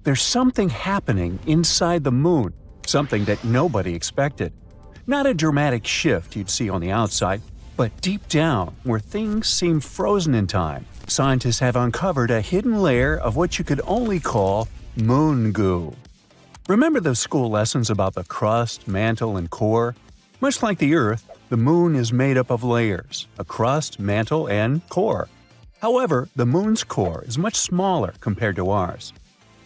There's something happening inside the moon, something that nobody expected. Not a dramatic shift you'd see on the outside, but deep down, where things seem frozen in time, scientists have uncovered a hidden layer of what you could only call moon goo. Remember those school lessons about the crust, mantle, and core? Much like the Earth, the moon is made up of layers, a crust, mantle, and core. However, the moon's core is much smaller compared to ours.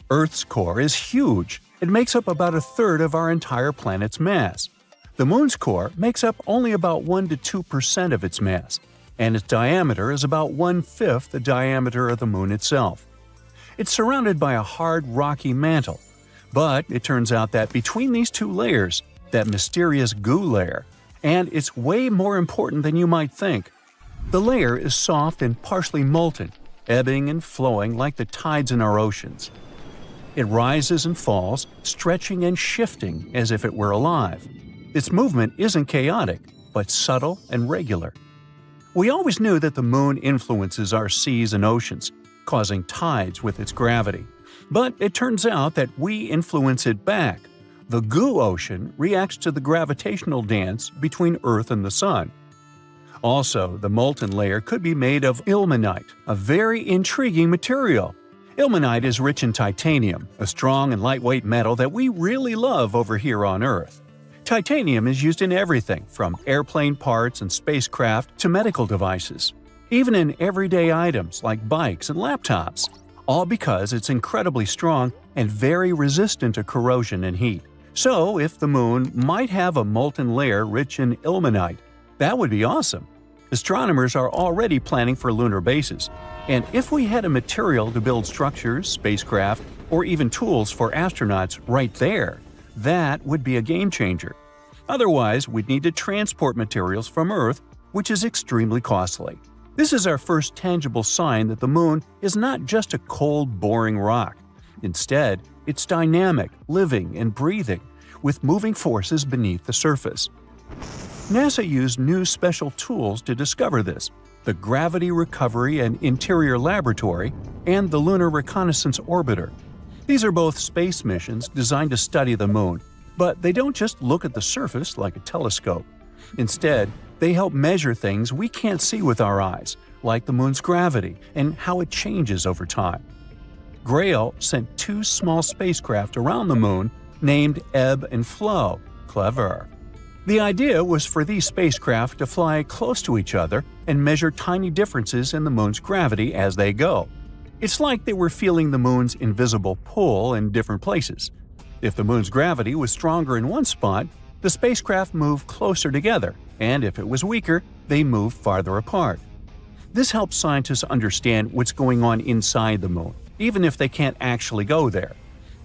Earth's core is huge. It makes up about a third of our entire planet's mass. The moon's core makes up only about 1 to 2% of its mass, and its diameter is about 1/5 the diameter of the moon itself. It's surrounded by a hard, rocky mantle. But it turns out that between these two layers, that mysterious goo layer, and it's way more important than you might think. The layer is soft and partially molten, ebbing and flowing like the tides in our oceans. It rises and falls, stretching and shifting as if it were alive. Its movement isn't chaotic, but subtle and regular. We always knew that the moon influences our seas and oceans, causing tides with its gravity. But it turns out that we influence it back. The goo ocean reacts to the gravitational dance between Earth and the Sun. Also, the molten layer could be made of ilmenite, a very intriguing material. Ilmenite is rich in titanium, a strong and lightweight metal that we really love over here on Earth. Titanium is used in everything from airplane parts and spacecraft to medical devices, even in everyday items like bikes and laptops, all because it's incredibly strong and very resistant to corrosion and heat. So, if the moon might have a molten layer rich in ilmenite, that would be awesome. Astronomers are already planning for lunar bases, and if we had a material to build structures, spacecraft, or even tools for astronauts right there, that would be a game changer. Otherwise, we'd need to transport materials from Earth, which is extremely costly. This is our first tangible sign that the moon is not just a cold, boring rock. Instead, it's dynamic, living, and breathing, with moving forces beneath the surface. NASA used new special tools to discover this: the Gravity Recovery and Interior Laboratory and the Lunar Reconnaissance Orbiter. These are both space missions designed to study the moon, but they don't just look at the surface like a telescope. Instead, they help measure things we can't see with our eyes, like the moon's gravity and how it changes over time. Grail sent 2 small spacecraft around the moon named Ebb and Flow. Clever. The idea was for these spacecraft to fly close to each other and measure tiny differences in the moon's gravity as they go. It's like they were feeling the moon's invisible pull in different places. If the moon's gravity was stronger in one spot, the spacecraft moved closer together, and if it was weaker, they moved farther apart. This helps scientists understand what's going on inside the moon, even if they can't actually go there.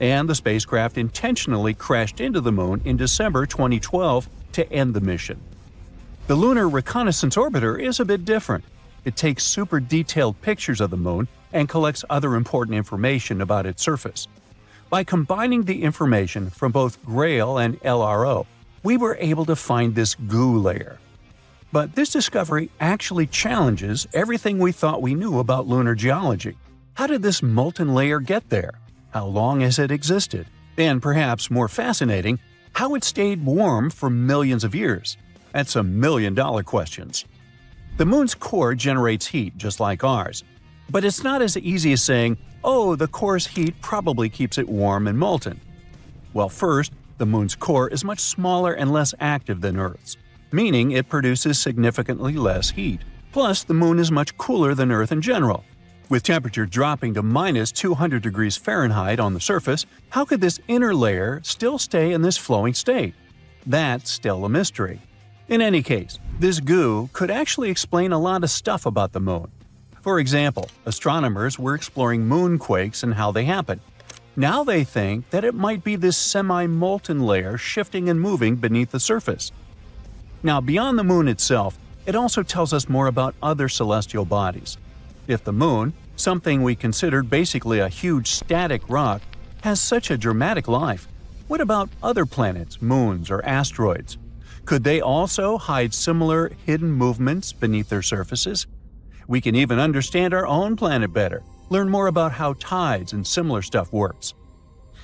And the spacecraft intentionally crashed into the moon in December 2012 to end the mission. The Lunar Reconnaissance Orbiter is a bit different. It takes super detailed pictures of the moon and collects other important information about its surface. By combining the information from both Grail and LRO, we were able to find this goo layer. But this discovery actually challenges everything we thought we knew about lunar geology. How did this molten layer get there? How long has it existed? And perhaps more fascinating, how it stayed warm for millions of years? That's some million-dollar questions. The moon's core generates heat just like ours. But it's not as easy as saying, oh, the core's heat probably keeps it warm and molten. Well, first, the moon's core is much smaller and less active than Earth's, meaning it produces significantly less heat. Plus, the moon is much cooler than Earth in general. With temperature dropping to minus 200 degrees Fahrenheit on the surface, how could this inner layer still stay in this flowing state? That's still a mystery. In any case, this goo could actually explain a lot of stuff about the moon. For example, astronomers were exploring moonquakes and how they happen. Now they think that it might be this semi-molten layer shifting and moving beneath the surface. Now, beyond the moon itself, it also tells us more about other celestial bodies. If the moon, something we considered basically a huge static rock, has such a dramatic life, what about other planets, moons, or asteroids? Could they also hide similar hidden movements beneath their surfaces? We can even understand our own planet better, learn more about how tides and similar stuff works.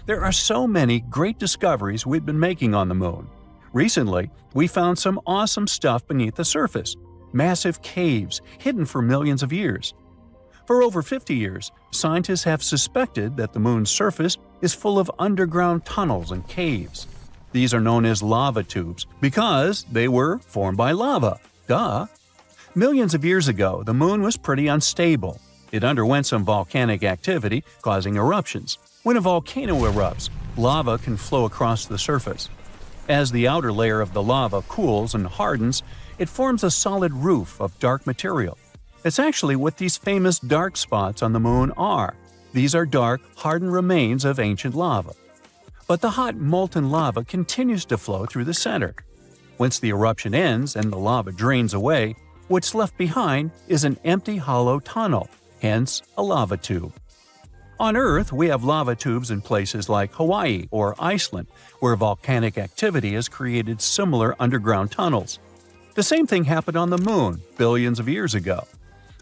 There are so many great discoveries we've been making on the moon. Recently, we found some awesome stuff beneath the surface. Massive caves hidden for millions of years. For over 50 years, scientists have suspected that the moon's surface is full of underground tunnels and caves. These are known as lava tubes because they were formed by lava. Duh! Millions of years ago, the moon was pretty unstable. It underwent some volcanic activity, causing eruptions. When a volcano erupts, lava can flow across the surface. As the outer layer of the lava cools and hardens, it forms a solid roof of dark material. It's actually what these famous dark spots on the moon are. These are dark, hardened remains of ancient lava. But the hot, molten lava continues to flow through the center. Once the eruption ends and the lava drains away, what's left behind is an empty hollow tunnel, hence a lava tube. On Earth, we have lava tubes in places like Hawaii or Iceland, where volcanic activity has created similar underground tunnels. The same thing happened on the Moon billions of years ago,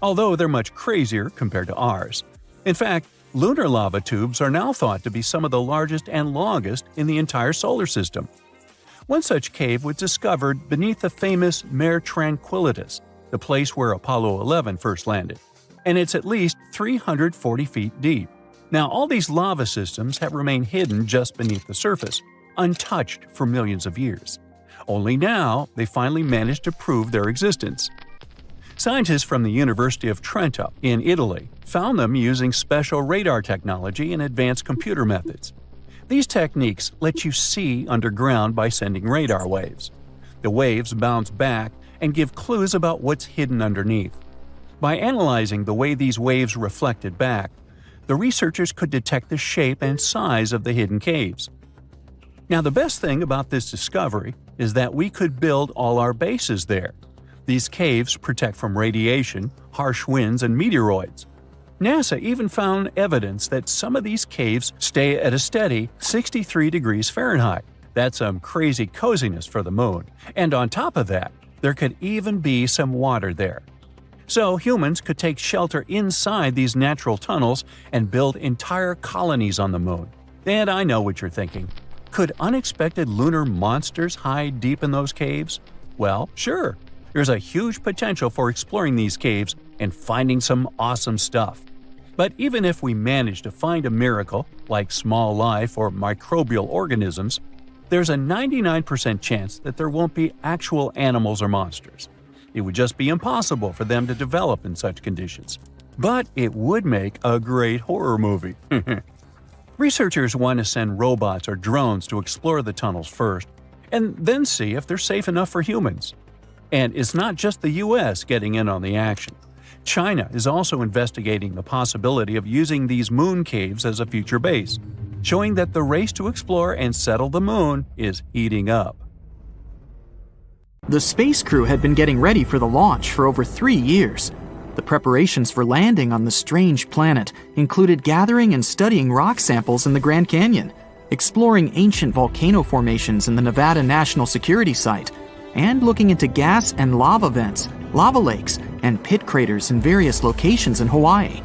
although they're much crazier compared to ours. In fact, lunar lava tubes are now thought to be some of the largest and longest in the entire solar system. One such cave was discovered beneath the famous Mare Tranquillitatis, the place where Apollo 11 first landed, and it's at least 340 feet deep. Now, all these lava systems have remained hidden just beneath the surface, untouched for millions of years. Only now, they finally managed to prove their existence. Scientists from the University of Trento in Italy found them using special radar technology and advanced computer methods. These techniques let you see underground by sending radar waves. The waves bounce back and give clues about what's hidden underneath. By analyzing the way these waves reflected back, the researchers could detect the shape and size of the hidden caves. Now, the best thing about this discovery is that we could build all our bases there. These caves protect from radiation, harsh winds, and meteoroids. NASA even found evidence that some of these caves stay at a steady 63 degrees Fahrenheit. That's some crazy coziness for the moon. And on top of that, there could even be some water there. So humans could take shelter inside these natural tunnels and build entire colonies on the moon. And I know what you're thinking. Could unexpected lunar monsters hide deep in those caves? Well, sure. There's a huge potential for exploring these caves and finding some awesome stuff. But even if we manage to find a miracle, like small life or microbial organisms, there's a 99% chance that there won't be actual animals or monsters. It would just be impossible for them to develop in such conditions. But it would make a great horror movie. Researchers want to send robots or drones to explore the tunnels first, and then see if they're safe enough for humans. And it's not just the US getting in on the action. China is also investigating the possibility of using these moon caves as a future base, showing that the race to explore and settle the moon is heating up. The space crew had been getting ready for the launch for over 3 years. The preparations for landing on the strange planet included gathering and studying rock samples in the Grand Canyon, exploring ancient volcano formations in the Nevada National Security Site, and looking into gas and lava vents, lava lakes, and pit craters in various locations in Hawaii.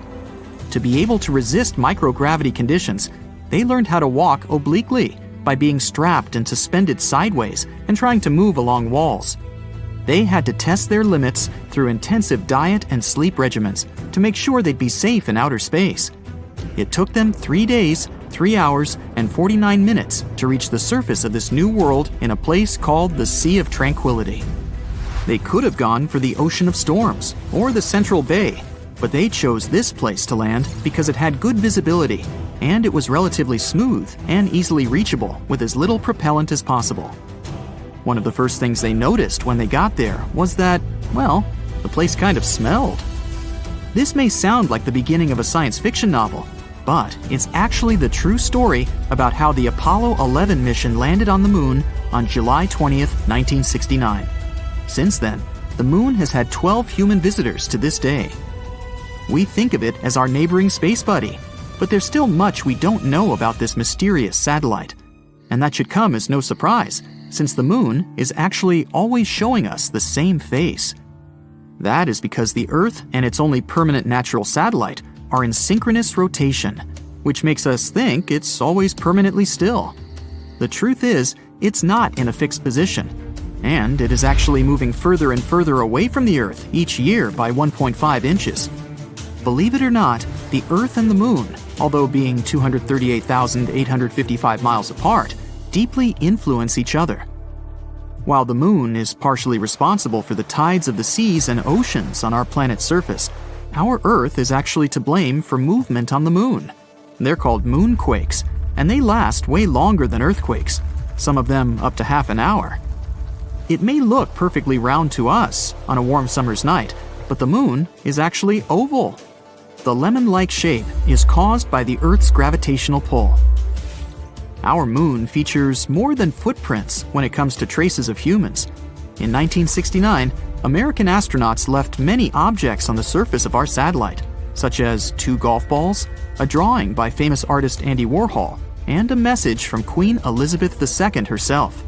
To be able to resist microgravity conditions, they learned how to walk obliquely by being strapped and suspended sideways and trying to move along walls. They had to test their limits through intensive diet and sleep regimens to make sure they'd be safe in outer space. It took them 3 days, 3 hours, and 49 minutes to reach the surface of this new world in a place called the Sea of Tranquility. They could have gone for the Ocean of Storms or the Central Bay, but they chose this place to land because it had good visibility and it was relatively smooth and easily reachable with as little propellant as possible. One of the first things they noticed when they got there was that, well, the place kind of smelled. This may sound like the beginning of a science fiction novel, but it's actually the true story about how the Apollo 11 mission landed on the moon on July 20th, 1969. Since then, the moon has had 12 human visitors to this day. We think of it as our neighboring space buddy, but there's still much we don't know about this mysterious satellite. And that should come as no surprise, since the moon is actually always showing us the same face. That is because the Earth and its only permanent natural satellite are in synchronous rotation, which makes us think it's always permanently still. The truth is, it's not in a fixed position, and it is actually moving further and further away from the Earth each year by 1.5 inches. Believe it or not, the Earth and the Moon, although being 238,855 miles apart, deeply influence each other. While the Moon is partially responsible for the tides of the seas and oceans on our planet's surface, our Earth is actually to blame for movement on the Moon. They're called moonquakes, and they last way longer than earthquakes, some of them up to half an hour. It may look perfectly round to us on a warm summer's night, but the Moon is actually oval. The lemon-like shape is caused by the Earth's gravitational pull. Our Moon features more than footprints when it comes to traces of humans. In 1969, American astronauts left many objects on the surface of our satellite, such as 2 golf balls, a drawing by famous artist Andy Warhol, and a message from Queen Elizabeth II herself.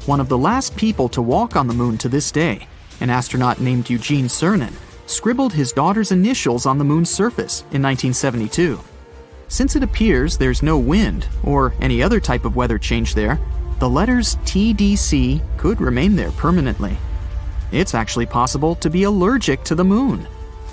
One of the last people to walk on the Moon to this day, an astronaut named Eugene Cernan, scribbled his daughter's initials on the Moon's surface in 1972. Since it appears there's no wind or any other type of weather change there, the letters TDC could remain there permanently. It's actually possible to be allergic to the Moon.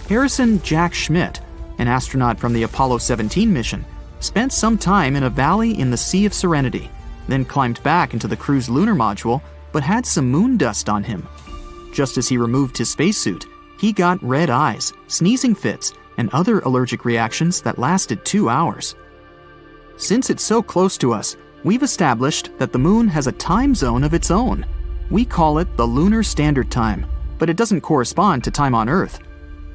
Harrison Jack Schmitt, an astronaut from the Apollo 17 mission, spent some time in a valley in the Sea of Serenity, then climbed back into the crew's lunar module, but had some moon dust on him. Just as he removed his spacesuit, he got red eyes, sneezing fits, and other allergic reactions that lasted 2 hours. Since it's so close to us, we've established that the Moon has a time zone of its own. We call it the Lunar Standard Time, but it doesn't correspond to time on Earth.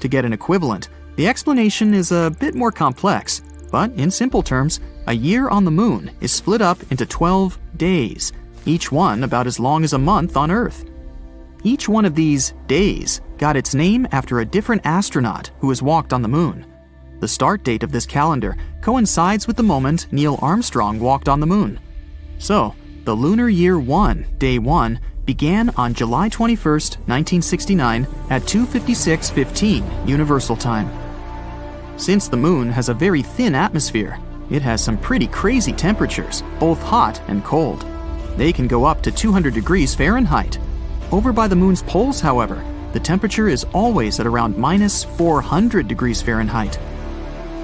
To get an equivalent, the explanation is a bit more complex, but in simple terms, a year on the Moon is split up into 12 days, each one about as long as a month on Earth. Each one of these days got its name after a different astronaut who has walked on the Moon. The start date of this calendar coincides with the moment Neil Armstrong walked on the Moon. So, the Lunar Year 1, Day 1, began on July 21st, 1969 at 2:56:15 Universal Time. Since the Moon has a very thin atmosphere, it has some pretty crazy temperatures, both hot and cold. They can go up to 200 degrees Fahrenheit. Over by the Moon's poles, however, the temperature is always at around minus 400 degrees Fahrenheit.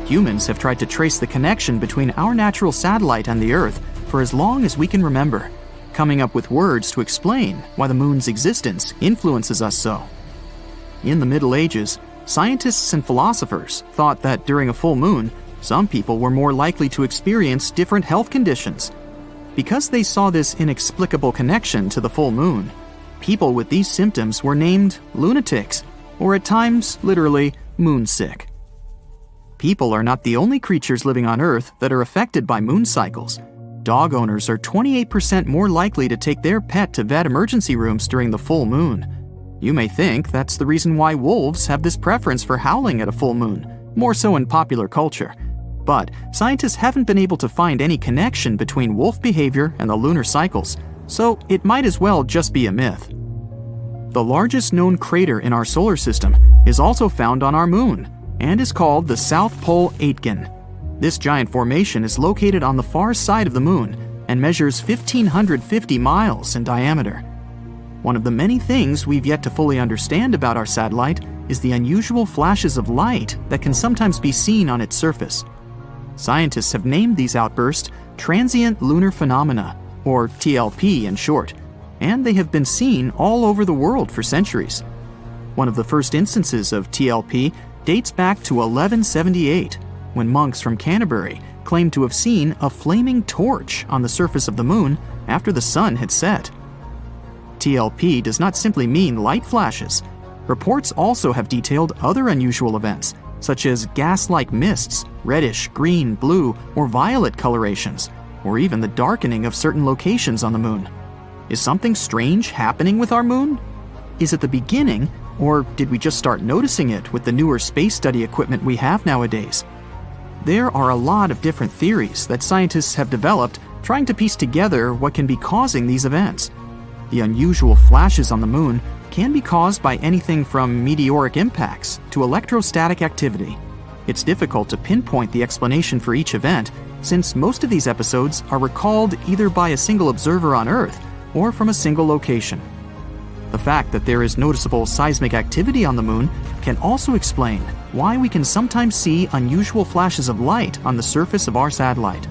Humans have tried to trace the connection between our natural satellite and the Earth for as long as we can remember, coming up with words to explain why the Moon's existence influences us so. In the Middle Ages, scientists and philosophers thought that during a full moon, some people were more likely to experience different health conditions. Because they saw this inexplicable connection to the full moon, people with these symptoms were named lunatics, or at times, literally, moonsick. People are not the only creatures living on Earth that are affected by moon cycles. Dog owners are 28% more likely to take their pet to vet emergency rooms during the full moon. You may think that's the reason why wolves have this preference for howling at a full moon, more so in popular culture. But scientists haven't been able to find any connection between wolf behavior and the lunar cycles, so it might as well just be a myth. The largest known crater in our solar system is also found on our Moon, and is called the South Pole Aitken. This giant formation is located on the far side of the Moon and measures 1,550 miles in diameter. One of the many things we've yet to fully understand about our satellite is the unusual flashes of light that can sometimes be seen on its surface. Scientists have named these outbursts Transient Lunar Phenomena, or TLP in short, and they have been seen all over the world for centuries. One of the first instances of TLP dates back to 1178, when monks from Canterbury claimed to have seen a flaming torch on the surface of the Moon after the sun had set. TLP does not simply mean light flashes. Reports also have detailed other unusual events, such as gas-like mists, reddish, green, blue, or violet colorations, or even the darkening of certain locations on the Moon. Is something strange happening with our Moon? Is it the beginning, or did we just start noticing it with the newer space study equipment we have nowadays? There are a lot of different theories that scientists have developed trying to piece together what can be causing these events. The unusual flashes on the Moon can be caused by anything from meteoric impacts to electrostatic activity. It's difficult to pinpoint the explanation for each event, since most of these episodes are recalled either by a single observer on Earth or from a single location. The fact that there is noticeable seismic activity on the Moon can also explain why we can sometimes see unusual flashes of light on the surface of our satellite.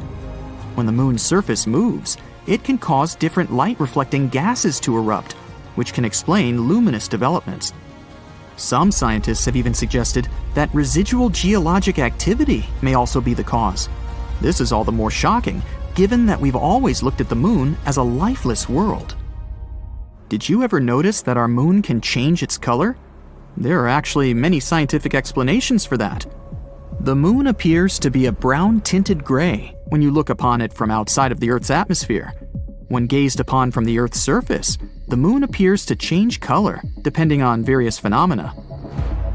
When the Moon's surface moves, it can cause different light-reflecting gases to erupt, which can explain luminous developments. Some scientists have even suggested that residual geologic activity may also be the cause. This is all the more shocking, given that we've always looked at the Moon as a lifeless world. Did you ever notice that our Moon can change its color? There are actually many scientific explanations for that. The Moon appears to be a brown-tinted gray when you look upon it from outside of the Earth's atmosphere. When gazed upon from the Earth's surface, the Moon appears to change color depending on various phenomena.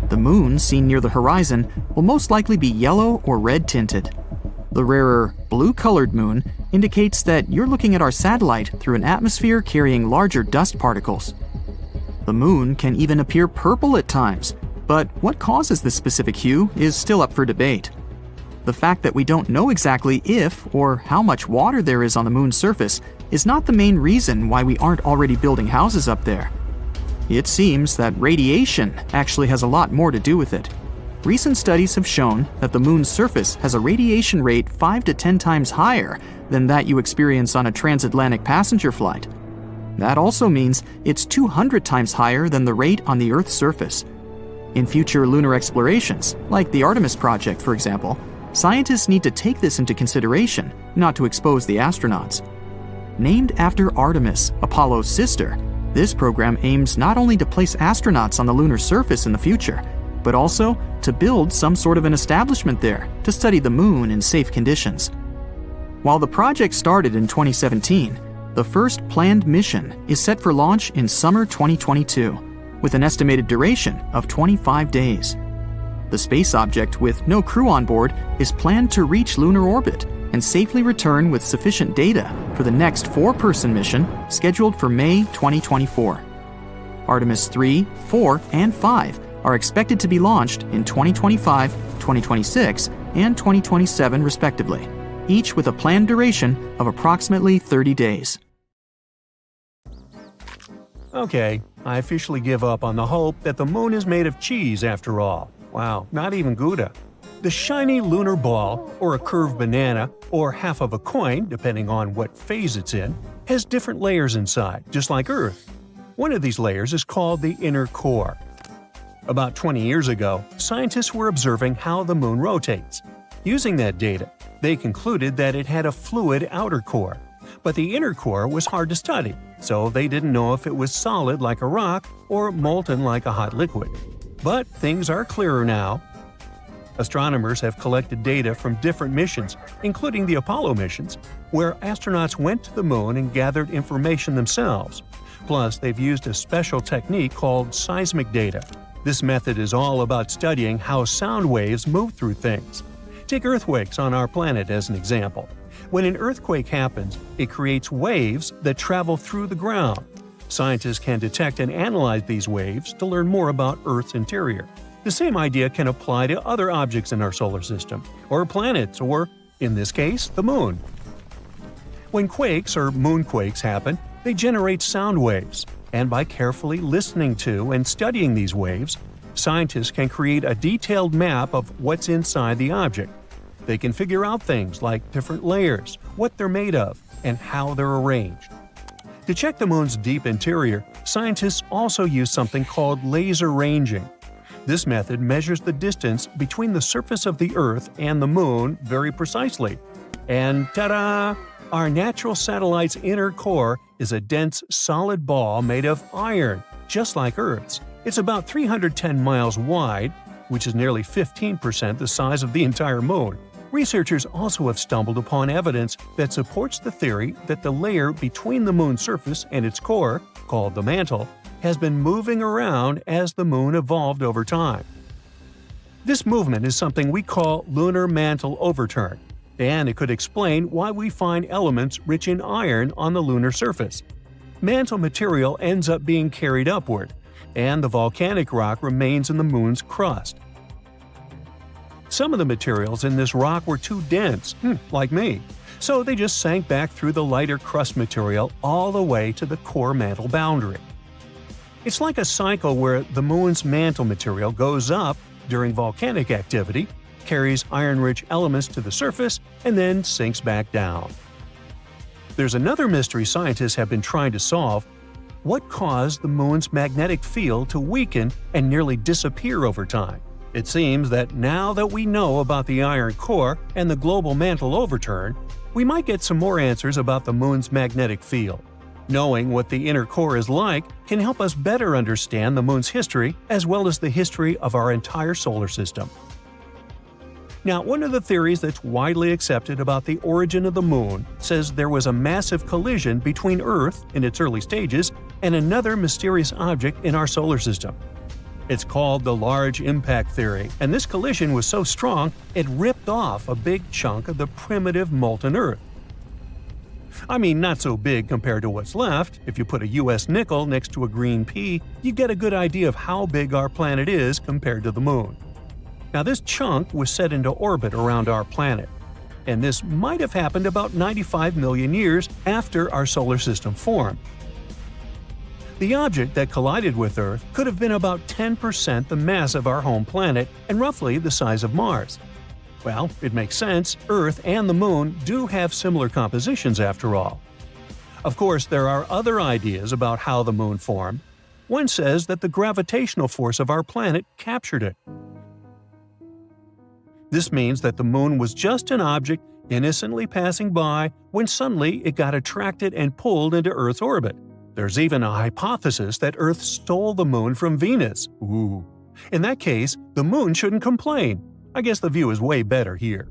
The Moon seen near the horizon will most likely be yellow or red-tinted. The rarer blue-colored Moon indicates that you're looking at our satellite through an atmosphere carrying larger dust particles. The Moon can even appear purple at times, but what causes this specific hue is still up for debate. The fact that we don't know exactly if or how much water there is on the Moon's surface is not the main reason why we aren't already building houses up there. It seems that radiation actually has a lot more to do with it. Recent studies have shown that the Moon's surface has a radiation rate 5 to 10 times higher than that you experience on a transatlantic passenger flight. That also means it's 200 times higher than the rate on the Earth's surface. In future lunar explorations, like the Artemis project for example, scientists need to take this into consideration, not to expose the astronauts. Named after Artemis, Apollo's sister, this program aims not only to place astronauts on the lunar surface in the future, but also to build some sort of an establishment there to study the Moon in safe conditions. While the project started in 2017, the first planned mission is set for launch in summer 2022, with an estimated duration of 25 days. The space object, with no crew on board, is planned to reach lunar orbit and safely return with sufficient data for the next 4-person mission scheduled for May 2024. Artemis 3, 4, and 5 are expected to be launched in 2025, 2026, and 2027 respectively, each with a planned duration of approximately 30 days. Okay, I officially give up on the hope that the Moon is made of cheese after all. Wow, not even Gouda. The shiny lunar ball, or a curved banana, or half of a coin, depending on what phase it's in, has different layers inside, just like Earth. One of these layers is called the inner core. About 20 years ago, scientists were observing how the Moon rotates. Using that data, they concluded that it had a fluid outer core. But the inner core was hard to study, so they didn't know if it was solid like a rock or molten like a hot liquid. But things are clearer now. Astronomers have collected data from different missions, including the Apollo missions, where astronauts went to the Moon and gathered information themselves. Plus, they've used a special technique called seismic data. This method is all about studying how sound waves move through things. Take earthquakes on our planet as an example. When an earthquake happens, it creates waves that travel through the ground. Scientists can detect and analyze these waves to learn more about Earth's interior. The same idea can apply to other objects in our solar system, or planets, or, in this case, the Moon. When quakes or moonquakes happen, they generate sound waves, and by carefully listening to and studying these waves, scientists can create a detailed map of what's inside the object. They can figure out things like different layers, what they're made of, and how they're arranged. To check the Moon's deep interior, scientists also use something called laser ranging. This method measures the distance between the surface of the Earth and the Moon very precisely. And ta-da! Our natural satellite's inner core is a dense, solid ball made of iron, just like Earth's. It's about 310 miles wide, which is nearly 15% the size of the entire Moon. Researchers also have stumbled upon evidence that supports the theory that the layer between the Moon's surface and its core, called the mantle, has been moving around as the Moon evolved over time. This movement is something we call lunar mantle overturn, and it could explain why we find elements rich in iron on the lunar surface. Mantle material ends up being carried upward, and the volcanic rock remains in the Moon's crust. Some of the materials in this rock were too dense, like me, so they just sank back through the lighter crust material all the way to the core mantle boundary. It's like a cycle where the moon's mantle material goes up during volcanic activity, carries iron-rich elements to the surface, and then sinks back down. There's another mystery scientists have been trying to solve: what caused the moon's magnetic field to weaken and nearly disappear over time? It seems that now that we know about the iron core and the global mantle overturn, we might get some more answers about the moon's magnetic field. Knowing what the inner core is like can help us better understand the moon's history as well as the history of our entire solar system. Now, one of the theories that's widely accepted about the origin of the moon says there was a massive collision between Earth, in its early stages, and another mysterious object in our solar system. It's called the Large Impact Theory, and this collision was so strong it ripped off a big chunk of the primitive molten Earth. I mean, not so big compared to what's left. If you put a US nickel next to a green pea, you get a good idea of how big our planet is compared to the moon. Now, this chunk was set into orbit around our planet, and this might have happened about 95 million years after our solar system formed. The object that collided with Earth could have been about 10% the mass of our home planet and roughly the size of Mars. Well, it makes sense. Earth and the Moon do have similar compositions after all. Of course, there are other ideas about how the Moon formed. One says that the gravitational force of our planet captured it. This means that the Moon was just an object innocently passing by when suddenly it got attracted and pulled into Earth's orbit. There's even a hypothesis that Earth stole the Moon from Venus. Ooh. In that case, the Moon shouldn't complain. I guess the view is way better here.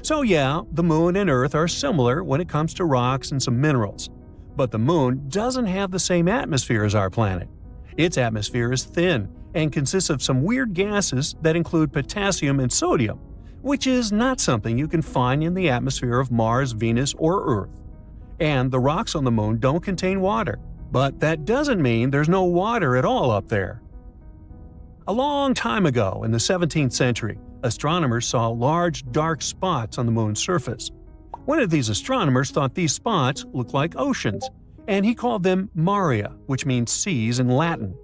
So yeah, the Moon and Earth are similar when it comes to rocks and some minerals. But the Moon doesn't have the same atmosphere as our planet. Its atmosphere is thin and consists of some weird gases that include potassium and sodium, which is not something you can find in the atmosphere of Mars, Venus, or Earth. And the rocks on the Moon don't contain water, but that doesn't mean there's no water at all up there. A long time ago, in the 17th century, astronomers saw large dark spots on the Moon's surface. One of these astronomers thought these spots looked like oceans, and he called them maria, which means seas in Latin.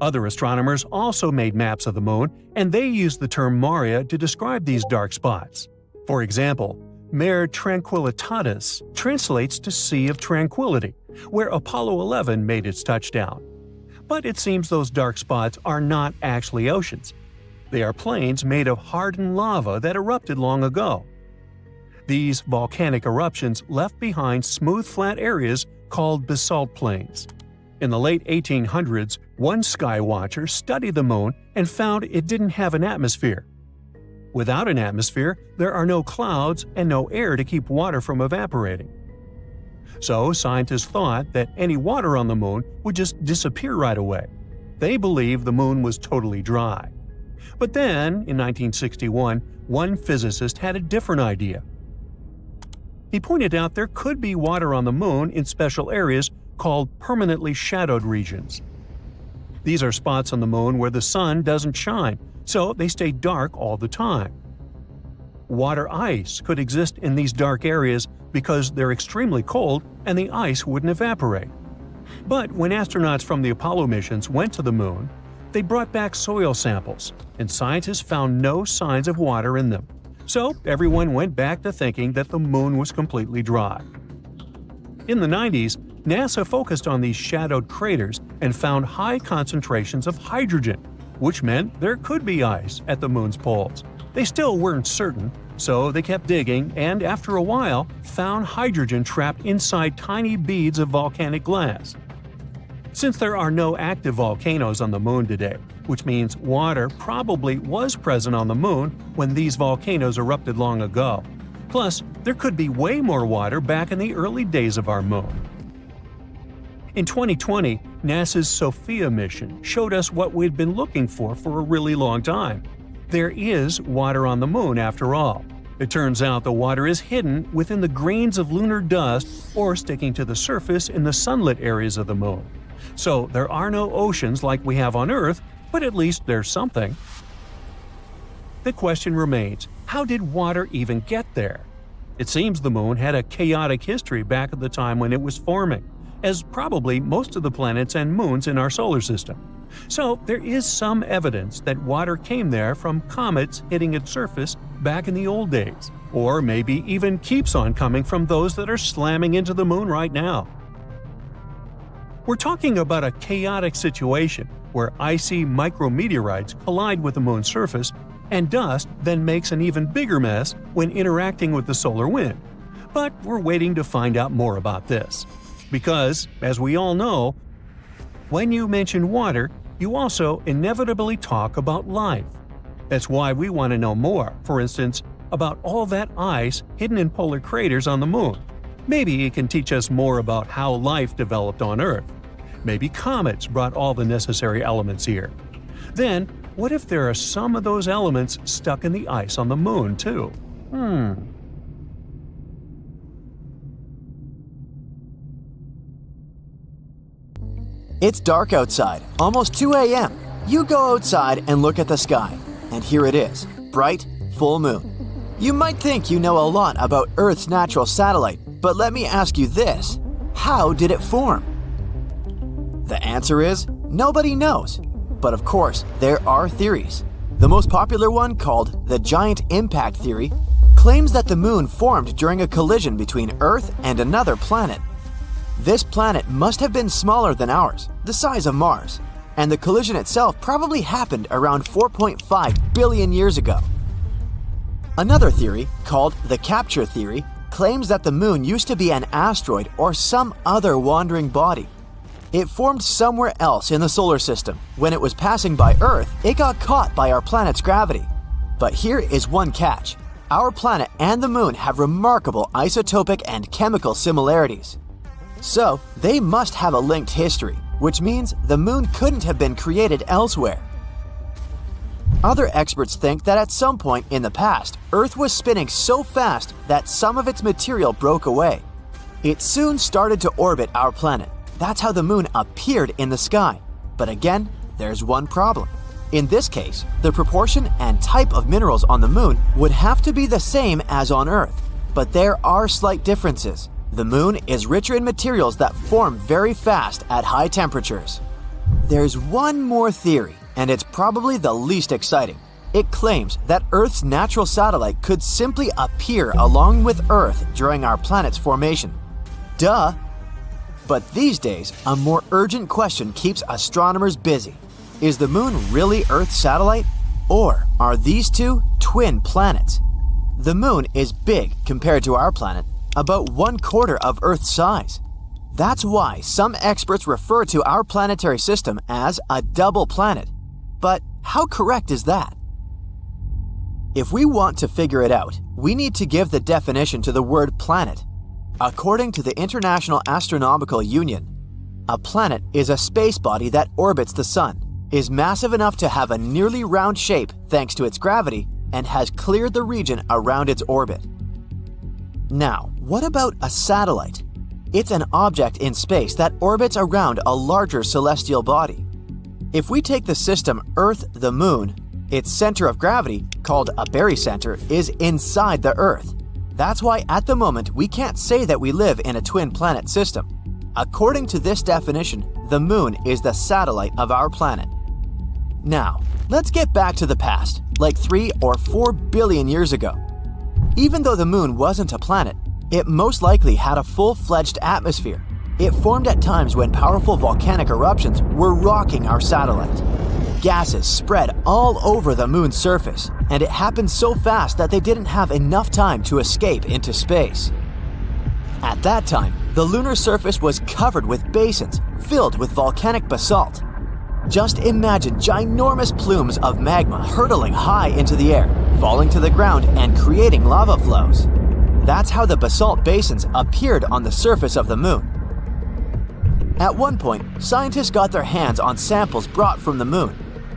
Other astronomers also made maps of the Moon, and they used the term maria to describe these dark spots. For example, Mare Tranquillitatis translates to Sea of Tranquility, where Apollo 11 made its touchdown. But it seems those dark spots are not actually oceans. They are plains made of hardened lava that erupted long ago. These volcanic eruptions left behind smooth flat areas called basalt plains. In the late 1800s, one skywatcher studied the Moon and found it didn't have an atmosphere. Without an atmosphere, there are no clouds and no air to keep water from evaporating. So scientists thought that any water on the Moon would just disappear right away. They believed the Moon was totally dry. But then, in 1961, one physicist had a different idea. He pointed out there could be water on the Moon in special areas called permanently shadowed regions. These are spots on the Moon where the sun doesn't shine, so they stay dark all the time. Water ice could exist in these dark areas because they're extremely cold and the ice wouldn't evaporate. But when astronauts from the Apollo missions went to the Moon, they brought back soil samples, and scientists found no signs of water in them. So everyone went back to thinking that the Moon was completely dry. In the 90s, NASA focused on these shadowed craters and found high concentrations of hydrogen, which meant there could be ice at the Moon's poles. They still weren't certain, so they kept digging and, after a while, found hydrogen trapped inside tiny beads of volcanic glass. Since there are no active volcanoes on the Moon today, which means water probably was present on the Moon when these volcanoes erupted long ago. Plus, there could be way more water back in the early days of our Moon. In 2020, NASA's SOFIA mission showed us what we'd been looking for a really long time. There is water on the Moon after all. It turns out the water is hidden within the grains of lunar dust or sticking to the surface in the sunlit areas of the Moon. So there are no oceans like we have on Earth, but at least there's something. the question remains, how did water even get there? It seems the moon had a chaotic history back at the time when it was forming, as probably most of the planets and moons in our solar system. So there is some evidence that water came there from comets hitting its surface back in the old days, or maybe even keeps on coming from those that are slamming into the moon right now. We're talking about a chaotic situation where icy micrometeorites collide with the moon's surface, and dust then makes an even bigger mess when interacting with the solar wind. But we're waiting to find out more about this. Because, as we all know, when you mention water, you also inevitably talk about life. That's why we want to know more, for instance, about all that ice hidden in polar craters on the moon. Maybe it can teach us more about how life developed on Earth. Maybe comets brought all the necessary elements here. Then, what if there are some of those elements stuck in the ice on the moon, too? It's dark outside, almost 2 a.m. You go outside and look at the sky, and here it is, bright, full moon. You might think you know a lot about Earth's natural satellite, but let me ask you this: how did it form? The answer is, nobody knows. But of course, there are theories. The most popular one, called the giant impact theory, claims that the moon formed during a collision between Earth and another planet. This planet must have been smaller than ours, the size of Mars, and the collision itself probably happened around 4.5 billion years ago. Another theory, called the capture theory, claims that the moon used to be an asteroid or some other wandering body. It formed somewhere else in the solar system. When it was passing by Earth, it got caught by our planet's gravity. But here is one catch. Our planet and the moon have remarkable isotopic and chemical similarities. So, they must have a linked history, which means the moon couldn't have been created elsewhere. Other experts think that at some point in the past, Earth was spinning so fast that some of its material broke away. It soon started to orbit our planet. That's how the moon appeared in the sky. But again, there's one problem. In this case, the proportion and type of minerals on the moon would have to be the same as on Earth. But there are slight differences. The moon is richer in materials that form very fast at high temperatures. There's one more theory, and it's probably the least exciting. It claims that Earth's natural satellite could simply appear along with Earth during our planet's formation. Duh! But these days, a more urgent question keeps astronomers busy. Is the moon really Earth's satellite? Or are these two twin planets? The moon is big compared to our planet, about 1/4 of Earth's size. That's why some experts refer to our planetary system as a double planet. But how correct is that? If we want to figure it out, we need to give the definition to the word planet. According to the International Astronomical Union, a planet is a space body that orbits the Sun, is massive enough to have a nearly round shape thanks to its gravity, and has cleared the region around its orbit. Now, what about a satellite? It's an object in space that orbits around a larger celestial body. If we take the system Earth, the Moon, its center of gravity, called a barycenter, is inside the Earth. That's why at the moment we can't say that we live in a twin planet system. According to this definition, the Moon is the satellite of our planet. Now, let's get back to the past, like 3 or 4 billion years ago. Even though the Moon wasn't a planet, it most likely had a full-fledged atmosphere. It formed at times when powerful volcanic eruptions were rocking our satellite. Gases spread all over the Moon's surface, and it happened so fast that they didn't have enough time to escape into space. At that time, the lunar surface was covered with basins filled with volcanic basalt. Just imagine ginormous plumes of magma hurtling high into the air, falling to the ground and creating lava flows. That's how the basalt basins appeared on the surface of the Moon. At one point, scientists got their hands on samples brought from the Moon.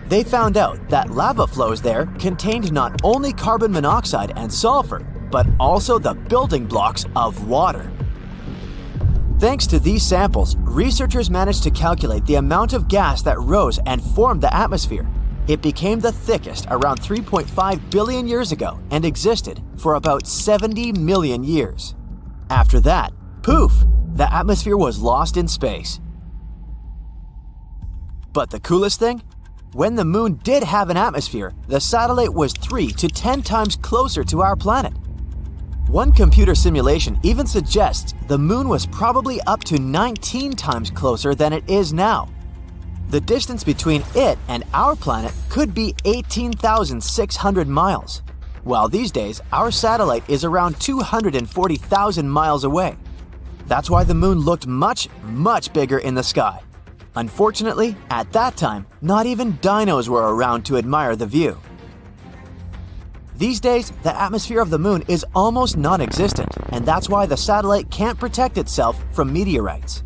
They found out that lava flows there contained not only carbon monoxide and sulfur, but also the building blocks of water. Thanks to these samples, researchers managed to calculate the amount of gas that rose and formed the atmosphere. It became the thickest around 3.5 billion years ago and existed for about 70 million years. After that, poof, the atmosphere was lost in space. But the coolest thing? When the moon did have an atmosphere, the satellite was 3 to 10 times closer to our planet. One computer simulation even suggests the moon was probably up to 19 times closer than it is now. The distance between it and our planet could be 18,600 miles, while these days our satellite is around 240,000 miles away. That's why the moon looked much, much bigger in the sky. Unfortunately, at that time, not even dinos were around to admire the view. These days, the atmosphere of the moon is almost non-existent, and that's why the satellite can't protect itself from meteorites.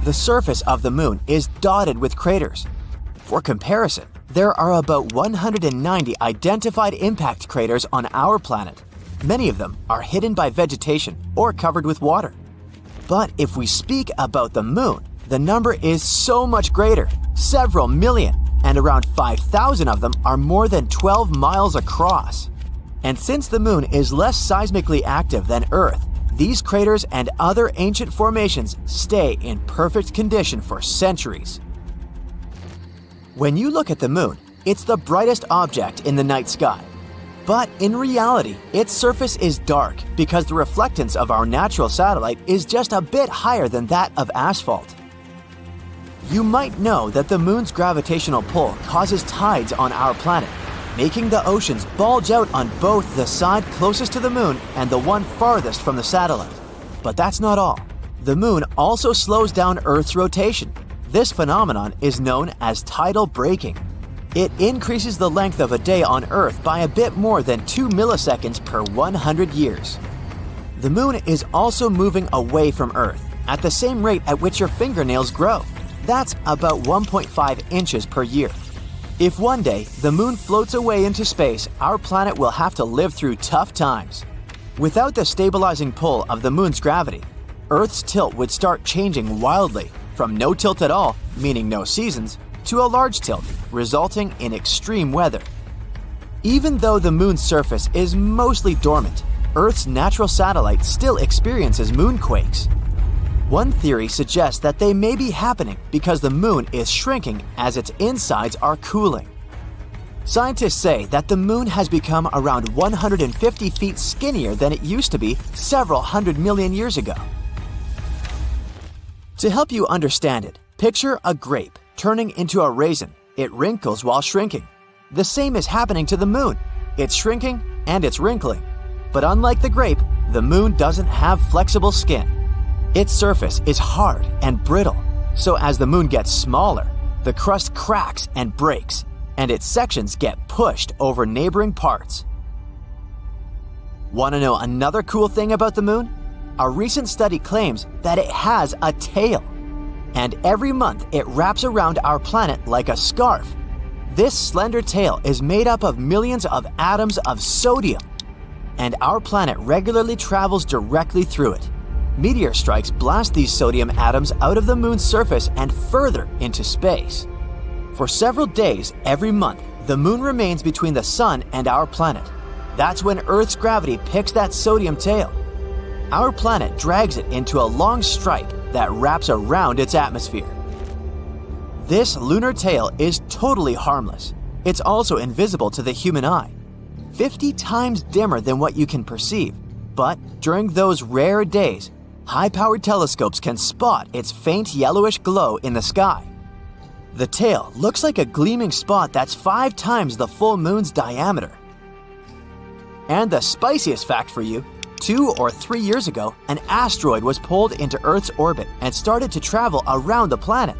The surface of the moon is dotted with craters. For comparison, there are about 190 identified impact craters on our planet. Many of them are hidden by vegetation or covered with water. But if we speak about the moon, the number is so much greater, several million, and around 5,000 of them are more than 12 miles across. And since the moon is less seismically active than Earth, these craters and other ancient formations stay in perfect condition for centuries. When you look at the moon, it's the brightest object in the night sky. But in reality, its surface is dark because the reflectance of our natural satellite is just a bit higher than that of asphalt. You might know that the moon's gravitational pull causes tides on our planet, making the oceans bulge out on both the side closest to the moon and the one farthest from the satellite. But that's not all. The moon also slows down Earth's rotation. This phenomenon is known as tidal braking. It increases the length of a day on Earth by a bit more than 2 milliseconds per 100 years. The moon is also moving away from Earth at the same rate at which your fingernails grow. That's about 1.5 inches per year. If one day the moon floats away into space, our planet will have to live through tough times. Without the stabilizing pull of the moon's gravity, Earth's tilt would start changing wildly, from no tilt at all, meaning no seasons, to a large tilt, resulting in extreme weather. Even though the moon's surface is mostly dormant, Earth's natural satellite still experiences moonquakes. One theory suggests that they may be happening because the moon is shrinking as its insides are cooling. Scientists say that the moon has become around 150 feet skinnier than it used to be several hundred million years ago. To help you understand it, picture a grape turning into a raisin. It wrinkles while shrinking. The same is happening to the moon. It's shrinking and it's wrinkling. But unlike the grape, the moon doesn't have flexible skin. Its surface is hard and brittle, so as the moon gets smaller, the crust cracks and breaks, and its sections get pushed over neighboring parts. Want to know another cool thing about the moon? A recent study claims that it has a tail, and every month it wraps around our planet like a scarf. This slender tail is made up of millions of atoms of sodium, and our planet regularly travels directly through it. Meteor strikes blast these sodium atoms out of the moon's surface and further into space. For several days every month, the moon remains between the sun and our planet. That's when Earth's gravity picks that sodium tail. Our planet drags it into a long stripe that wraps around its atmosphere. This lunar tail is totally harmless. It's also invisible to the human eye, 50 times dimmer than what you can perceive. But during those rare days, high-powered telescopes can spot its faint yellowish glow in the sky. The tail looks like a gleaming spot that's 5 times the full moon's diameter. And the spiciest fact for you, 2 or 3 years ago, an asteroid was pulled into Earth's orbit and started to travel around the planet.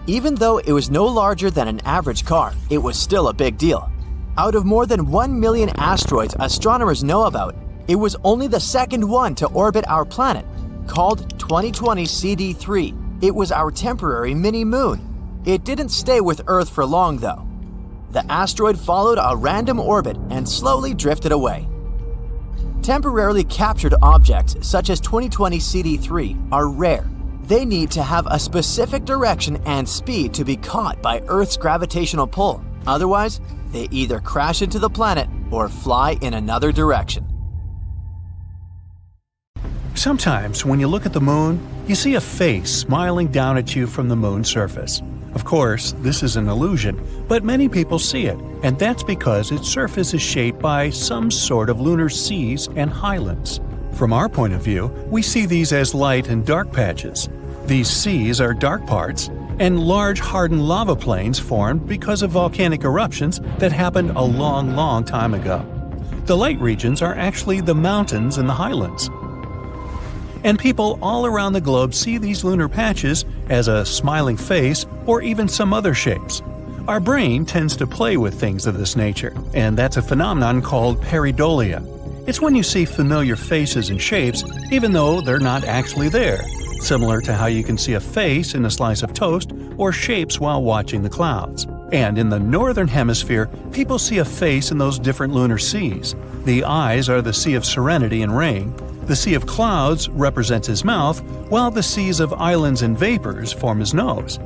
Even though it was no larger than an average car, it was still a big deal. Out of more than 1 million asteroids astronomers know about, it was only the second one to orbit our planet, called 2020 CD3. It was our temporary mini-moon. It didn't stay with Earth for long, though. The asteroid followed a random orbit and slowly drifted away. Temporarily captured objects such as 2020 CD3 are rare. They need to have a specific direction and speed to be caught by Earth's gravitational pull. Otherwise, they either crash into the planet or fly in another direction. Sometimes when you look at the moon, you see a face smiling down at you from the moon's surface. Of course, this is an illusion, but many people see it, and that's because its surface is shaped by some sort of lunar seas and highlands. From our point of view, we see these as light and dark patches. These seas are dark parts, and large hardened lava plains formed because of volcanic eruptions that happened a long time ago. The light regions are actually the mountains and the highlands. And people all around the globe see these lunar patches as a smiling face or even some other shapes. Our brain tends to play with things of this nature, and that's a phenomenon called pareidolia. It's when you see familiar faces and shapes even though they're not actually there, similar to how you can see a face in a slice of toast or shapes while watching the clouds. And in the northern hemisphere, people see a face in those different lunar seas. The eyes are the sea of serenity and rain. The sea of clouds represents his mouth, while the seas of islands and vapors form his nose.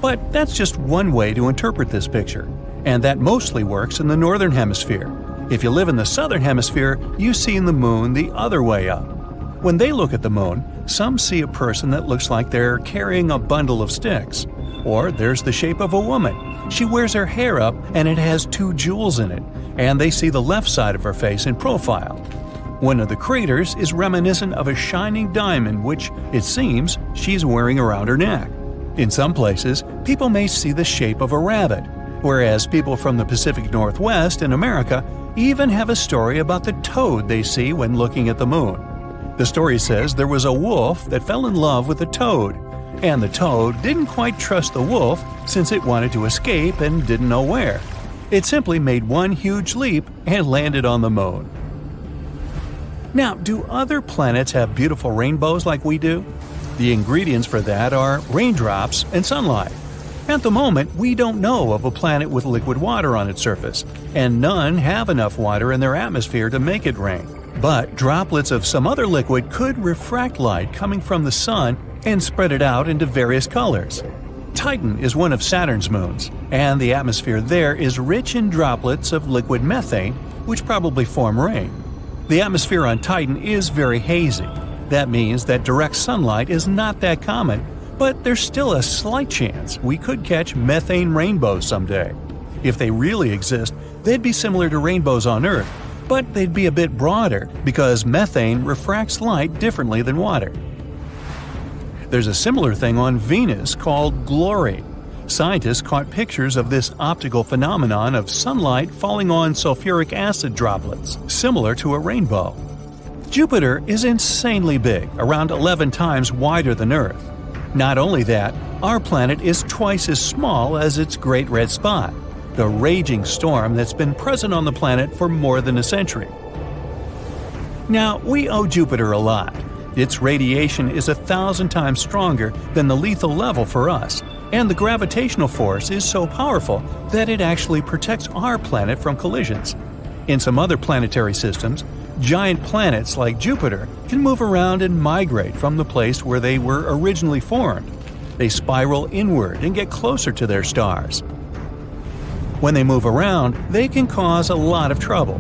But that's just one way to interpret this picture, and that mostly works in the northern hemisphere. If you live in the southern hemisphere, you see the moon the other way up. When they look at the moon, some see a person that looks like they're carrying a bundle of sticks. Or there's the shape of a woman. She wears her hair up and it has 2 jewels in it, and they see the left side of her face in profile. One of the craters is reminiscent of a shining diamond which, it seems, she's wearing around her neck. In some places, people may see the shape of a rabbit, whereas people from the Pacific Northwest in America even have a story about the toad they see when looking at the moon. The story says there was a wolf that fell in love with a toad, and the toad didn't quite trust the wolf since it wanted to escape and didn't know where. It simply made one huge leap and landed on the moon. Now, do other planets have beautiful rainbows like we do? The ingredients for that are raindrops and sunlight. At the moment, we don't know of a planet with liquid water on its surface, and none have enough water in their atmosphere to make it rain. But droplets of some other liquid could refract light coming from the sun and spread it out into various colors. Titan is one of Saturn's moons, and the atmosphere there is rich in droplets of liquid methane, which probably form rain. The atmosphere on Titan is very hazy. That means that direct sunlight is not that common, but there's still a slight chance we could catch methane rainbows someday. If they really exist, they'd be similar to rainbows on Earth, but they'd be a bit broader because methane refracts light differently than water. There's a similar thing on Venus called glory. Scientists caught pictures of this optical phenomenon of sunlight falling on sulfuric acid droplets, similar to a rainbow. Jupiter is insanely big, around 11 times wider than Earth. Not only that, our planet is twice as small as its Great Red Spot, the raging storm that's been present on the planet for more than a century. Now, we owe Jupiter a lot. Its radiation is 1,000 times stronger than the lethal level for us, and the gravitational force is so powerful that it actually protects our planet from collisions. In some other planetary systems, giant planets like Jupiter can move around and migrate from the place where they were originally formed. They spiral inward and get closer to their stars. When they move around, they can cause a lot of trouble.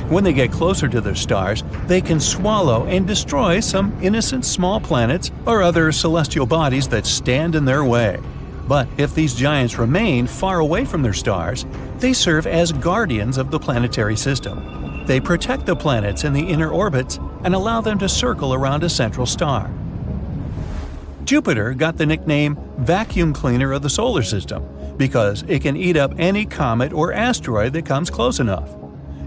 When they get closer to their stars, they can swallow and destroy some innocent small planets or other celestial bodies that stand in their way. But if these giants remain far away from their stars, they serve as guardians of the planetary system. They protect the planets in the inner orbits and allow them to circle around a central star. Jupiter got the nickname vacuum cleaner of the solar system because it can eat up any comet or asteroid that comes close enough.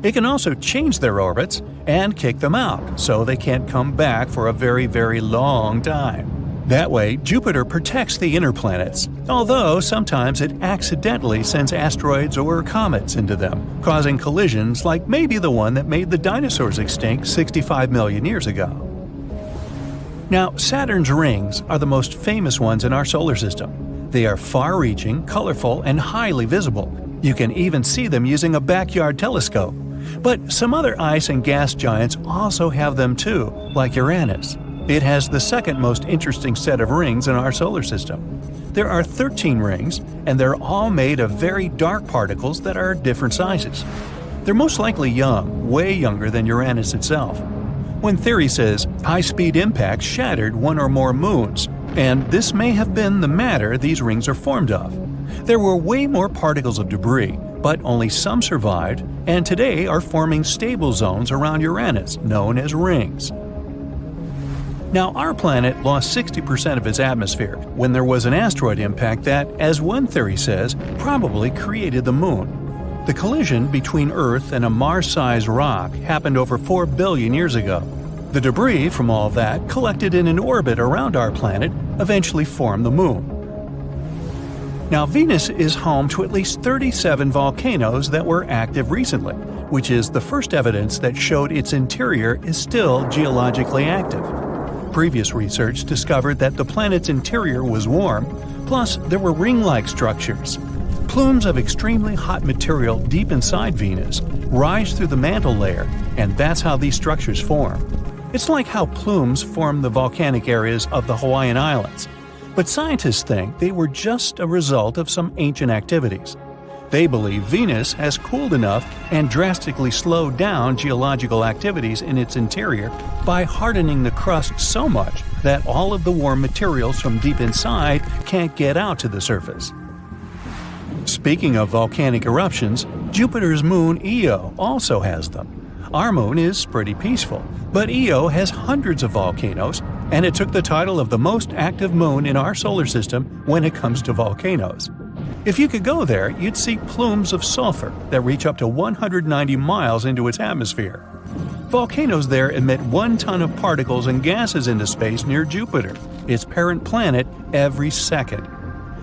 It can also change their orbits and kick them out so they can't come back for a very, very long time. That way, Jupiter protects the inner planets, although sometimes it accidentally sends asteroids or comets into them, causing collisions like maybe the one that made the dinosaurs extinct 65 million years ago. Now, Saturn's rings are the most famous ones in our solar system. They are far-reaching, colorful, and highly visible. You can even see them using a backyard telescope. But some other ice and gas giants also have them too, like Uranus. It has the second most interesting set of rings in our solar system. There are 13 rings, and they're all made of very dark particles that are different sizes. They're most likely young, way younger than Uranus itself. One theory says high-speed impacts shattered one or more moons, and this may have been the matter these rings are formed of. There were way more particles of debris, but only some survived, and today are forming stable zones around Uranus, known as rings. Now, our planet lost 60% of its atmosphere when there was an asteroid impact that, as one theory says, probably created the Moon. The collision between Earth and a Mars-sized rock happened over 4 billion years ago. The debris from all that, collected in an orbit around our planet, eventually formed the Moon. Now, Venus is home to at least 37 volcanoes that were active recently, which is the first evidence that showed its interior is still geologically active. Previous research discovered that the planet's interior was warm, plus there were ring-like structures. Plumes of extremely hot material deep inside Venus rise through the mantle layer, and that's how these structures form. It's like how plumes form the volcanic areas of the Hawaiian Islands. But scientists think they were just a result of some ancient activities. They believe Venus has cooled enough and drastically slowed down geological activities in its interior by hardening the crust so much that all of the warm materials from deep inside can't get out to the surface. Speaking of volcanic eruptions, Jupiter's moon Io also has them. Our moon is pretty peaceful, but Io has hundreds of volcanoes, and it took the title of the most active moon in our solar system when it comes to volcanoes. If you could go there, you'd see plumes of sulfur that reach up to 190 miles into its atmosphere. Volcanoes there emit 1 ton of particles and gases into space near Jupiter, its parent planet, every second.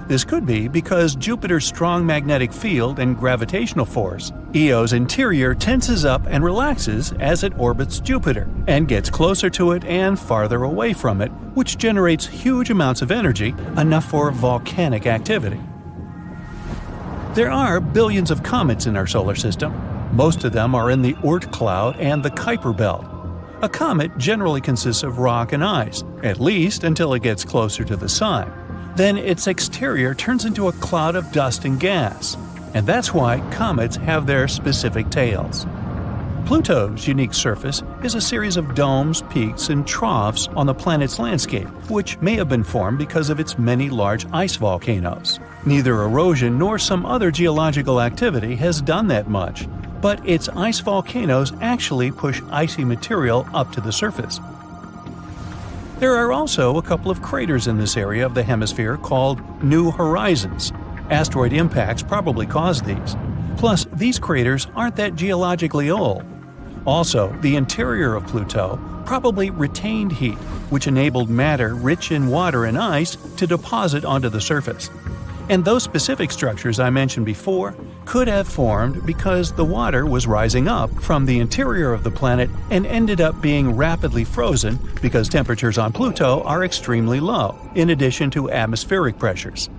This could be because Jupiter's strong magnetic field and gravitational force. Io's interior tenses up and relaxes as it orbits Jupiter, and gets closer to it and farther away from it, which generates huge amounts of energy, enough for volcanic activity. There are billions of comets in our solar system. Most of them are in the Oort cloud and the Kuiper belt. A comet generally consists of rock and ice, at least until it gets closer to the Sun. Then its exterior turns into a cloud of dust and gas. And that's why comets have their specific tails. Pluto's unique surface is a series of domes, peaks, and troughs on the planet's landscape, which may have been formed because of its many large ice volcanoes. Neither erosion nor some other geological activity has done that much, but its ice volcanoes actually push icy material up to the surface. There are also a couple of craters in this area of the hemisphere called New Horizons. Asteroid impacts probably caused these. Plus, these craters aren't that geologically old. Also, the interior of Pluto probably retained heat, which enabled matter rich in water and ice to deposit onto the surface. And those specific structures I mentioned before could have formed because the water was rising up from the interior of the planet and ended up being rapidly frozen because temperatures on Pluto are extremely low, in addition to atmospheric pressures.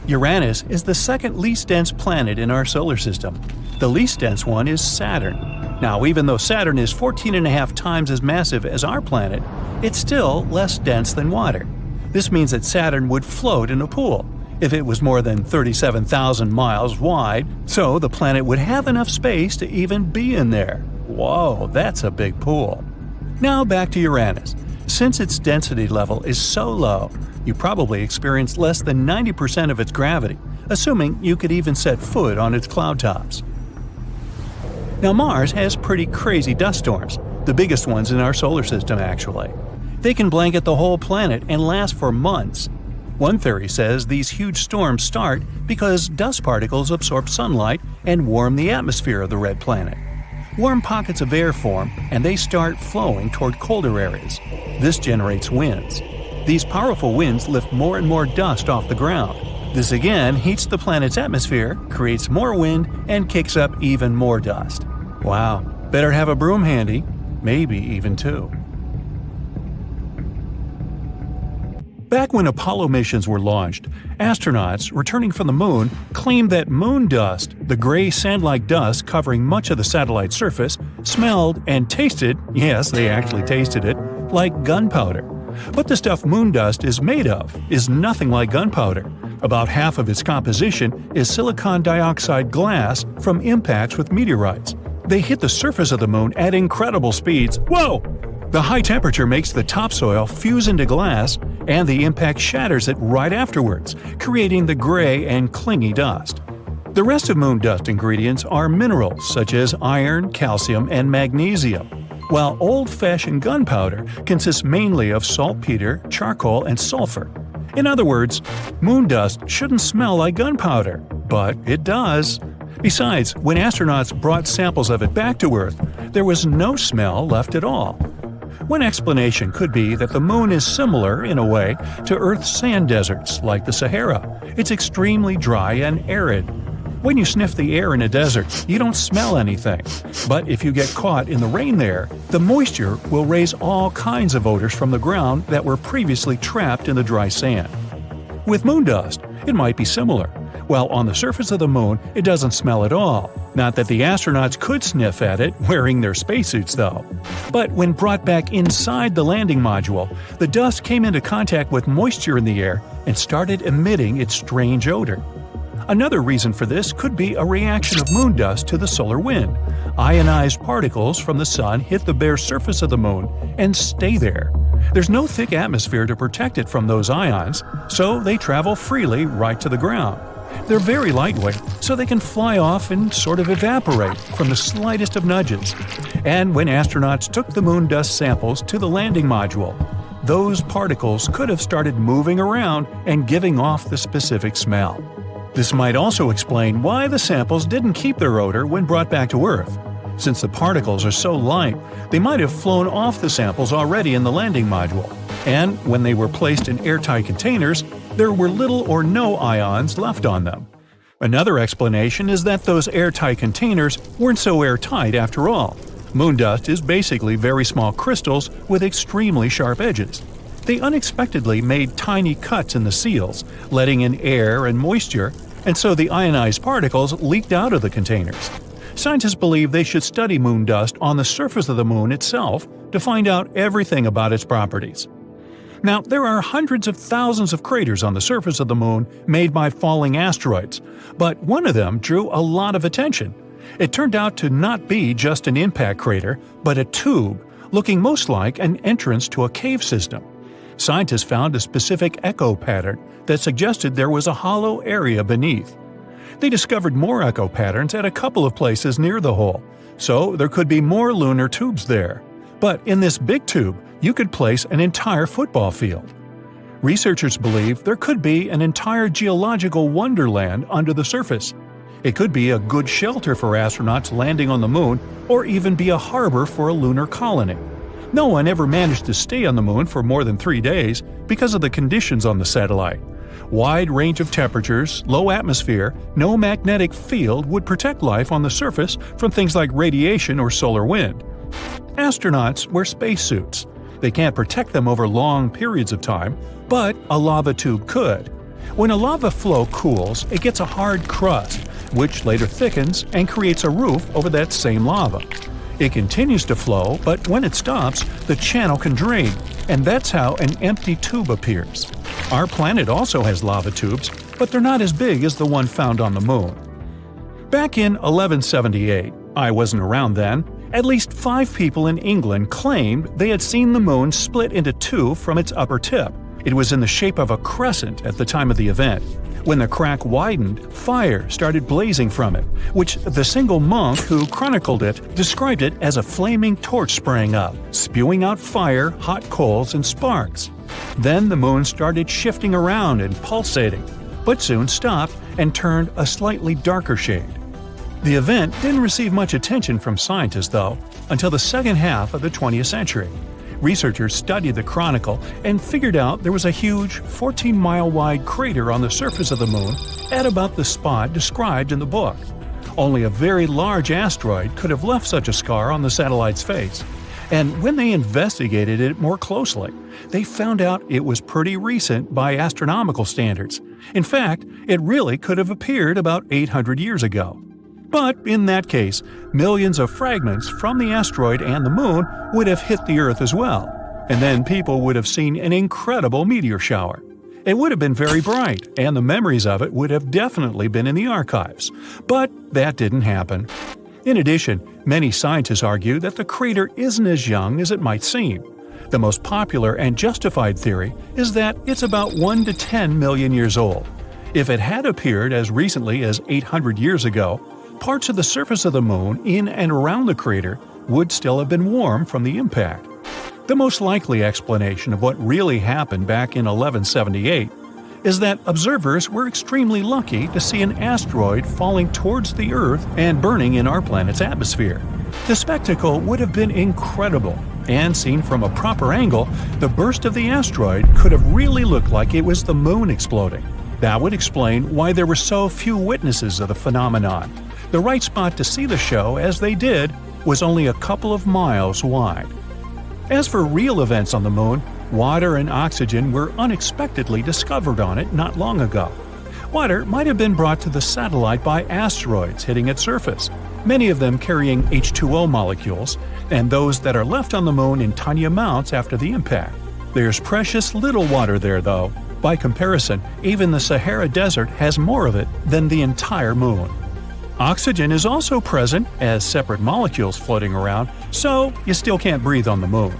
Uranus is the second least dense planet in our solar system. The least dense one is Saturn. Now, even though Saturn is 14.5 times as massive as our planet, it's still less dense than water. This means that Saturn would float in a pool if it was more than 37,000 miles wide, so the planet would have enough space to even be in there. Whoa, that's a big pool. Now back to Uranus. Since its density level is so low, you probably experience less than 90% of its gravity, assuming you could even set foot on its cloud tops. Now Mars has pretty crazy dust storms, the biggest ones in our solar system actually. They can blanket the whole planet and last for months. One theory says these huge storms start because dust particles absorb sunlight and warm the atmosphere of the red planet. Warm pockets of air form, and they start flowing toward colder areas. This generates winds. These powerful winds lift more and more dust off the ground. This again heats the planet's atmosphere, creates more wind, and kicks up even more dust. Wow, better have a broom handy, maybe even 2. Back when Apollo missions were launched, astronauts returning from the moon claimed that moon dust, the gray sand-like dust covering much of the satellite surface, smelled and tasted, yes, they actually tasted it, like gunpowder. But the stuff moon dust is made of is nothing like gunpowder. About half of its composition is silicon dioxide glass from impacts with meteorites. They hit the surface of the moon at incredible speeds. Whoa! The high temperature makes the topsoil fuse into glass, and the impact shatters it right afterwards, creating the gray and clingy dust. The rest of moon dust ingredients are minerals such as iron, calcium, and magnesium, while old-fashioned gunpowder consists mainly of saltpeter, charcoal, and sulfur. In other words, moon dust shouldn't smell like gunpowder, but it does. Besides, when astronauts brought samples of it back to Earth, there was no smell left at all. One explanation could be that the moon is similar, in a way, to Earth's sand deserts, like the Sahara. It's extremely dry and arid. When you sniff the air in a desert, you don't smell anything. But if you get caught in the rain there, the moisture will raise all kinds of odors from the ground that were previously trapped in the dry sand. With moon dust, it might be similar. While on the surface of the moon, it doesn't smell at all. Not that the astronauts could sniff at it wearing their spacesuits, though. But when brought back inside the landing module, the dust came into contact with moisture in the air and started emitting its strange odor. Another reason for this could be a reaction of moon dust to the solar wind. Ionized particles from the sun hit the bare surface of the moon and stay there. There's no thick atmosphere to protect it from those ions, so they travel freely right to the ground. They're very lightweight, so they can fly off and sort of evaporate from the slightest of nudges. And when astronauts took the moon dust samples to the landing module, those particles could have started moving around and giving off the specific smell. This might also explain why the samples didn't keep their odor when brought back to Earth. Since the particles are so light, they might have flown off the samples already in the landing module. And when they were placed in airtight containers, there were little or no ions left on them. Another explanation is that those airtight containers weren't so airtight after all. Moon dust is basically very small crystals with extremely sharp edges. They unexpectedly made tiny cuts in the seals, letting in air and moisture, and so the ionized particles leaked out of the containers. Scientists believe they should study moon dust on the surface of the moon itself to find out everything about its properties. Now, there are hundreds of thousands of craters on the surface of the moon made by falling asteroids, but one of them drew a lot of attention. It turned out to not be just an impact crater, but a tube, looking most like an entrance to a cave system. Scientists found a specific echo pattern that suggested there was a hollow area beneath. They discovered more echo patterns at a couple of places near the hole, so there could be more lunar tubes there. But in this big tube, you could place an entire football field. Researchers believe there could be an entire geological wonderland under the surface. It could be a good shelter for astronauts landing on the moon, or even be a harbor for a lunar colony. No one ever managed to stay on the moon for more than 3 days because of the conditions on the satellite. Wide range of temperatures, low atmosphere, no magnetic field would protect life on the surface from things like radiation or solar wind. Astronauts wear spacesuits. They can't protect them over long periods of time, but a lava tube could. When a lava flow cools, it gets a hard crust, which later thickens and creates a roof over that same lava. It continues to flow, but when it stops, the channel can drain, and that's how an empty tube appears. Our planet also has lava tubes, but they're not as big as the one found on the moon. Back in 1178, I wasn't around then, at least 5 people in England claimed they had seen the moon split into 2 from its upper tip. It was in the shape of a crescent at the time of the event. When the crack widened, fire started blazing from it, which the single monk who chronicled it described it as a flaming torch sprang up, spewing out fire, hot coals, and sparks. Then the moon started shifting around and pulsating, but soon stopped and turned a slightly darker shade. The event didn't receive much attention from scientists, though, until the second half of the 20th century. Researchers studied the chronicle and figured out there was a huge 14-mile-wide crater on the surface of the moon at about the spot described in the book. Only a very large asteroid could have left such a scar on the satellite's face. And when they investigated it more closely, they found out it was pretty recent by astronomical standards. In fact, it really could have appeared about 800 years ago. But in that case, millions of fragments from the asteroid and the moon would have hit the Earth as well. and then people would have seen an incredible meteor shower. It would have been very bright, and the memories of it would have definitely been in the archives. But that didn't happen. In addition, many scientists argue that the crater isn't as young as it might seem. The most popular and justified theory is that it's about 1 to 10 million years old. If it had appeared as recently as 800 years ago, parts of the surface of the Moon in and around the crater would still have been warm from the impact. The most likely explanation of what really happened back in 1178 is that observers were extremely lucky to see an asteroid falling towards the Earth and burning in our planet's atmosphere. The spectacle would have been incredible, and seen from a proper angle, the burst of the asteroid could have really looked like it was the Moon exploding. That would explain why there were so few witnesses of the phenomenon. The right spot to see the show, as they did, was only a couple of miles wide. As for real events on the Moon, water and oxygen were unexpectedly discovered on it not long ago. Water might have been brought to the satellite by asteroids hitting its surface, many of them carrying H2O molecules, and those that are left on the Moon in tiny amounts after the impact. There's precious little water there, though. By comparison, even the Sahara Desert has more of it than the entire Moon. Oxygen is also present as separate molecules floating around, so you still can't breathe on the Moon.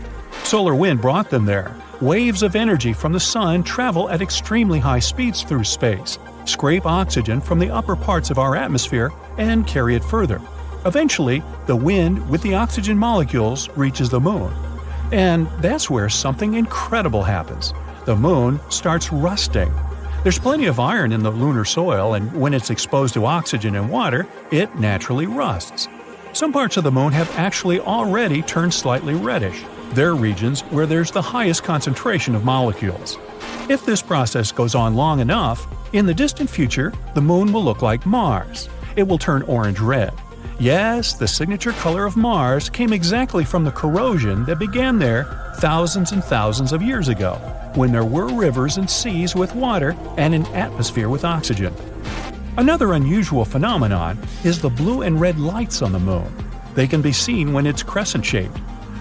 Solar wind brought them there. Waves of energy from the Sun travel at extremely high speeds through space, scrape oxygen from the upper parts of our atmosphere, and carry it further. Eventually, the wind with the oxygen molecules reaches the Moon. And that's where something incredible happens. The Moon starts rusting. There's plenty of iron in the lunar soil, and when it's exposed to oxygen and water, it naturally rusts. Some parts of the Moon have actually already turned slightly reddish. They're regions where there's the highest concentration of molecules. If this process goes on long enough, in the distant future, the Moon will look like Mars. It will turn orange-red. Yes, the signature color of Mars came exactly from the corrosion that began there thousands and thousands of years ago, when there were rivers and seas with water and an atmosphere with oxygen. Another unusual phenomenon is the blue and red lights on the Moon. They can be seen when it's crescent-shaped.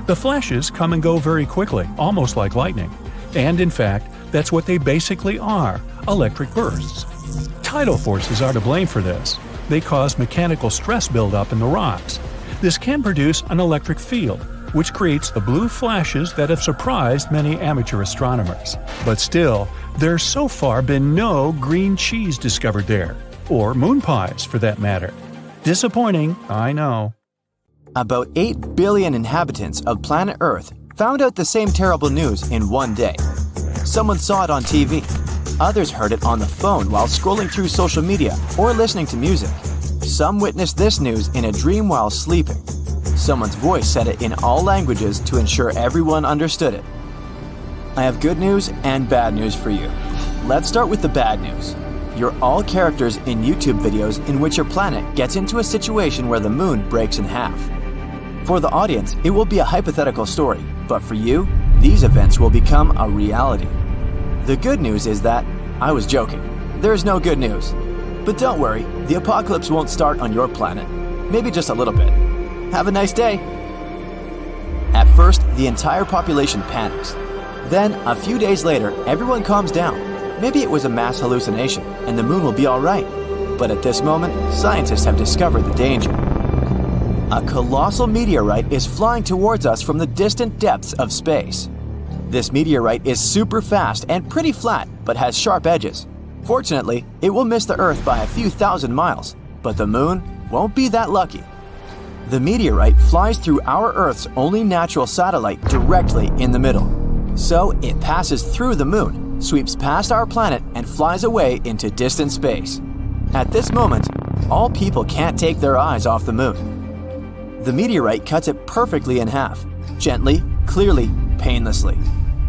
The flashes come and go very quickly, almost like lightning. And in fact, that's what they basically are, electric bursts. Tidal forces are to blame for this. They cause mechanical stress buildup in the rocks. This can produce an electric field, which creates the blue flashes that have surprised many amateur astronomers. But still, there's so far been no green cheese discovered there, or moon pies for that matter. Disappointing, I know. About 8 billion inhabitants of planet Earth found out the same terrible news in one day. Someone saw it on TV. Others heard it on the phone while scrolling through social media or listening to music. Some witnessed this news in a dream while sleeping. Someone's voice said it in all languages to ensure everyone understood it. I have good news and bad news for you. Let's start with the bad news. You're all characters in YouTube videos in which your planet gets into a situation where the Moon breaks in half. For the audience, it will be a hypothetical story, but for you, these events will become a reality. The good news is that I was joking. There's no good news. But don't worry, the apocalypse won't start on your planet. Maybe just a little bit. Have a nice day. At first, the entire population panics. Then, a few days later, everyone calms down. Maybe it was a mass hallucination, and the Moon will be alright. But at this moment, scientists have discovered the danger. A colossal meteorite is flying towards us from the distant depths of space. This meteorite is super fast and pretty flat, but has sharp edges. Fortunately, it will miss the Earth by a few thousand miles, but the Moon won't be that lucky. The meteorite flies through our Earth's only natural satellite directly in the middle. So it passes through the Moon, sweeps past our planet, and flies away into distant space. At this moment, all people can't take their eyes off the Moon. The meteorite cuts it perfectly in half, gently, clearly, painlessly.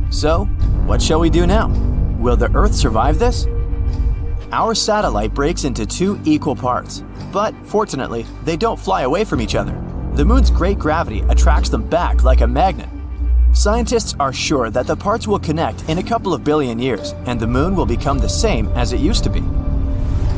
So, what shall we do now? Will the Earth survive this? Our satellite breaks into two equal parts, but fortunately, they don't fly away from each other. The Moon's great gravity attracts them back like a magnet. Scientists are sure that the parts will connect in a couple of billion years, and the Moon will become the same as it used to be.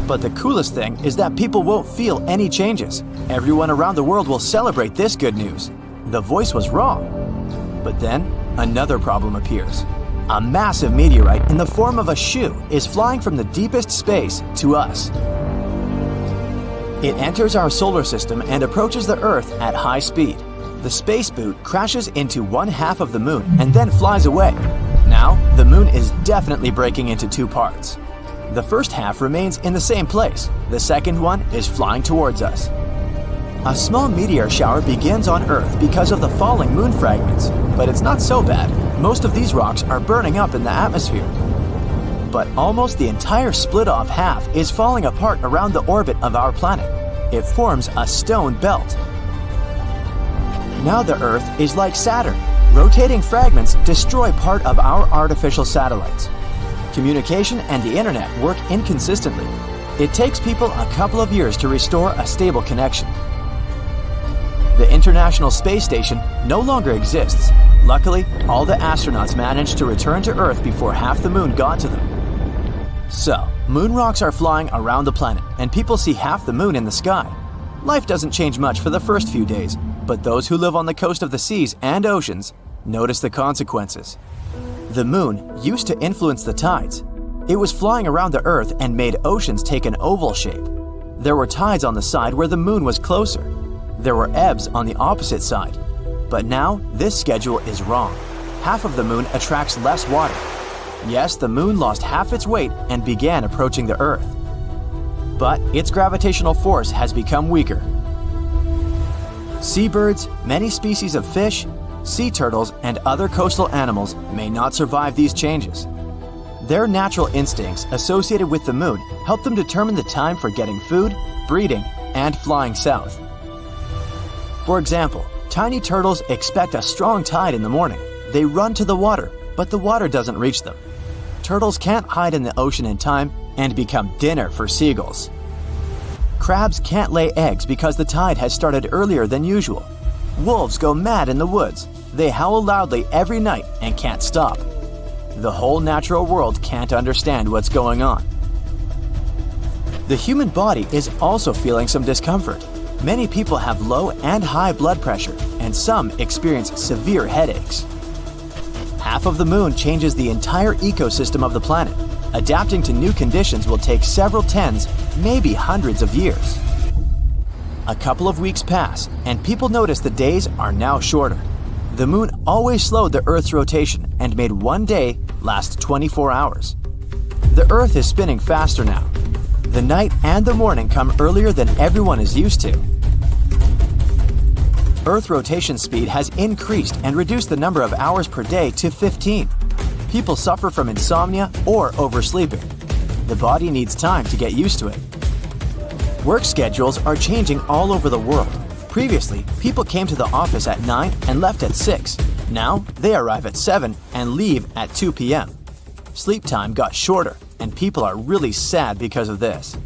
But the coolest thing is that people won't feel any changes. Everyone around the world will celebrate this good news. The voice was wrong. But then, another problem appears. A massive meteorite in the form of a shoe is flying from the deepest space to us. It enters our solar system and approaches the Earth at high speed. The space boot crashes into one half of the moon and then flies away. Now, the moon is definitely breaking into two parts. The first half remains in the same place. The second one is flying towards us. A small meteor shower begins on Earth because of the falling moon fragments, but it's not so bad. Most of these rocks are burning up in the atmosphere. But almost the entire split-off half is falling apart around the orbit of our planet. It forms a stone belt. Now the Earth is like Saturn. Rotating fragments destroy part of our artificial satellites. Communication and the internet work inconsistently. It takes people a couple of years to restore a stable connection. The International Space Station no longer exists. Luckily, all the astronauts managed to return to Earth before half the moon got to them. So, moon rocks are flying around the planet, and people see half the moon in the sky. Life doesn't change much for the first few days, but those who live on the coast of the seas and oceans notice the consequences. The moon used to influence the tides. It was flying around the Earth and made oceans take an oval shape. There were tides on the side where the moon was closer. There were ebbs on the opposite side. But now, this schedule is wrong. Half of the moon attracts less water. Yes, the moon lost half its weight and began approaching the Earth. But its gravitational force has become weaker. Seabirds, many species of fish, sea turtles, and other coastal animals may not survive these changes. Their natural instincts associated with the moon help them determine the time for getting food, breeding, and flying south. For example, tiny turtles expect a strong tide in the morning. They run to the water, but the water doesn't reach them. Turtles can't hide in the ocean in time and become dinner for seagulls. Crabs can't lay eggs because the tide has started earlier than usual. Wolves go mad in the woods. They howl loudly every night and can't stop. The whole natural world can't understand what's going on. The human body is also feeling some discomfort. Many people have low and high blood pressure, and some experience severe headaches. Half of the moon changes the entire ecosystem of the planet. Adapting to new conditions will take several tens, maybe hundreds of years. A couple of weeks pass, and people notice the days are now shorter. The moon always slowed the Earth's rotation and made one day last 24 hours. The Earth is spinning faster now. The night and the morning come earlier than everyone is used to. Earth rotation speed has increased and reduced the number of hours per day to 15. People suffer from insomnia or oversleeping. The body needs time to get used to it. Work schedules are changing all over the world. Previously, people came to the office at 9 and left at 6. Now, they arrive at 7 and leave at 2 p.m. Sleep time got shorter, and people are really sad because of this.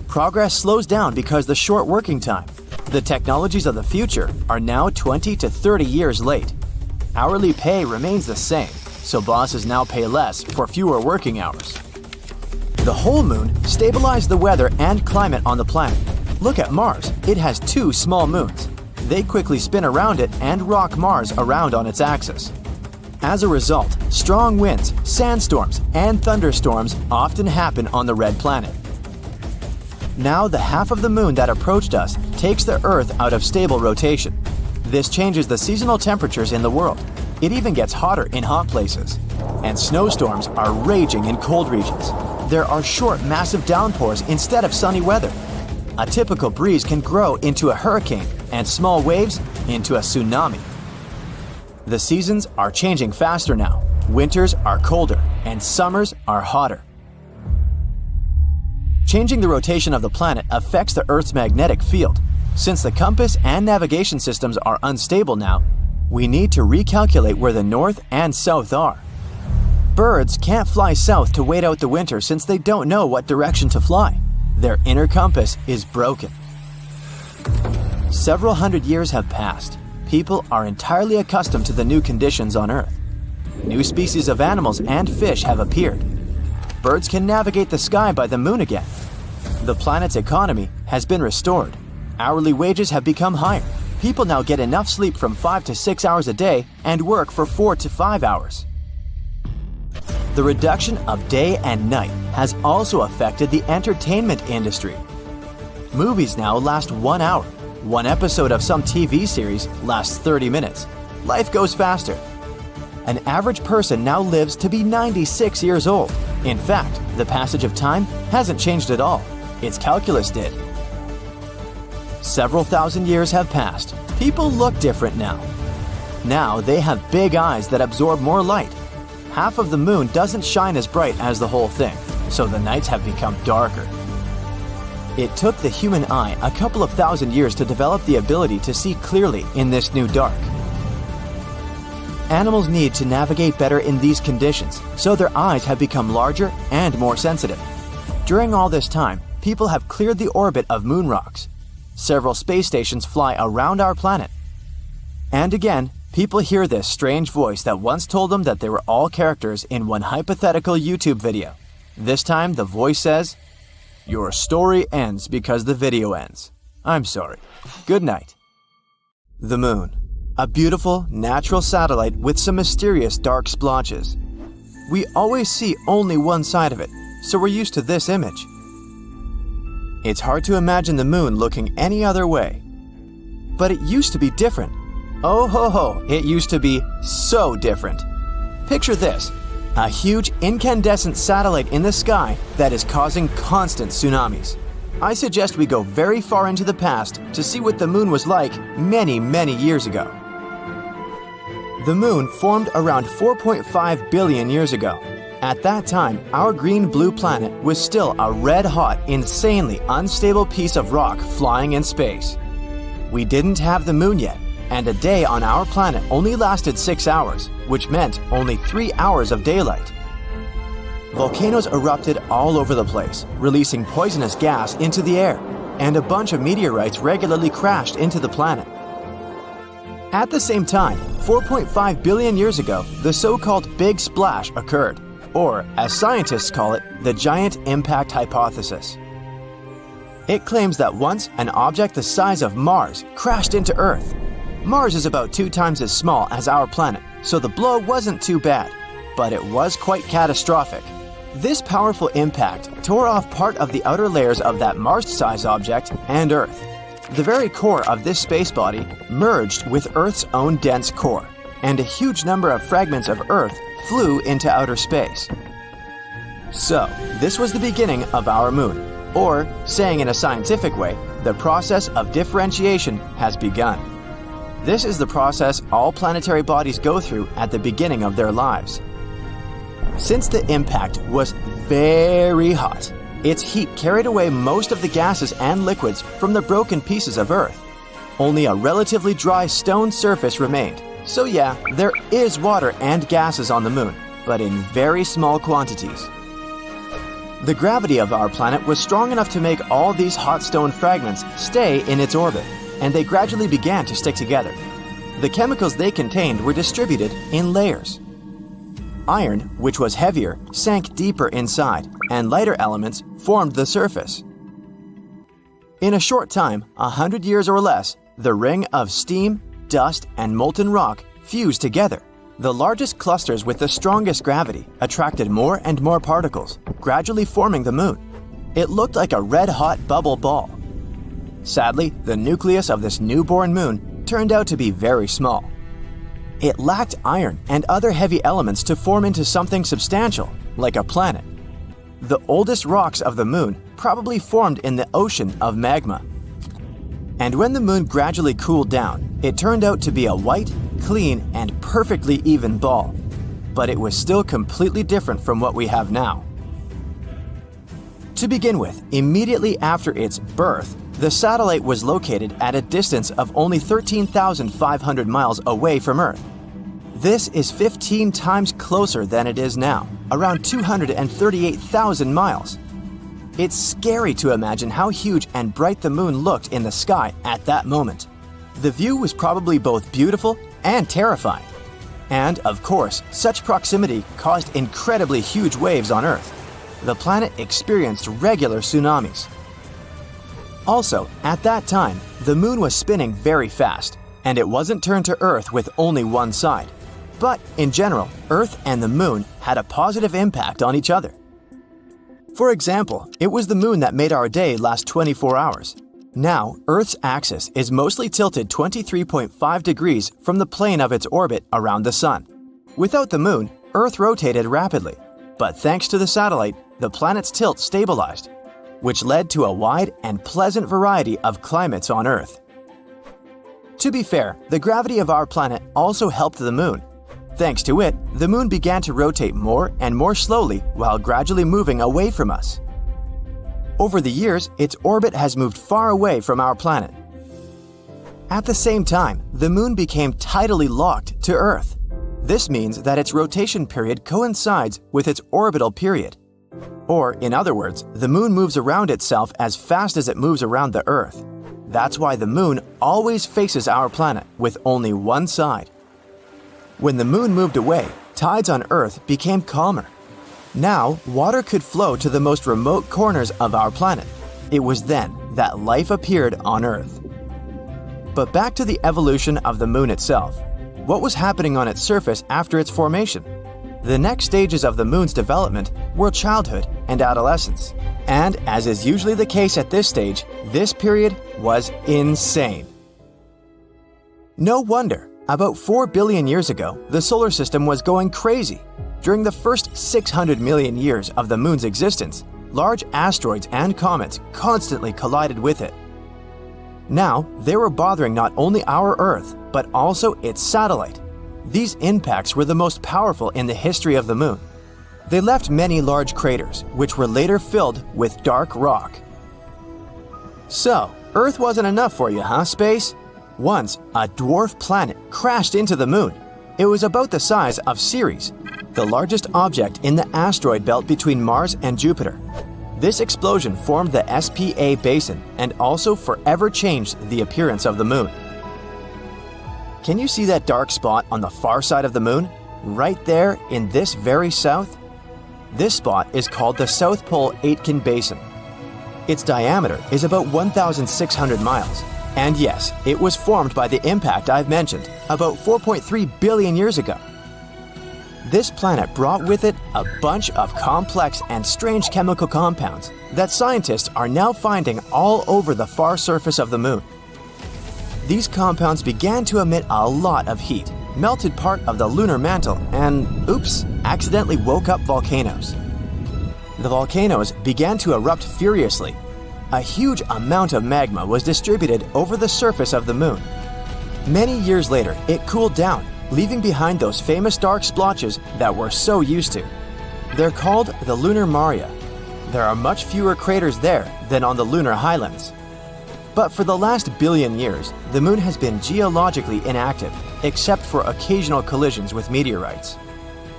Progress slows down because the short working time. The technologies of the future are now 20 to 30 years late. Hourly pay remains the same, so bosses now pay less for fewer working hours. The whole moon stabilized the weather and climate on the planet. Look at Mars. It has 2 small moons. They quickly spin around it and rock Mars around on its axis. As a result, strong winds, sandstorms, and thunderstorms often happen on the red planet. Now the half of the moon that approached us takes the Earth out of stable rotation. This changes the seasonal temperatures in the world. It even gets hotter in hot places. And snowstorms are raging in cold regions. There are short, massive downpours instead of sunny weather. A typical breeze can grow into a hurricane and small waves into a tsunami. The seasons are changing faster now. Winters are colder and summers are hotter. Changing the rotation of the planet affects the Earth's magnetic field. Since the compass and navigation systems are unstable now, we need to recalculate where the north and south are. Birds can't fly south to wait out the winter since they don't know what direction to fly. Their inner compass is broken. Several hundred years have passed. People are entirely accustomed to the new conditions on Earth. New species of animals and fish have appeared. Birds can navigate the sky by the moon again. The planet's economy has been restored. Hourly wages have become higher. People now get enough sleep from 5 to 6 hours a day and work for 4 to 5 hours. The reduction of day and night has also affected the entertainment industry. Movies now last 1 hour. One episode of some TV series lasts 30 minutes. Life goes faster. An average person now lives to be 96 years old. In fact, the passage of time hasn't changed at all. Its calculus did. Several thousand years have passed. People look different now. Now they have big eyes that absorb more light. Half of the moon doesn't shine as bright as the whole thing, so the nights have become darker. It took the human eye a couple of thousand years to develop the ability to see clearly in this new dark. Animals need to navigate better in these conditions, so their eyes have become larger and more sensitive. During all this time, people have cleared the orbit of moon rocks. Several space stations fly around our planet. And again, people hear this strange voice that once told them that they were all characters in one hypothetical YouTube video. This time, the voice says, "Your story ends because the video ends. I'm sorry. Good night." The moon. A beautiful, natural satellite with some mysterious dark splotches. We always see only one side of it, so we're used to this image. It's hard to imagine the moon looking any other way. But it used to be different. Oh ho ho, it used to be so different. Picture this, a huge incandescent satellite in the sky that is causing constant tsunamis. I suggest we go very far into the past to see what the moon was like many, many years ago. The moon formed around 4.5 billion years ago. At that time, our green-blue planet was still a red-hot, insanely unstable piece of rock flying in space. We didn't have the moon yet, and a day on our planet only lasted 6 hours, which meant only 3 hours of daylight. Volcanoes erupted all over the place, releasing poisonous gas into the air, and a bunch of meteorites regularly crashed into the planet. At the same time, 4.5 billion years ago, the so-called Big Splash occurred, or, as scientists call it, the Giant Impact Hypothesis. It claims that once an object the size of Mars crashed into Earth. Mars is about 2 times as small as our planet, so the blow wasn't too bad, but it was quite catastrophic. This powerful impact tore off part of the outer layers of that Mars-sized object and Earth. The very core of this space body merged with Earth's own dense core, and a huge number of fragments of Earth flew into outer space. So, this was the beginning of our moon, or, saying in a scientific way, the process of differentiation has begun. This is the process all planetary bodies go through at the beginning of their lives. Since the impact was very hot, its heat carried away most of the gases and liquids from the broken pieces of Earth. Only a relatively dry stone surface remained. So yeah, there is water and gases on the moon, but in very small quantities. The gravity of our planet was strong enough to make all these hot stone fragments stay in its orbit, and they gradually began to stick together. The chemicals they contained were distributed in layers. Iron, which was heavier, sank deeper inside, and lighter elements formed the surface. In a short time, 100 years or less, the ring of steam, dust, and molten rock fused together. The largest clusters with the strongest gravity attracted more and more particles, gradually forming the moon. It looked like a red-hot bubble ball. Sadly, the nucleus of this newborn moon turned out to be very small. It lacked iron and other heavy elements to form into something substantial, like a planet. The oldest rocks of the moon probably formed in the ocean of magma. And when the moon gradually cooled down, it turned out to be a white, clean, and perfectly even ball. But it was still completely different from what we have now. To begin with, immediately after its birth, the satellite was located at a distance of only 13,500 miles away from Earth. This is 15 times closer than it is now, around 238,000 miles. It's scary to imagine how huge and bright the moon looked in the sky at that moment. The view was probably both beautiful and terrifying. And, of course, such proximity caused incredibly huge waves on Earth. The planet experienced regular tsunamis. Also, at that time, the moon was spinning very fast, and it wasn't turned to Earth with only one side. But in general, Earth and the moon had a positive impact on each other. For example, it was the moon that made our day last 24 hours. Now, Earth's axis is mostly tilted 23.5 degrees from the plane of its orbit around the Sun. Without the moon, Earth rotated rapidly, but thanks to the satellite, the planet's tilt stabilized, which led to a wide and pleasant variety of climates on Earth. To be fair, the gravity of our planet also helped the moon. Thanks to it, the moon began to rotate more and more slowly while gradually moving away from us. Over the years, its orbit has moved far away from our planet. At the same time, the moon became tidally locked to Earth. This means that its rotation period coincides with its orbital period. Or, in other words, the moon moves around itself as fast as it moves around the Earth. That's why the moon always faces our planet with only one side. When the moon moved away, tides on Earth became calmer. Now, water could flow to the most remote corners of our planet. It was then that life appeared on Earth. But back to the evolution of the moon itself. What was happening on its surface after its formation? The next stages of the moon's development were childhood and adolescence. And as is usually the case at this stage, this period was insane. No wonder. About 4 billion years ago, the solar system was going crazy. During the first 600 million years of the moon's existence, large asteroids and comets constantly collided with it. Now, they were bothering not only our Earth, but also its satellite. These impacts were the most powerful in the history of the moon. They left many large craters, which were later filled with dark rock. So, Earth wasn't enough for you, huh, space? Once, a dwarf planet crashed into the moon. It was about the size of Ceres, the largest object in the asteroid belt between Mars and Jupiter. This explosion formed the SPA basin and also forever changed the appearance of the moon. Can you see that dark spot on the far side of the moon? Right there in this very south? This spot is called the South Pole Aitken Basin. Its diameter is about 1,600 miles. And yes, it was formed by the impact I've mentioned, about 4.3 billion years ago. This planet brought with it a bunch of complex and strange chemical compounds that scientists are now finding all over the far surface of the moon. These compounds began to emit a lot of heat, melted part of the lunar mantle, and, oops, accidentally woke up volcanoes. The volcanoes began to erupt furiously. A huge amount of magma was distributed over the surface of the moon. Many years later, it cooled down, leaving behind those famous dark splotches that we're so used to. They're called the lunar maria. There are much fewer craters there than on the lunar highlands. But for the last billion years, the moon has been geologically inactive, except for occasional collisions with meteorites.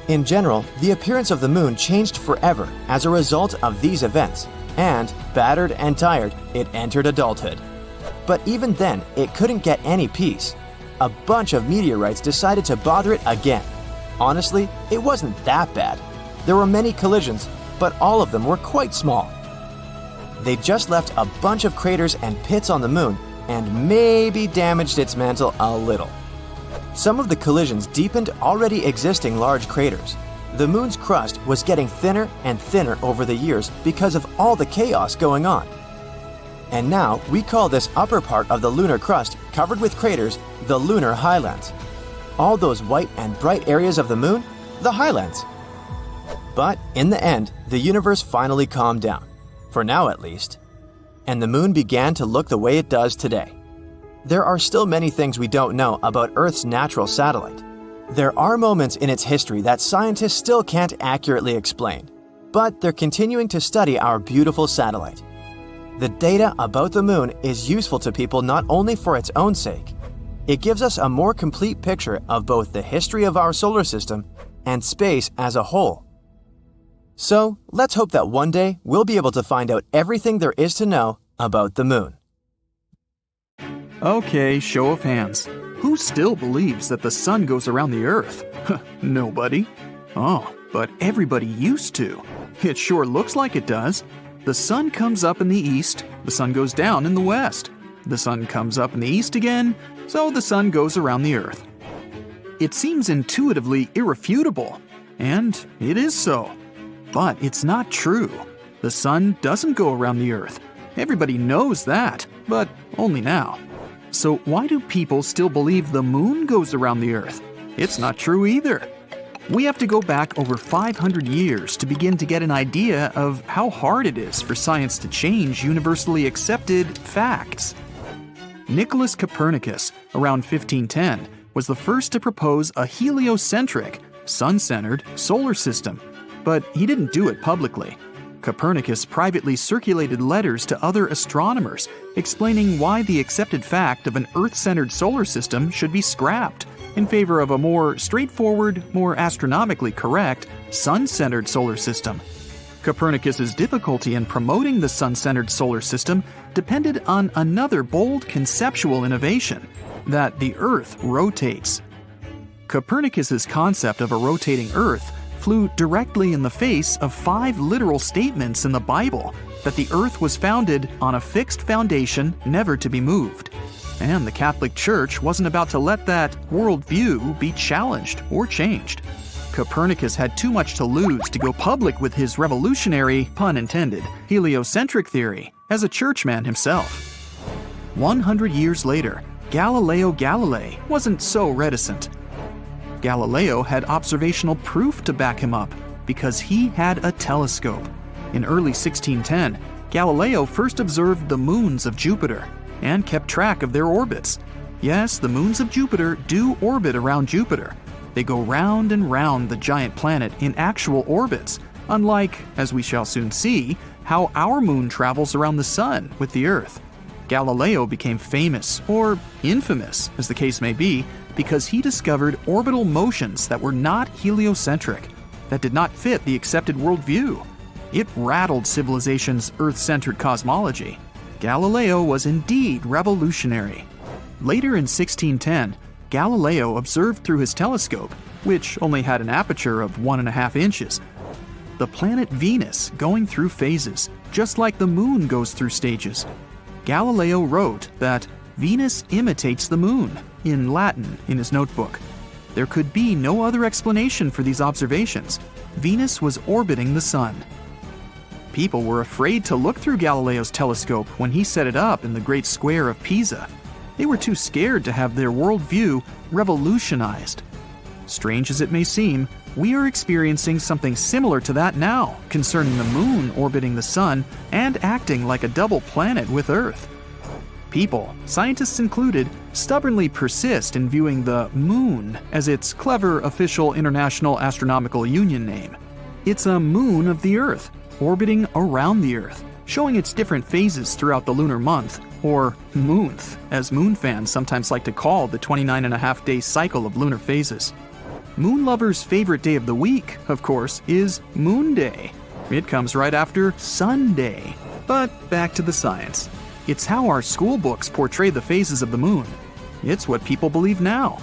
In general, the appearance of the moon changed forever as a result of these events. And, battered and tired, it entered adulthood. But even then, it couldn't get any peace. A bunch of meteorites decided to bother it again. Honestly, it wasn't that bad. There were many collisions, but all of them were quite small. They just left a bunch of craters and pits on the moon, and maybe damaged its mantle a little. Some of the collisions deepened already existing large craters. The moon's crust was getting thinner and thinner over the years because of all the chaos going on. And now we call this upper part of the lunar crust covered with craters the lunar highlands. All those white and bright areas of the moon, the highlands. But in the end, the universe finally calmed down, for now at least, and the moon began to look the way it does today. There are still many things we don't know about Earth's natural satellite. There are moments in its history that scientists still can't accurately explain, but they're continuing to study our beautiful satellite. The data about the moon is useful to people not only for its own sake. It gives us a more complete picture of both the history of our solar system and space as a whole. So, let's hope that one day we'll be able to find out everything there is to know about the moon. Okay, show of hands. Who still believes that the sun goes around the Earth? Nobody. Oh, but everybody used to. It sure looks like it does. The sun comes up in the east, the sun goes down in the west. The sun comes up in the east again, so the sun goes around the Earth. It seems intuitively irrefutable, and it is so. But it's not true. The sun doesn't go around the Earth. Everybody knows that, but only now. So why do people still believe the moon goes around the Earth? It's not true either. We have to go back over 500 years to begin to get an idea of how hard it is for science to change universally accepted facts. Nicholas Copernicus, around 1510, was the first to propose a heliocentric, sun-centered solar system, but he didn't do it publicly. Copernicus privately circulated letters to other astronomers explaining why the accepted fact of an Earth-centered solar system should be scrapped in favor of a more straightforward, more astronomically correct, sun-centered solar system. Copernicus's difficulty in promoting the sun-centered solar system depended on another bold conceptual innovation, that the Earth rotates. Copernicus's concept of a rotating Earth flew directly in the face of 5 literal statements in the Bible that the Earth was founded on a fixed foundation never to be moved. And the Catholic Church wasn't about to let that worldview be challenged or changed. Copernicus had too much to lose to go public with his revolutionary, pun intended, heliocentric theory as a churchman himself. 100 years later, Galileo Galilei wasn't so reticent. Galileo had observational proof to back him up because he had a telescope. In early 1610, Galileo first observed the moons of Jupiter and kept track of their orbits. Yes, the moons of Jupiter do orbit around Jupiter. They go round and round the giant planet in actual orbits, unlike, as we shall soon see, how our moon travels around the sun with the Earth. Galileo became famous, or infamous, as the case may be, because he discovered orbital motions that were not heliocentric, that did not fit the accepted worldview. It rattled civilization's Earth-centered cosmology. Galileo was indeed revolutionary. Later in 1610, Galileo observed through his telescope, which only had an aperture of 1.5 inches, the planet Venus going through phases, just like the moon goes through stages. Galileo wrote that Venus imitates the moon, in Latin, in his notebook. There could be no other explanation for these observations. Venus was orbiting the sun. People were afraid to look through Galileo's telescope when he set it up in the Great Square of Pisa. They were too scared to have their worldview revolutionized. Strange as it may seem, we are experiencing something similar to that now concerning the moon orbiting the sun and acting like a double planet with Earth. People, scientists included, stubbornly persist in viewing the moon as its clever official International Astronomical Union name. It's a moon of the Earth, orbiting around the Earth, showing its different phases throughout the lunar month, or moonth, as moon fans sometimes like to call the 29.5-day cycle of lunar phases. Moon lovers' favorite day of the week, of course, is Moon Day. It comes right after Sunday. But back to the science. It's how our school books portray the phases of the moon. It's what people believe now.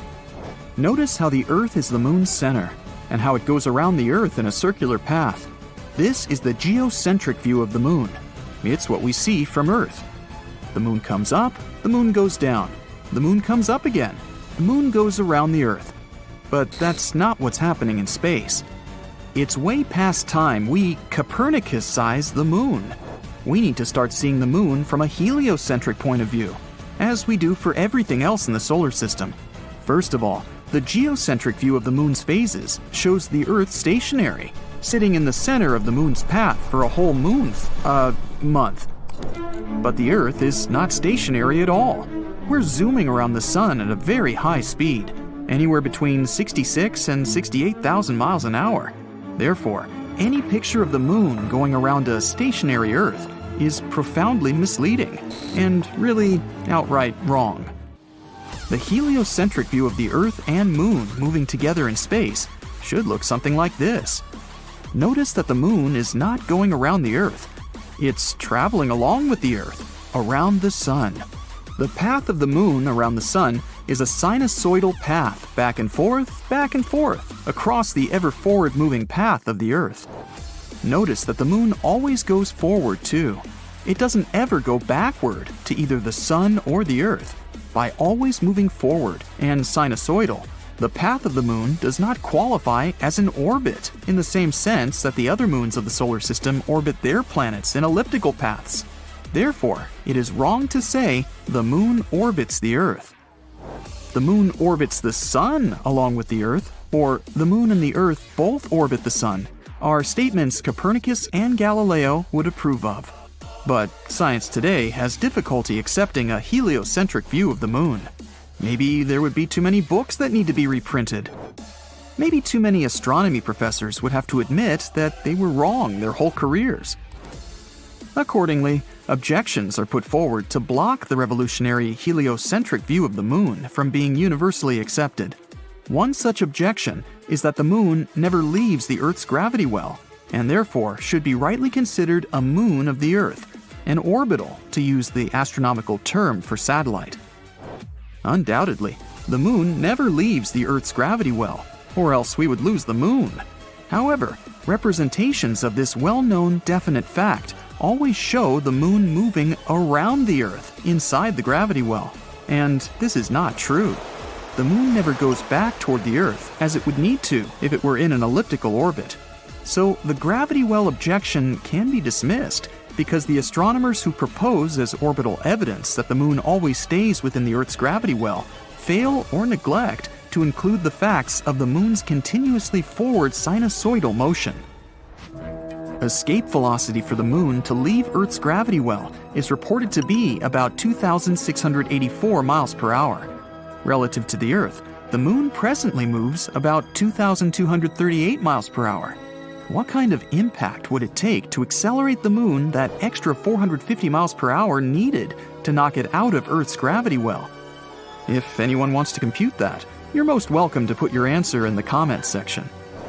Notice how the Earth is the moon's center, and how it goes around the Earth in a circular path. This is the geocentric view of the moon. It's what we see from Earth. The moon comes up, the moon goes down. The moon comes up again. The moon goes around the Earth. But that's not what's happening in space. It's way past time we Copernicus-size the moon. We need to start seeing the moon from a heliocentric point of view, as we do for everything else in the solar system. First of all, the geocentric view of the moon's phases shows the Earth stationary, sitting in the center of the moon's path for a whole month. But the Earth is not stationary at all. We're zooming around the sun at a very high speed, anywhere between 66 and 68,000 miles an hour. Therefore, any picture of the moon going around a stationary Earth is profoundly misleading and really outright wrong. The heliocentric view of the Earth and moon moving together in space should look something like this. Notice that the moon is not going around the Earth. It's traveling along with the Earth, around the sun. The path of the moon around the sun is a sinusoidal path back and forth, across the ever-forward-moving path of the Earth. Notice that the moon always goes forward too. It doesn't ever go backward to either the sun or the earth. By always moving forward and sinusoidal, the path of the moon does not qualify as an orbit in the same sense that the other moons of the solar system orbit their planets in elliptical paths. Therefore, it is wrong to say the moon orbits the earth. The moon orbits the sun along with the earth, or the moon and the earth both orbit the sun, are statements Copernicus and Galileo would approve of. But science today has difficulty accepting a heliocentric view of the moon. Maybe there would be too many books that need to be reprinted. Maybe too many astronomy professors would have to admit that they were wrong their whole careers. Accordingly, objections are put forward to block the revolutionary heliocentric view of the moon from being universally accepted. One such objection is that the moon never leaves the Earth's gravity well, and therefore should be rightly considered a moon of the Earth, an orbital, to use the astronomical term for satellite. Undoubtedly, the moon never leaves the Earth's gravity well, or else we would lose the moon. However, representations of this well-known definite fact always show the moon moving around the Earth inside the gravity well, and this is not true. The moon never goes back toward the Earth as it would need to if it were in an elliptical orbit. So the gravity well objection can be dismissed because the astronomers who propose as orbital evidence that the moon always stays within the Earth's gravity well fail or neglect to include the facts of the moon's continuously forward sinusoidal motion. Escape velocity for the moon to leave Earth's gravity well is reported to be about 2,684 miles per hour. Relative to the Earth, the moon presently moves about 2,238 miles per hour. What kind of impact would it take to accelerate the moon that extra 450 miles per hour needed to knock it out of Earth's gravity well? If anyone wants to compute that, you're most welcome to put your answer in the comments section.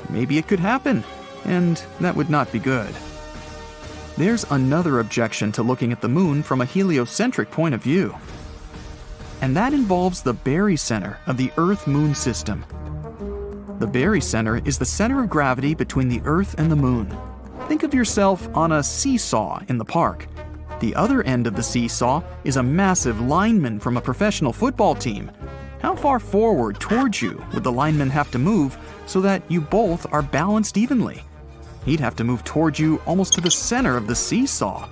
Maybe it could happen, and that would not be good. There's another objection to looking at the moon from a heliocentric point of view, and that involves the barycenter of the Earth-Moon system. The barycenter is the center of gravity between the Earth and the moon. Think of yourself on a seesaw in the park. The other end of the seesaw is a massive lineman from a professional football team. How far forward towards you would the lineman have to move so that you both are balanced evenly? He'd have to move towards you almost to the center of the seesaw.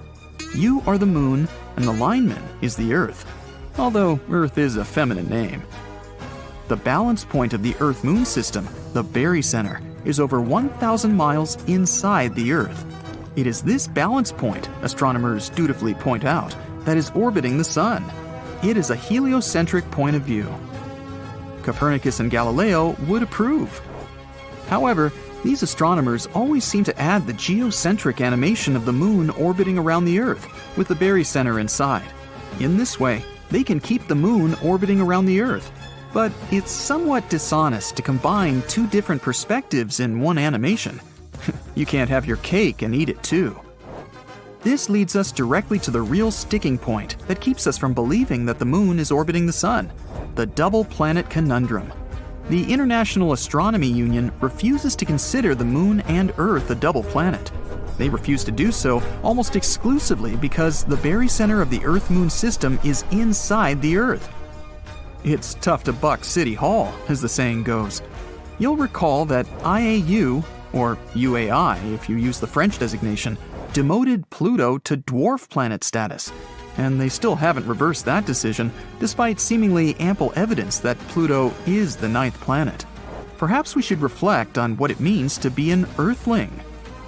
You are the moon, and the lineman is the Earth, although Earth is a feminine name. The balance point of the Earth-Moon system, the barycenter, is over 1,000 miles inside the Earth. It is this balance point, astronomers dutifully point out, that is orbiting the Sun. It is a heliocentric point of view. Copernicus and Galileo would approve. However, these astronomers always seem to add the geocentric animation of the moon orbiting around the Earth, with the barycenter inside. In this way, they can keep the moon orbiting around the Earth. But it's somewhat dishonest to combine two different perspectives in one animation. You can't have your cake and eat it too. This leads us directly to the real sticking point that keeps us from believing that the moon is orbiting the sun, the double planet conundrum. The International Astronomy Union refuses to consider the moon and Earth a double planet. They refuse to do so almost exclusively because the barycenter of the Earth-Moon system is inside the Earth. It's tough to buck City Hall, as the saying goes. You'll recall that IAU, or UAI if you use the French designation, demoted Pluto to dwarf planet status, and they still haven't reversed that decision, despite seemingly ample evidence that Pluto is the 9th planet. Perhaps we should reflect on what it means to be an Earthling.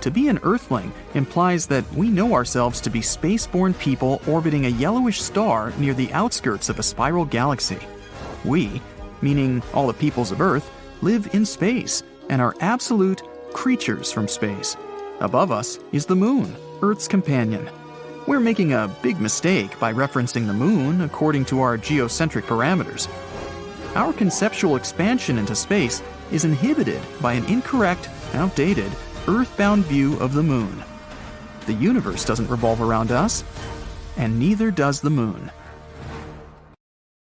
To be an Earthling implies that we know ourselves to be spaceborne people orbiting a yellowish star near the outskirts of a spiral galaxy. We, meaning all the peoples of Earth, live in space and are absolute creatures from space. Above us is the moon, Earth's companion. We're making a big mistake by referencing the moon according to our geocentric parameters. Our conceptual expansion into space is inhibited by an incorrect, outdated, earthbound view of the moon. The universe doesn't revolve around us, and neither does the moon.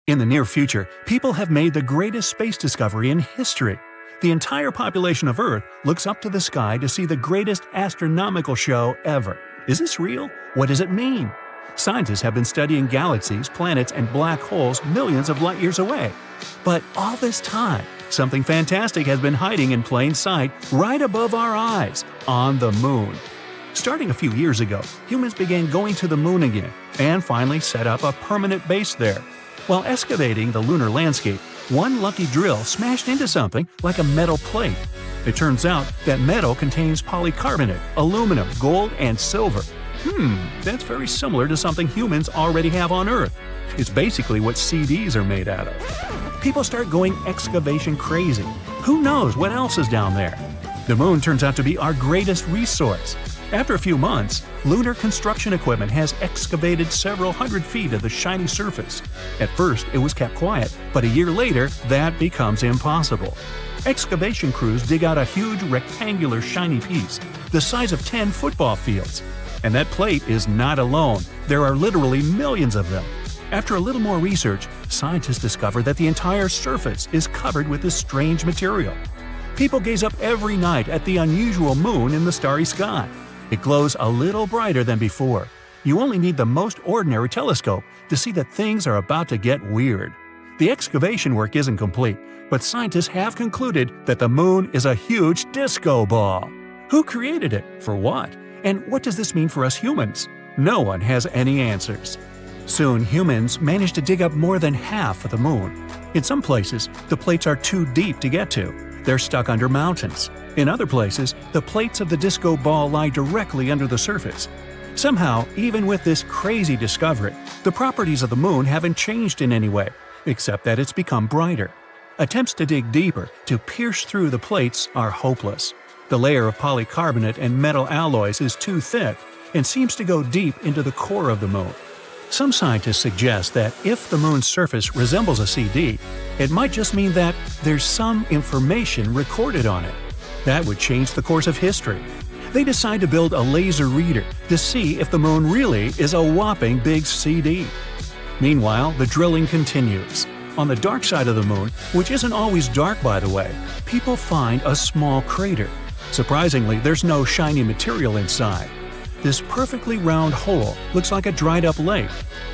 In the near future, people have made the greatest space discovery in history. The entire population of Earth looks up to the sky to see the greatest astronomical show ever. Is this real? What does it mean? Scientists have been studying galaxies, planets, and black holes millions of light years away. But all this time, something fantastic has been hiding in plain sight right above our eyes, on the moon. Starting a few years ago, humans began going to the moon again and finally set up a permanent base there. While excavating the lunar landscape, one lucky drill smashed into something like a metal plate. It turns out that metal contains polycarbonate, aluminum, gold, and silver. That's very similar to something humans already have on Earth. It's basically what CDs are made out of. People start going excavation crazy. Who knows what else is down there? The moon turns out to be our greatest resource. After a few months, lunar construction equipment has excavated several hundred feet of the shiny surface. At first, it was kept quiet, but a year later, that becomes impossible. Excavation crews dig out a huge rectangular shiny piece, the size of 10 football fields. And that plate is not alone. There are literally millions of them. After a little more research, scientists discover that the entire surface is covered with this strange material. People gaze up every night at the unusual moon in the starry sky. It glows a little brighter than before. You only need the most ordinary telescope to see that things are about to get weird. The excavation work isn't complete, but scientists have concluded that the moon is a huge disco ball. Who created it? For what? And what does this mean for us humans? No one has any answers. Soon, humans managed to dig up more than half of the moon. In some places, the plates are too deep to get to. They're stuck under mountains. In other places, the plates of the disco ball lie directly under the surface. Somehow, even with this crazy discovery, the properties of the moon haven't changed in any way, except that it's become brighter. Attempts to dig deeper, to pierce through the plates, are hopeless. The layer of polycarbonate and metal alloys is too thick and seems to go deep into the core of the moon. Some scientists suggest that if the moon's surface resembles a CD, it might just mean that there's some information recorded on it. That would change the course of history. They decide to build a laser reader to see if the moon really is a whopping big CD. Meanwhile, the drilling continues. On the dark side of the moon, which isn't always dark by the way, people find a small crater. Surprisingly, there's no shiny material inside. This perfectly round hole looks like a dried-up lake.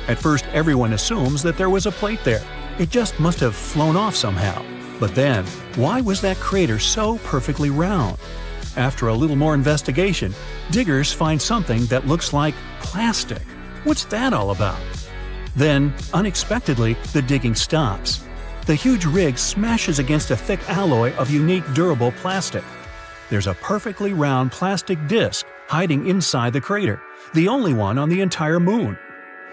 At first, everyone assumes that there was a plate there. It just must have flown off somehow. But then, why was that crater so perfectly round? After a little more investigation, diggers find something that looks like plastic. What's that all about? Then, unexpectedly, the digging stops. The huge rig smashes against a thick alloy of unique durable plastic. There's a perfectly round plastic disc hiding inside the crater, the only one on the entire moon.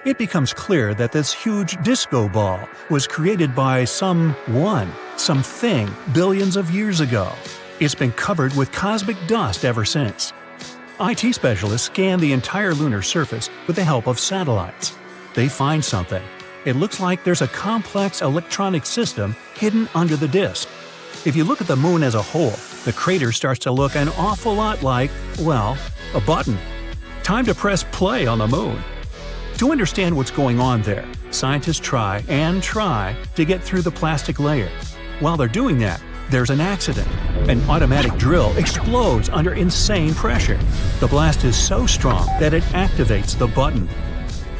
It becomes clear that this huge disco ball was created by something billions of years ago. It's been covered with cosmic dust ever since. IT specialists scan the entire lunar surface with the help of satellites. They find something. It looks like there's a complex electronic system hidden under the disk. If you look at the moon as a whole, the crater starts to look an awful lot like, well, a button. Time to press play on the moon. To understand what's going on there, scientists try to get through the plastic layer. While they're doing that, there's an accident. An automatic drill explodes under insane pressure. The blast is so strong that it activates the button.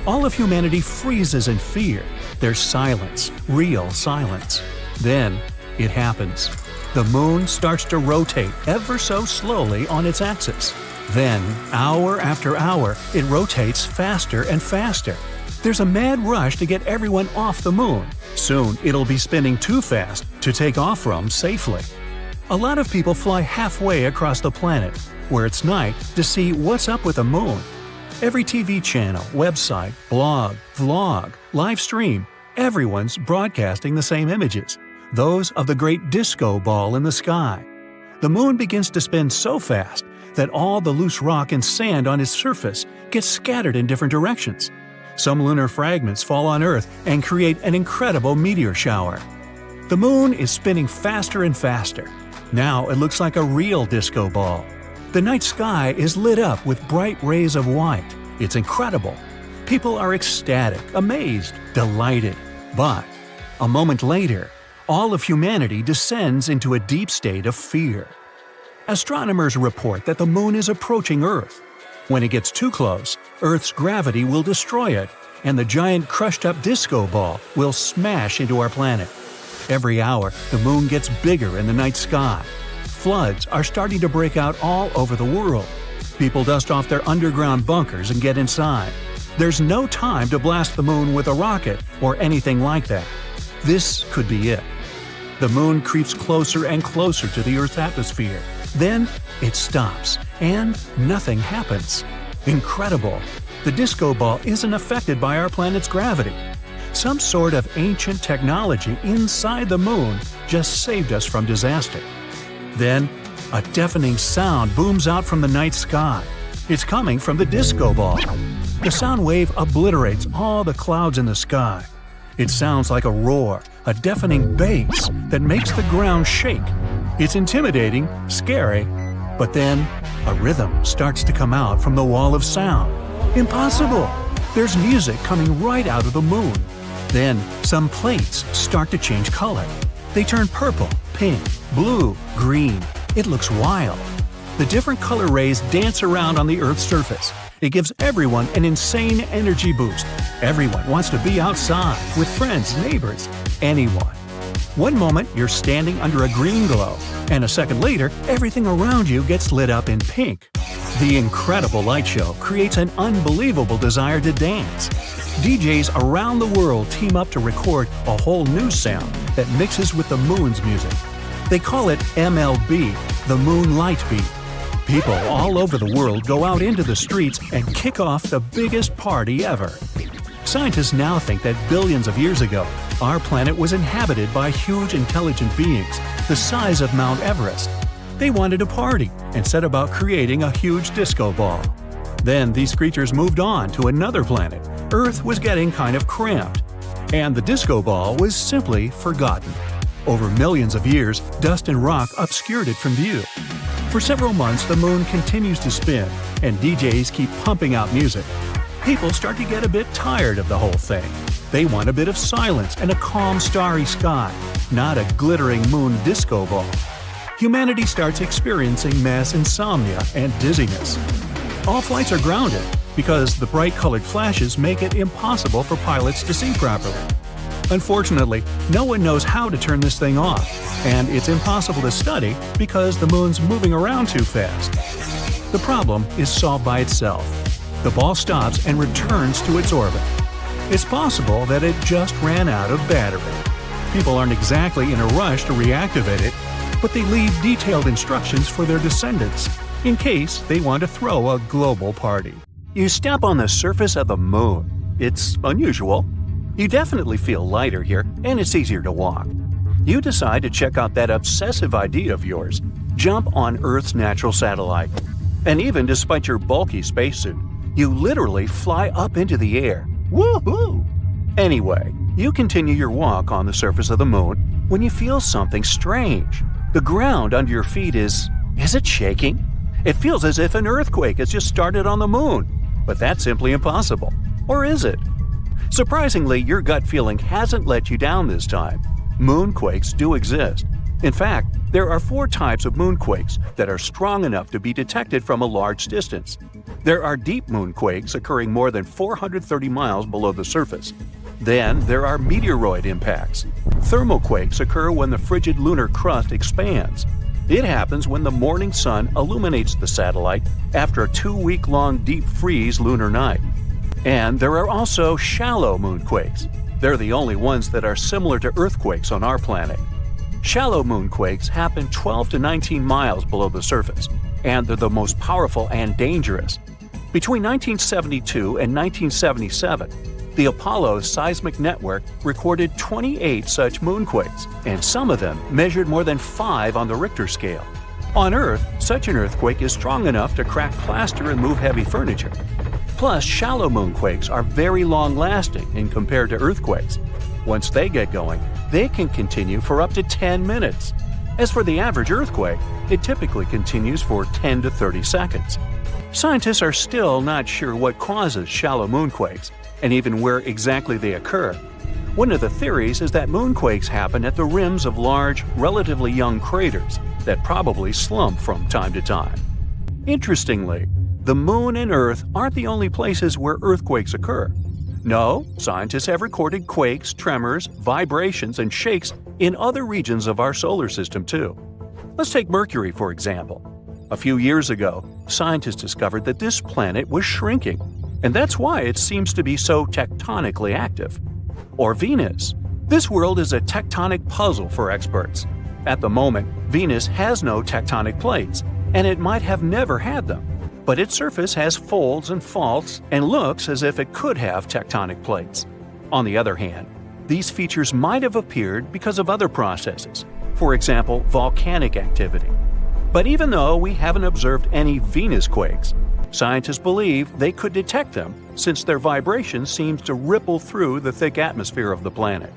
All of humanity freezes in fear. There's silence, real silence. Then, it happens. The moon starts to rotate ever so slowly on its axis. Then, hour after hour, it rotates faster and faster. There's a mad rush to get everyone off the moon. Soon, it'll be spinning too fast to take off from safely. A lot of people fly halfway across the planet, where it's night, to see what's up with the moon. Every TV channel, website, blog, vlog, live stream, everyone's broadcasting the same images. Those of the great disco ball in the sky. The moon begins to spin so fast that all the loose rock and sand on its surface gets scattered in different directions. Some lunar fragments fall on Earth and create an incredible meteor shower. The moon is spinning faster and faster. Now it looks like a real disco ball. The night sky is lit up with bright rays of white. It's incredible. People are ecstatic, amazed, delighted. But a moment later, all of humanity descends into a deep state of fear. Astronomers report that the moon is approaching Earth. When it gets too close, Earth's gravity will destroy it, and the giant crushed-up disco ball will smash into our planet. Every hour, the moon gets bigger in the night sky. Floods are starting to break out all over the world. People dust off their underground bunkers and get inside. There's no time to blast the moon with a rocket or anything like that. This could be it. The moon creeps closer and closer to the Earth's atmosphere. Then it stops, and nothing happens. Incredible! The disco ball isn't affected by our planet's gravity. Some sort of ancient technology inside the moon just saved us from disaster. Then, a deafening sound booms out from the night sky. It's coming from the disco ball. The sound wave obliterates all the clouds in the sky. It sounds like a roar, a deafening bass that makes the ground shake. It's intimidating, scary, but then a rhythm starts to come out from the wall of sound. Impossible! There's music coming right out of the moon. Then some plates start to change color. They turn purple, pink, blue, green. It looks wild. The different color rays dance around on the Earth's surface. It gives everyone an insane energy boost. Everyone wants to be outside with friends, neighbors, anyone. One moment you're standing under a green glow, and a second later, everything around you gets lit up in pink. The incredible light show creates an unbelievable desire to dance. DJs around the world team up to record a whole new sound that mixes with the moon's music. They call it MLB, the Moon Light Beat. People all over the world go out into the streets and kick off the biggest party ever. Scientists now think that billions of years ago, our planet was inhabited by huge intelligent beings the size of Mount Everest. They wanted a party and set about creating a huge disco ball. Then these creatures moved on to another planet. Earth was getting kind of cramped, and the disco ball was simply forgotten. Over millions of years, dust and rock obscured it from view. For several months, the moon continues to spin, and DJs keep pumping out music. People start to get a bit tired of the whole thing. They want a bit of silence and a calm, starry sky, not a glittering moon disco ball. Humanity starts experiencing mass insomnia and dizziness. All flights are grounded because the bright colored flashes make it impossible for pilots to see properly. Unfortunately, no one knows how to turn this thing off, and it's impossible to study because the moon's moving around too fast. The problem is solved by itself. The ball stops and returns to its orbit. It's possible that it just ran out of battery. People aren't exactly in a rush to reactivate it, but they leave detailed instructions for their descendants in case they want to throw a global party. You step on the surface of the moon. It's unusual. You definitely feel lighter here, and it's easier to walk. You decide to check out that obsessive idea of yours. Jump on Earth's natural satellite. And even despite your bulky spacesuit, you literally fly up into the air. Woohoo! Anyway, you continue your walk on the surface of the moon when you feel something strange. The ground under your feet is it shaking? It feels as if an earthquake has just started on the moon. But that's simply impossible. Or is it? Surprisingly, your gut feeling hasn't let you down this time. Moonquakes do exist. In fact, there are 4 types of moonquakes that are strong enough to be detected from a large distance. There are deep moonquakes occurring more than 430 miles below the surface. Then there are meteoroid impacts. Thermoquakes occur when the frigid lunar crust expands. It happens when the morning sun illuminates the satellite after a 2-week-long deep freeze lunar night. And there are also shallow moonquakes. They're the only ones that are similar to earthquakes on our planet. Shallow moonquakes happen 12 to 19 miles below the surface, and they're the most powerful and dangerous. Between 1972 and 1977, the Apollo seismic network recorded 28 such moonquakes, and some of them measured more than 5 on the Richter scale. On Earth, such an earthquake is strong enough to crack plaster and move heavy furniture. Plus, shallow moonquakes are very long-lasting in compared to earthquakes. Once they get going, they can continue for up to 10 minutes. As for the average earthquake, it typically continues for 10 to 30 seconds. Scientists are still not sure what causes shallow moonquakes, and even where exactly they occur. One of the theories is that moonquakes happen at the rims of large, relatively young craters that probably slump from time to time. Interestingly, the Moon and Earth aren't the only places where earthquakes occur. No, scientists have recorded quakes, tremors, vibrations, and shakes in other regions of our solar system too. Let's take Mercury, for example. A few years ago, scientists discovered that this planet was shrinking, and that's why it seems to be so tectonically active. Or Venus. This world is a tectonic puzzle for experts. At the moment, Venus has no tectonic plates, and it might have never had them. But its surface has folds and faults and looks as if it could have tectonic plates. On the other hand, these features might have appeared because of other processes, for example, volcanic activity. But even though we haven't observed any Venus quakes, scientists believe they could detect them since their vibration seems to ripple through the thick atmosphere of the planet.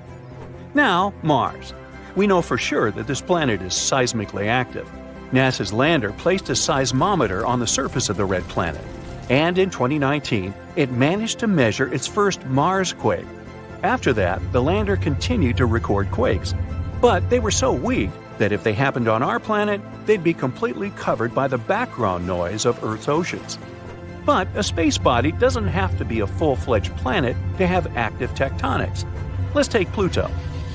Now, Mars. We know for sure that this planet is seismically active. NASA's lander placed a seismometer on the surface of the red planet, and in 2019, it managed to measure its first Mars quake. After that, the lander continued to record quakes, but they were so weak that if they happened on our planet, they'd be completely covered by the background noise of Earth's oceans. But a space body doesn't have to be a full-fledged planet to have active tectonics. Let's take Pluto.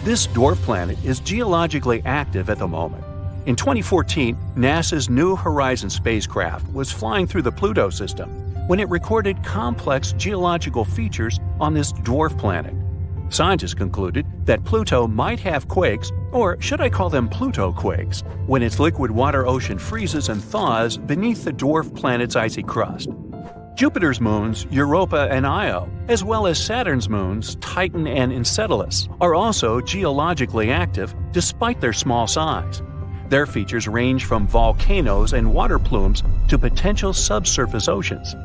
This dwarf planet is geologically active at the moment. In 2014, NASA's New Horizons spacecraft was flying through the Pluto system when it recorded complex geological features on this dwarf planet. Scientists concluded that Pluto might have quakes, or should I call them Pluto quakes, when its liquid water ocean freezes and thaws beneath the dwarf planet's icy crust. Jupiter's moons, Europa and Io, as well as Saturn's moons, Titan and Enceladus, are also geologically active despite their small size. Their features range from volcanoes and water plumes to potential subsurface oceans.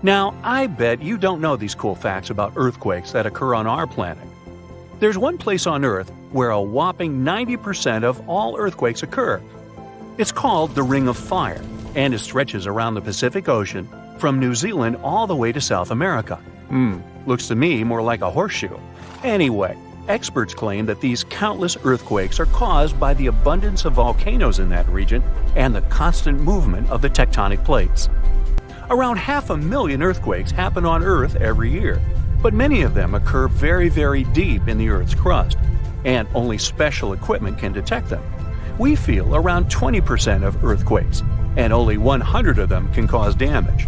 Now, I bet you don't know these cool facts about earthquakes that occur on our planet. There's one place on Earth where a whopping 90% of all earthquakes occur. It's called the Ring of Fire, and it stretches around the Pacific Ocean from New Zealand all the way to South America. Looks to me more like a horseshoe. Anyway, experts claim that these countless earthquakes are caused by the abundance of volcanoes in that region and the constant movement of the tectonic plates. Around 500,000 earthquakes happen on Earth every year, but many of them occur very, very deep in the Earth's crust, and only special equipment can detect them. We feel around 20% of earthquakes, and only 100 of them can cause damage.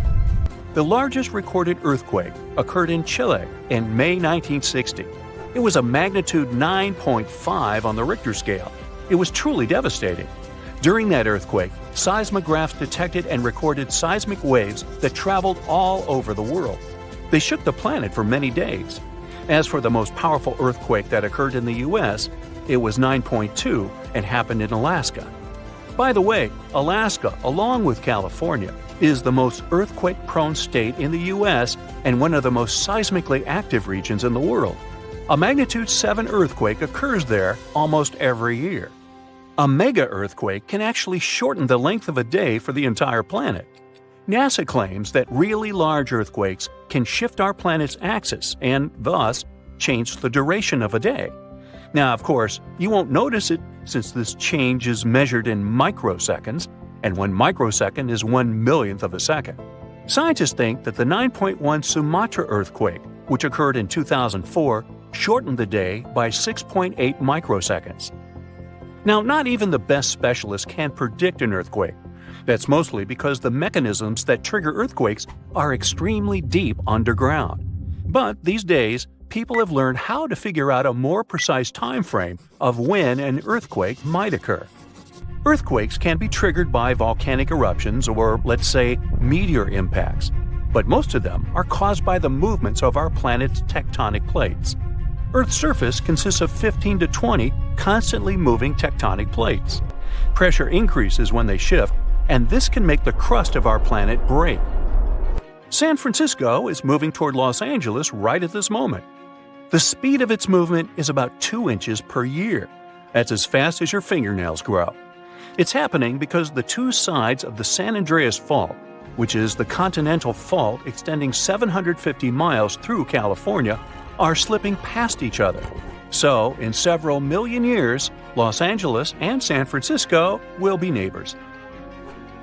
The largest recorded earthquake occurred in Chile in May 1960. It was a magnitude 9.5 on the Richter scale. It was truly devastating. During that earthquake, seismographs detected and recorded seismic waves that traveled all over the world. They shook the planet for many days. As for the most powerful earthquake that occurred in the U.S., it was 9.2 and happened in Alaska. By the way, Alaska, along with California, is the most earthquake-prone state in the U.S. and one of the most seismically active regions in the world. A magnitude 7 earthquake occurs there almost every year. A mega-earthquake can actually shorten the length of a day for the entire planet. NASA claims that really large earthquakes can shift our planet's axis and, thus, change the duration of a day. Now, of course, you won't notice it since this change is measured in microseconds, and 1 microsecond is 1/1,000,000th of a second. Scientists think that the 9.1 Sumatra earthquake, which occurred in 2004, shortened the day by 6.8 microseconds. Now, not even the best specialists can predict an earthquake. That's mostly because the mechanisms that trigger earthquakes are extremely deep underground. But these days, people have learned how to figure out a more precise time frame of when an earthquake might occur. Earthquakes can be triggered by volcanic eruptions or, let's say, meteor impacts, but most of them are caused by the movements of our planet's tectonic plates. Earth's surface consists of 15 to 20 constantly moving tectonic plates. Pressure increases when they shift, and this can make the crust of our planet break. San Francisco is moving toward Los Angeles right at this moment. The speed of its movement is about 2 inches per year. That's as fast as your fingernails grow. It's happening because the two sides of the San Andreas Fault, which is the continental fault extending 750 miles through California, are slipping past each other. So, in several million years, Los Angeles and San Francisco will be neighbors.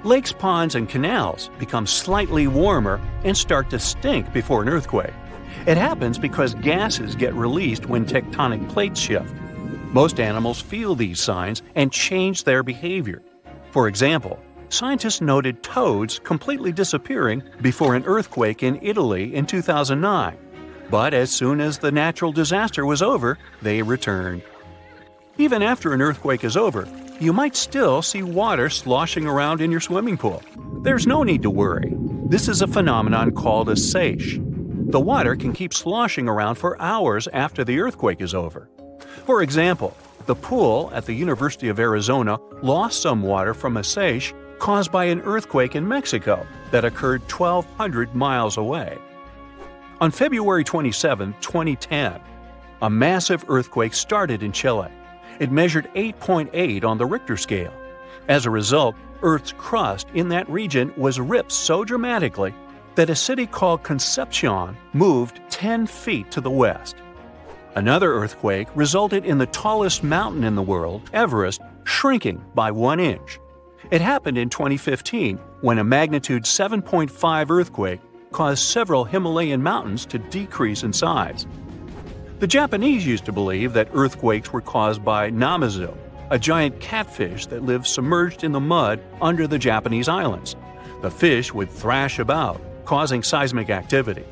Lakes, ponds, and canals become slightly warmer and start to stink before an earthquake. It happens because gases get released when tectonic plates shift. Most animals feel these signs and change their behavior. For example, scientists noted toads completely disappearing before an earthquake in Italy in 2009. But as soon as the natural disaster was over, they returned. Even after an earthquake is over, you might still see water sloshing around in your swimming pool. There's no need to worry. This is a phenomenon called a seiche. The water can keep sloshing around for hours after the earthquake is over. For example, the pool at the University of Arizona lost some water from a seiche caused by an earthquake in Mexico that occurred 1,200 miles away. On February 27, 2010, a massive earthquake started in Chile. It measured 8.8 on the Richter scale. As a result, Earth's crust in that region was ripped so dramatically that a city called Concepcion moved 10 feet to the west. Another earthquake resulted in the tallest mountain in the world, Everest, shrinking by 1 inch. It happened in 2015 when a magnitude 7.5 earthquake caused several Himalayan mountains to decrease in size. The Japanese used to believe that earthquakes were caused by namazu, a giant catfish that lives submerged in the mud under the Japanese islands. The fish would thrash about, causing seismic activity.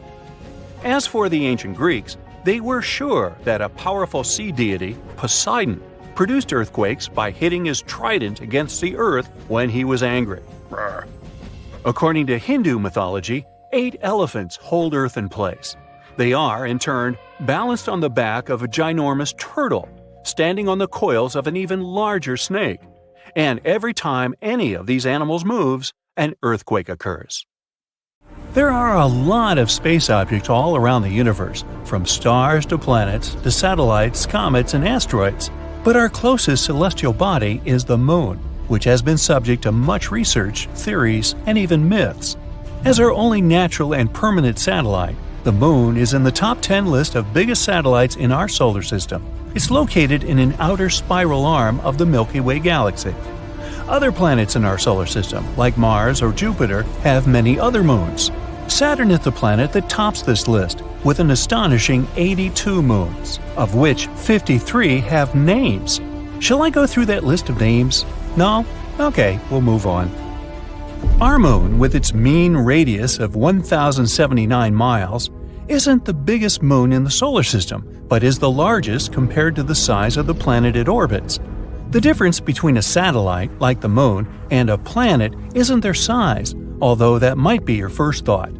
As for the ancient Greeks, they were sure that a powerful sea deity, Poseidon, produced earthquakes by hitting his trident against the earth when he was angry. According to Hindu mythology, 8 elephants hold Earth in place. They are, in turn, balanced on the back of a ginormous turtle, standing on the coils of an even larger snake. And every time any of these animals moves, an earthquake occurs. There are a lot of space objects all around the universe, from stars to planets to satellites, comets, and asteroids. But our closest celestial body is the Moon, which has been subject to much research, theories, and even myths. As our only natural and permanent satellite, the Moon is in the top 10 list of biggest satellites in our solar system. It's located in an outer spiral arm of the Milky Way galaxy. Other planets in our solar system, like Mars or Jupiter, have many other moons. Saturn is the planet that tops this list, with an astonishing 82 moons, of which 53 have names. Shall I go through that list of names? No? Okay, we'll move on. Our moon, with its mean radius of 1,079 miles, isn't the biggest moon in the solar system, but is the largest compared to the size of the planet it orbits. The difference between a satellite, like the moon, and a planet isn't their size, although that might be your first thought.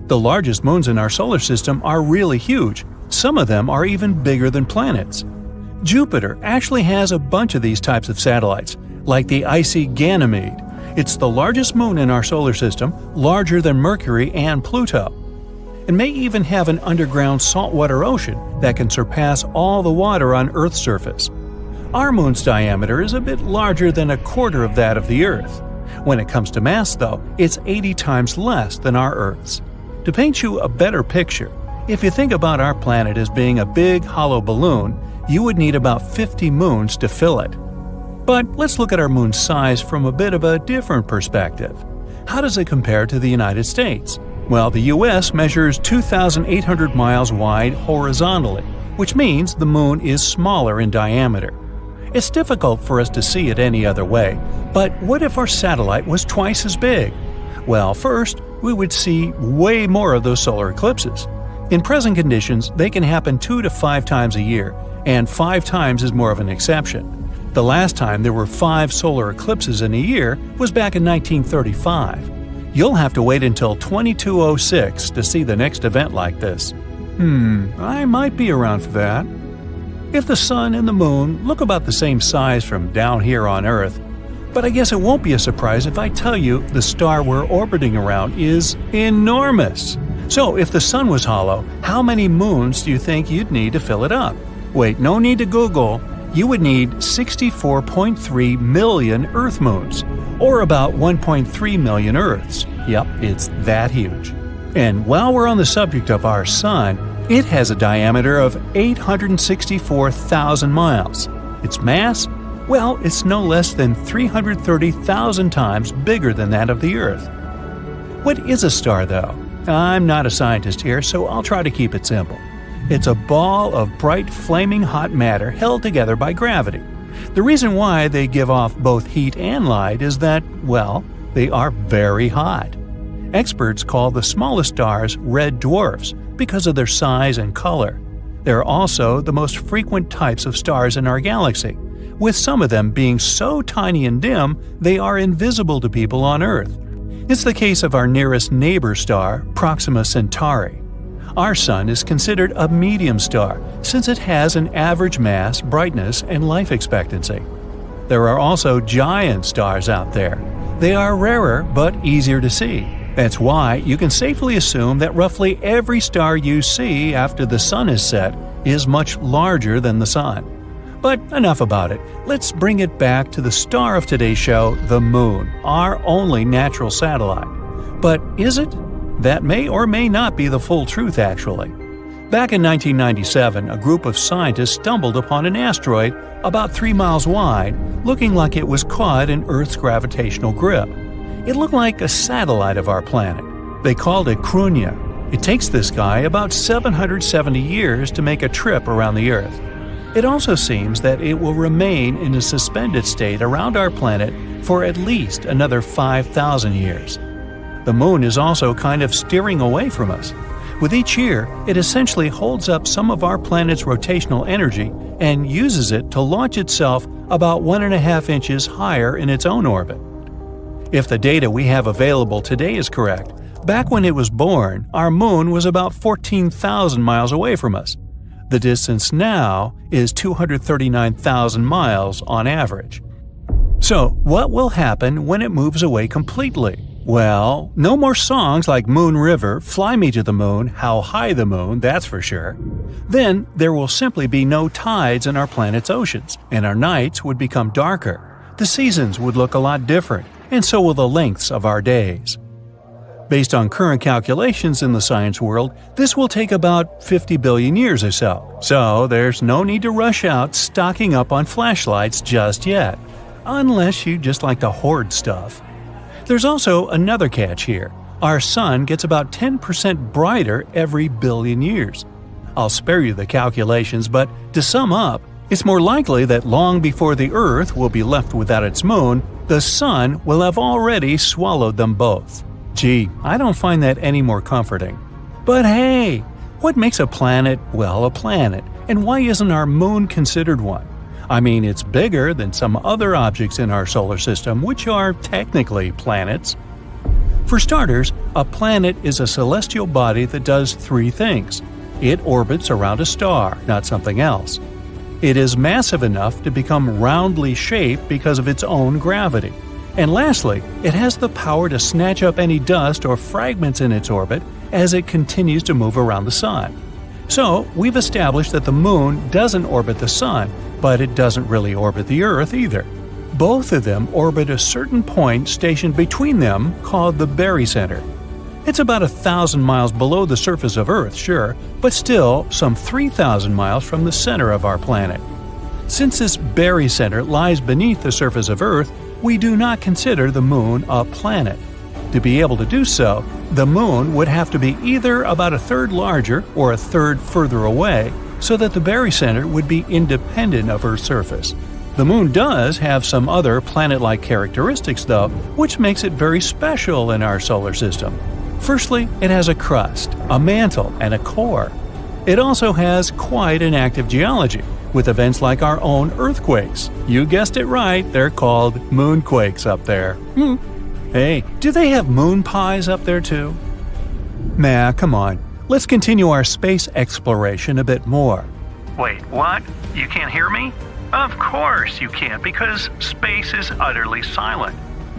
The largest moons in our solar system are really huge. Some of them are even bigger than planets. Jupiter actually has a bunch of these types of satellites, like the icy Ganymede. It's the largest moon in our solar system, larger than Mercury and Pluto. It may even have an underground saltwater ocean that can surpass all the water on Earth's surface. Our moon's diameter is a bit larger than a quarter of that of the Earth. When it comes to mass, though, it's 80 times less than our Earth's. To paint you a better picture, if you think about our planet as being a big hollow balloon, you would need about 50 moons to fill it. But let's look at our moon's size from a bit of a different perspective. How does it compare to the United States? Well, the US measures 2,800 miles wide horizontally, which means the moon is smaller in diameter. It's difficult for us to see it any other way, but what if our satellite was twice as big? Well, first, we would see way more of those solar eclipses. In present conditions, they can happen 2 to 5 times a year, and 5 times is more of an exception. The last time there were 5 solar eclipses in a year was back in 1935. You'll have to wait until 2206 to see the next event like this. I might be around for that. If the sun and the moon look about the same size from down here on Earth, but I guess it won't be a surprise if I tell you the star we're orbiting around is enormous. So if the sun was hollow, how many moons do you think you'd need to fill it up? Wait, no need to Google. You would need 64.3 million Earth moons, or about 1.3 million Earths. Yep, it's that huge. And while we're on the subject of our sun, It has a diameter of 864,000 miles. Its mass? Well, it's no less than 330,000 times bigger than that of the Earth. What is a star, though? I'm not a scientist here, so I'll try to keep it simple. It's a ball of bright, flaming hot matter held together by gravity. The reason why they give off both heat and light is that, well, they are very hot. Experts call the smallest stars red dwarfs because of their size and color. They're also the most frequent types of stars in our galaxy, with some of them being so tiny and dim they are invisible to people on Earth. It's the case of our nearest neighbor star, Proxima Centauri. Our Sun is considered a medium star since it has an average mass, brightness, and life expectancy. There are also giant stars out there. They are rarer but easier to see. That's why you can safely assume that roughly every star you see after the Sun is set is much larger than the Sun. But enough about it. Let's bring it back to the star of today's show, the Moon, our only natural satellite. But is it? That may or may not be the full truth, actually. Back in 1997, a group of scientists stumbled upon an asteroid about 3 miles wide, looking like it was caught in Earth's gravitational grip. It looked like a satellite of our planet. They called it Crunia. It takes this guy about 770 years to make a trip around the Earth. It also seems that it will remain in a suspended state around our planet for at least another 5,000 years. The Moon is also kind of steering away from us. With each year, it essentially holds up some of our planet's rotational energy and uses it to launch itself about 1.5 inches higher in its own orbit. If the data we have available today is correct, back when it was born, our Moon was about 14,000 miles away from us. The distance now is 239,000 miles on average. So, what will happen when it moves away completely? Well, no more songs like Moon River, Fly Me to the Moon, How High the Moon, that's for sure. Then there will simply be no tides in our planet's oceans, and our nights would become darker. The seasons would look a lot different, and so will the lengths of our days. Based on current calculations in the science world, this will take about 50 billion years or so. So there's no need to rush out stocking up on flashlights just yet, unless you just like to hoard stuff. There's also another catch here. Our Sun gets about 10% brighter every billion years. I'll spare you the calculations, but to sum up, it's more likely that long before the Earth will be left without its moon, the Sun will have already swallowed them both. Gee, I don't find that any more comforting. But hey, what makes a planet, well, a planet, and why isn't our Moon considered one? I mean, it's bigger than some other objects in our solar system, which are technically planets. For starters, a planet is a celestial body that does 3 things. It orbits around a star, not something else. It is massive enough to become roundly shaped because of its own gravity. And lastly, it has the power to snatch up any dust or fragments in its orbit as it continues to move around the Sun. So, we've established that the Moon doesn't orbit the Sun, but it doesn't really orbit the Earth either. Both of them orbit a certain point stationed between them called the barycenter. It's about 1,000 miles below the surface of Earth, sure, but still some 3,000 miles from the center of our planet. Since this barycenter lies beneath the surface of Earth, we do not consider the Moon a planet. To be able to do so, the Moon would have to be either about 1/3 larger or 1/3 further away, so that the barycenter would be independent of Earth's surface. The Moon does have some other planet-like characteristics, though, which makes it very special in our solar system. Firstly, it has a crust, a mantle, and a core. It also has quite an active geology, with events like our own earthquakes. You guessed it right, they're called moonquakes up there. Hey, do they have moon pies up there too? Nah, come on. Let's continue our space exploration a bit more. Wait, what? You can't hear me? Of course you can't, because space is utterly silent.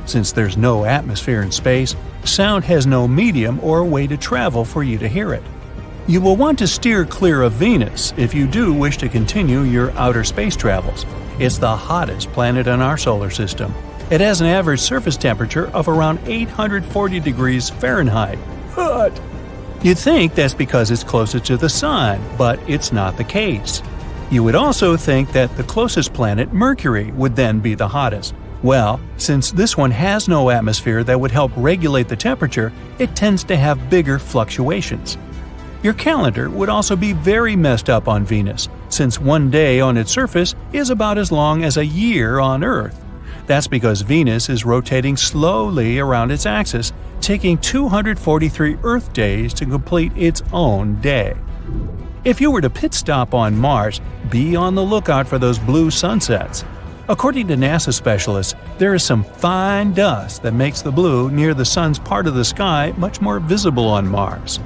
Since there's no atmosphere in space, sound has no medium or way to travel for you to hear it. You will want to steer clear of Venus if you do wish to continue your outer space travels. It's the hottest planet in our solar system. It has an average surface temperature of around 840 degrees Fahrenheit. Hot! You'd think that's because it's closest to the Sun, but it's not the case. You would also think that the closest planet, Mercury, would then be the hottest. Well, since this one has no atmosphere that would help regulate the temperature, it tends to have bigger fluctuations. Your calendar would also be very messed up on Venus, since one day on its surface is about as long as a year on Earth. That's because Venus is rotating slowly around its axis, taking 243 Earth days to complete its own day. If you were to pit stop on Mars, be on the lookout for those blue sunsets. According to NASA specialists, there is some fine dust that makes the blue near the sun's part of the sky much more visible on Mars.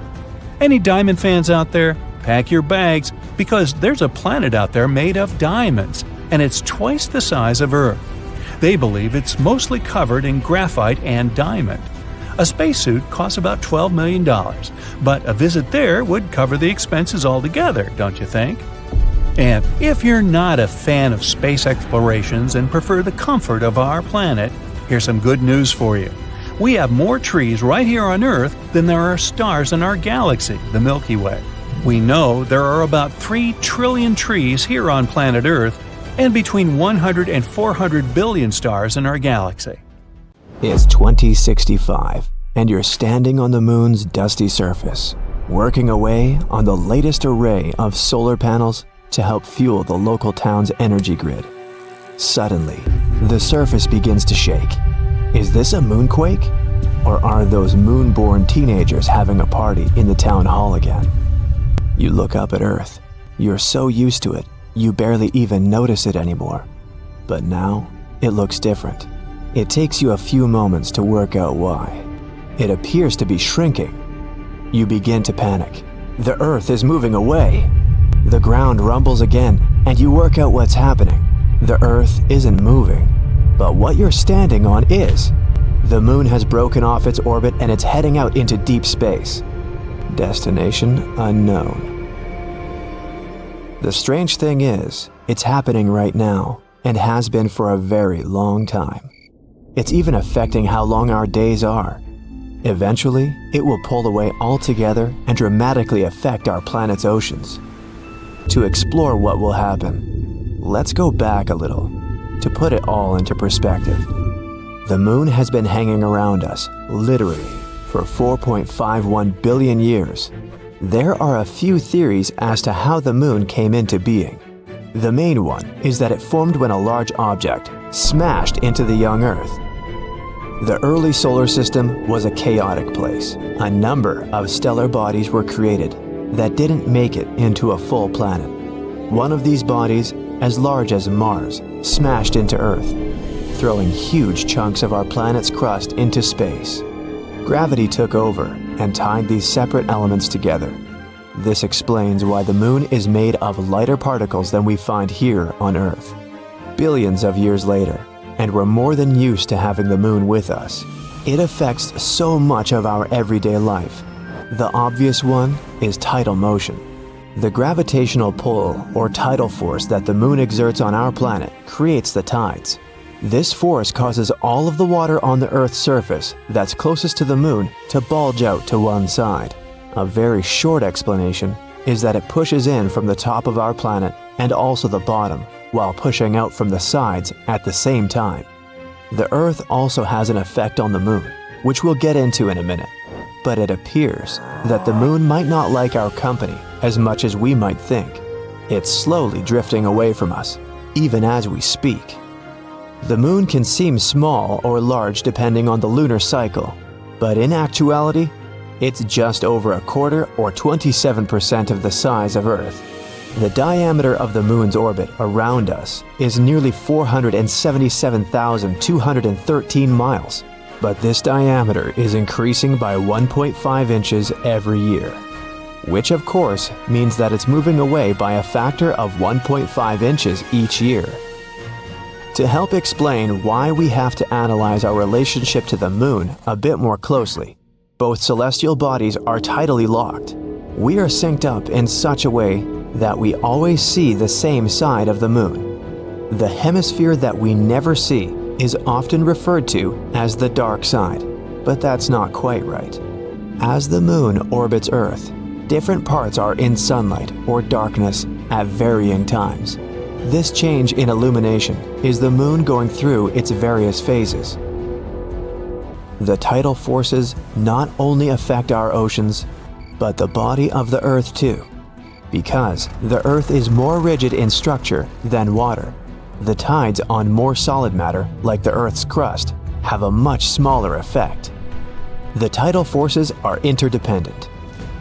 Any diamond fans out there? Pack your bags, because there's a planet out there made of diamonds, and it's twice the size of Earth. They believe it's mostly covered in graphite and diamond. A spacesuit costs about $12 million, but a visit there would cover the expenses altogether, don't you think? And if you're not a fan of space explorations and prefer the comfort of our planet, here's some good news for you. We have more trees right here on Earth than there are stars in our galaxy, the Milky Way. We know there are about 3 trillion trees here on planet Earth and between 100 and 400 billion stars in our galaxy. It's 2065, and you're standing on the moon's dusty surface, working away on the latest array of solar panels to help fuel the local town's energy grid. Suddenly, the surface begins to shake. Is this a moonquake? Or are those moon-born teenagers having a party in the town hall again? You look up at Earth. You're so used to it, you barely even notice it anymore. But now, it looks different. It takes you a few moments to work out why. It appears to be shrinking. You begin to panic. The Earth is moving away. The ground rumbles again, and you work out what's happening. The Earth isn't moving, but what you're standing on is. The moon has broken off its orbit and it's heading out into deep space. Destination unknown. The strange thing is, it's happening right now, and has been for a very long time. It's even affecting how long our days are. Eventually, it will pull away altogether and dramatically affect our planet's oceans. To explore what will happen, let's go back a little, to put it all into perspective. The moon has been hanging around us, literally, for 4.51 billion years. There are a few theories as to how the moon came into being. The main one is that it formed when a large object smashed into the young Earth. The early solar system was a chaotic place. A number of stellar bodies were created that didn't make it into a full planet. One of these bodies, as large as Mars, smashed into Earth, throwing huge chunks of our planet's crust into space. Gravity took over and tied these separate elements together. This explains why the moon is made of lighter particles than we find here on Earth. Billions of years later, and we're more than used to having the moon with us. It affects so much of our everyday life. The obvious one is tidal motion. The gravitational pull or tidal force that the moon exerts on our planet creates the tides. This force causes all of the water on the Earth's surface that's closest to the moon to bulge out to one side. A very short explanation is that it pushes in from the top of our planet and also the bottom, while pushing out from the sides at the same time. The Earth also has an effect on the moon, which we'll get into in a minute. But it appears that the moon might not like our company as much as we might think. It's slowly drifting away from us, even as we speak. The moon can seem small or large depending on the lunar cycle, but in actuality, it's just over a quarter or 27% of the size of Earth. The diameter of the moon's orbit around us is nearly 477,213 miles, but this diameter is increasing by 1.5 inches every year, which of course means that it's moving away by a factor of 1.5 inches each year. To help explain why we have to analyze our relationship to the moon a bit more closely, both celestial bodies are tidally locked. We are synced up in such a way that we always see the same side of the moon. The hemisphere that we never see is often referred to as the dark side, but that's not quite right. As the moon orbits Earth, different parts are in sunlight or darkness at varying times. This change in illumination is the moon going through its various phases. The tidal forces not only affect our oceans, but the body of the Earth too. Because the Earth is more rigid in structure than water, the tides on more solid matter, like the Earth's crust, have a much smaller effect. The tidal forces are interdependent.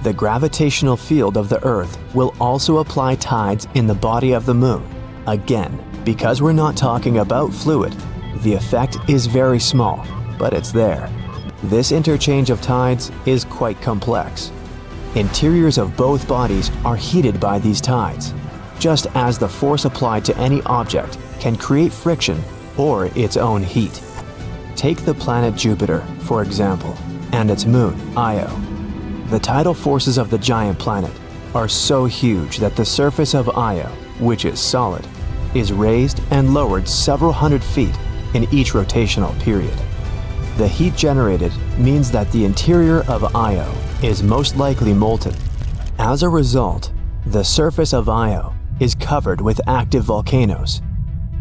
The gravitational field of the Earth will also apply tides in the body of the moon. Again, because we're not talking about fluid, the effect is very small, but it's there. This interchange of tides is quite complex. Interiors of both bodies are heated by these tides, just as the force applied to any object can create friction or its own heat. Take the planet Jupiter, for example, and its moon, Io. The tidal forces of the giant planet are so huge that the surface of Io, which is solid, is raised and lowered several hundred feet in each rotational period. The heat generated means that the interior of Io is most likely molten. As a result, the surface of Io is covered with active volcanoes.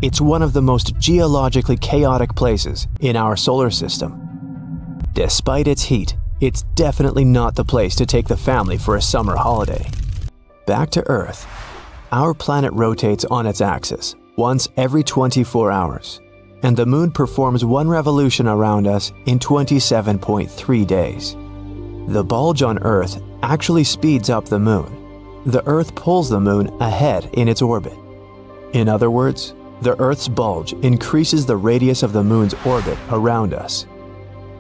It's one of the most geologically chaotic places in our solar system. Despite its heat, it's definitely not the place to take the family for a summer holiday. Back to Earth. Our planet rotates on its axis once every 24 hours, and the moon performs one revolution around us in 27.3 days. The bulge on Earth actually speeds up the moon. The Earth pulls the moon ahead in its orbit. In other words, the Earth's bulge increases the radius of the moon's orbit around us.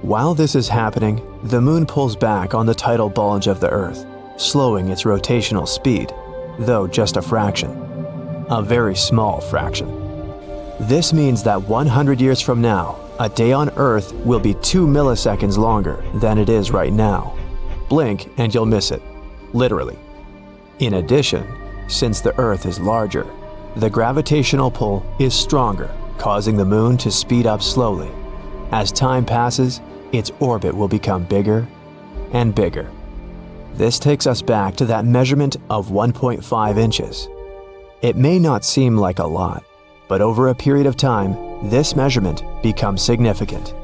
While this is happening, the moon pulls back on the tidal bulge of the Earth, slowing its rotational speed, though just a fraction. A very small fraction. This means that 100 years from now, a day on Earth will be 2 milliseconds longer than it is right now. Blink and you'll miss it. Literally. In addition, since the Earth is larger, the gravitational pull is stronger, causing the moon to speed up slowly. As time passes, its orbit will become bigger and bigger. This takes us back to that measurement of 1.5 inches. It may not seem like a lot, but over a period of time, this measurement becomes significant.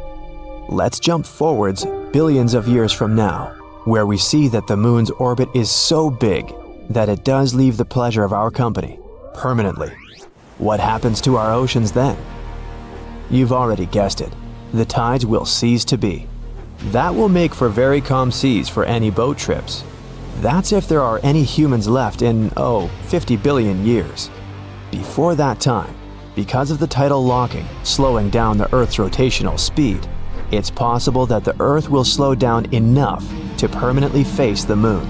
Let's jump forwards billions of years from now, where we see that the moon's orbit is so big that it does leave the pleasure of our company permanently. What happens to our oceans then? You've already guessed it. The tides will cease to be. That will make for very calm seas for any boat trips. That's if there are any humans left in, 50 billion years. Before that time, because of the tidal locking slowing down the Earth's rotational speed, it's possible that the Earth will slow down enough to permanently face the moon.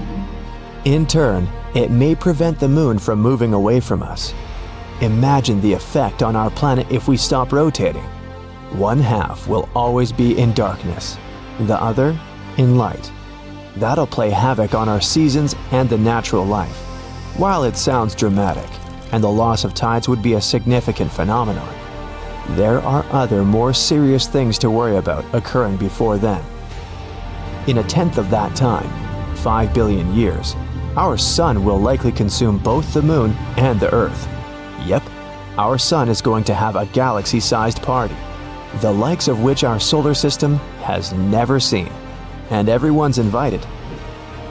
In turn, it may prevent the moon from moving away from us. Imagine the effect on our planet if we stop rotating. One half will always be in darkness, the other in light. That'll play havoc on our seasons and the natural life. While it sounds dramatic, and the loss of tides would be a significant phenomenon, there are other more serious things to worry about occurring before then. In a tenth of that time, 5 billion years, our sun will likely consume both the moon and the Earth. Yep, our sun is going to have a galaxy-sized party, the likes of which our solar system has never seen, and everyone's invited.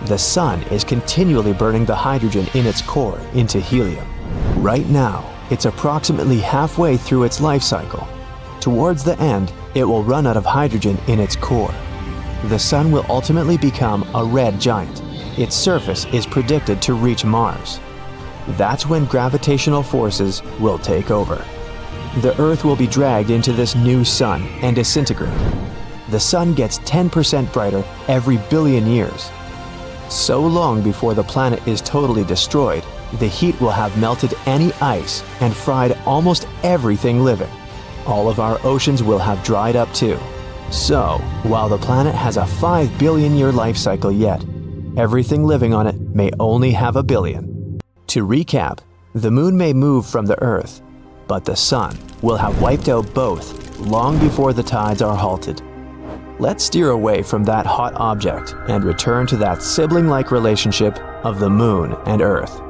The sun is continually burning the hydrogen in its core into helium. Right now, it's approximately halfway through its life cycle. Towards the end, it will run out of hydrogen in its core. The sun will ultimately become a red giant. Its surface is predicted to reach Mars. That's when gravitational forces will take over. The Earth will be dragged into this new sun and disintegrate. The sun gets 10% brighter every billion years. So long before the planet is totally destroyed, the heat will have melted any ice and fried almost everything living. All of our oceans will have dried up too. So, while the planet has a 5 billion year life cycle yet, everything living on it may only have a billion. To recap, the moon may move from the Earth, but the sun will have wiped out both long before the tides are halted. let's steer away from that hot object and return to that sibling-like relationship of the Moon and Earth.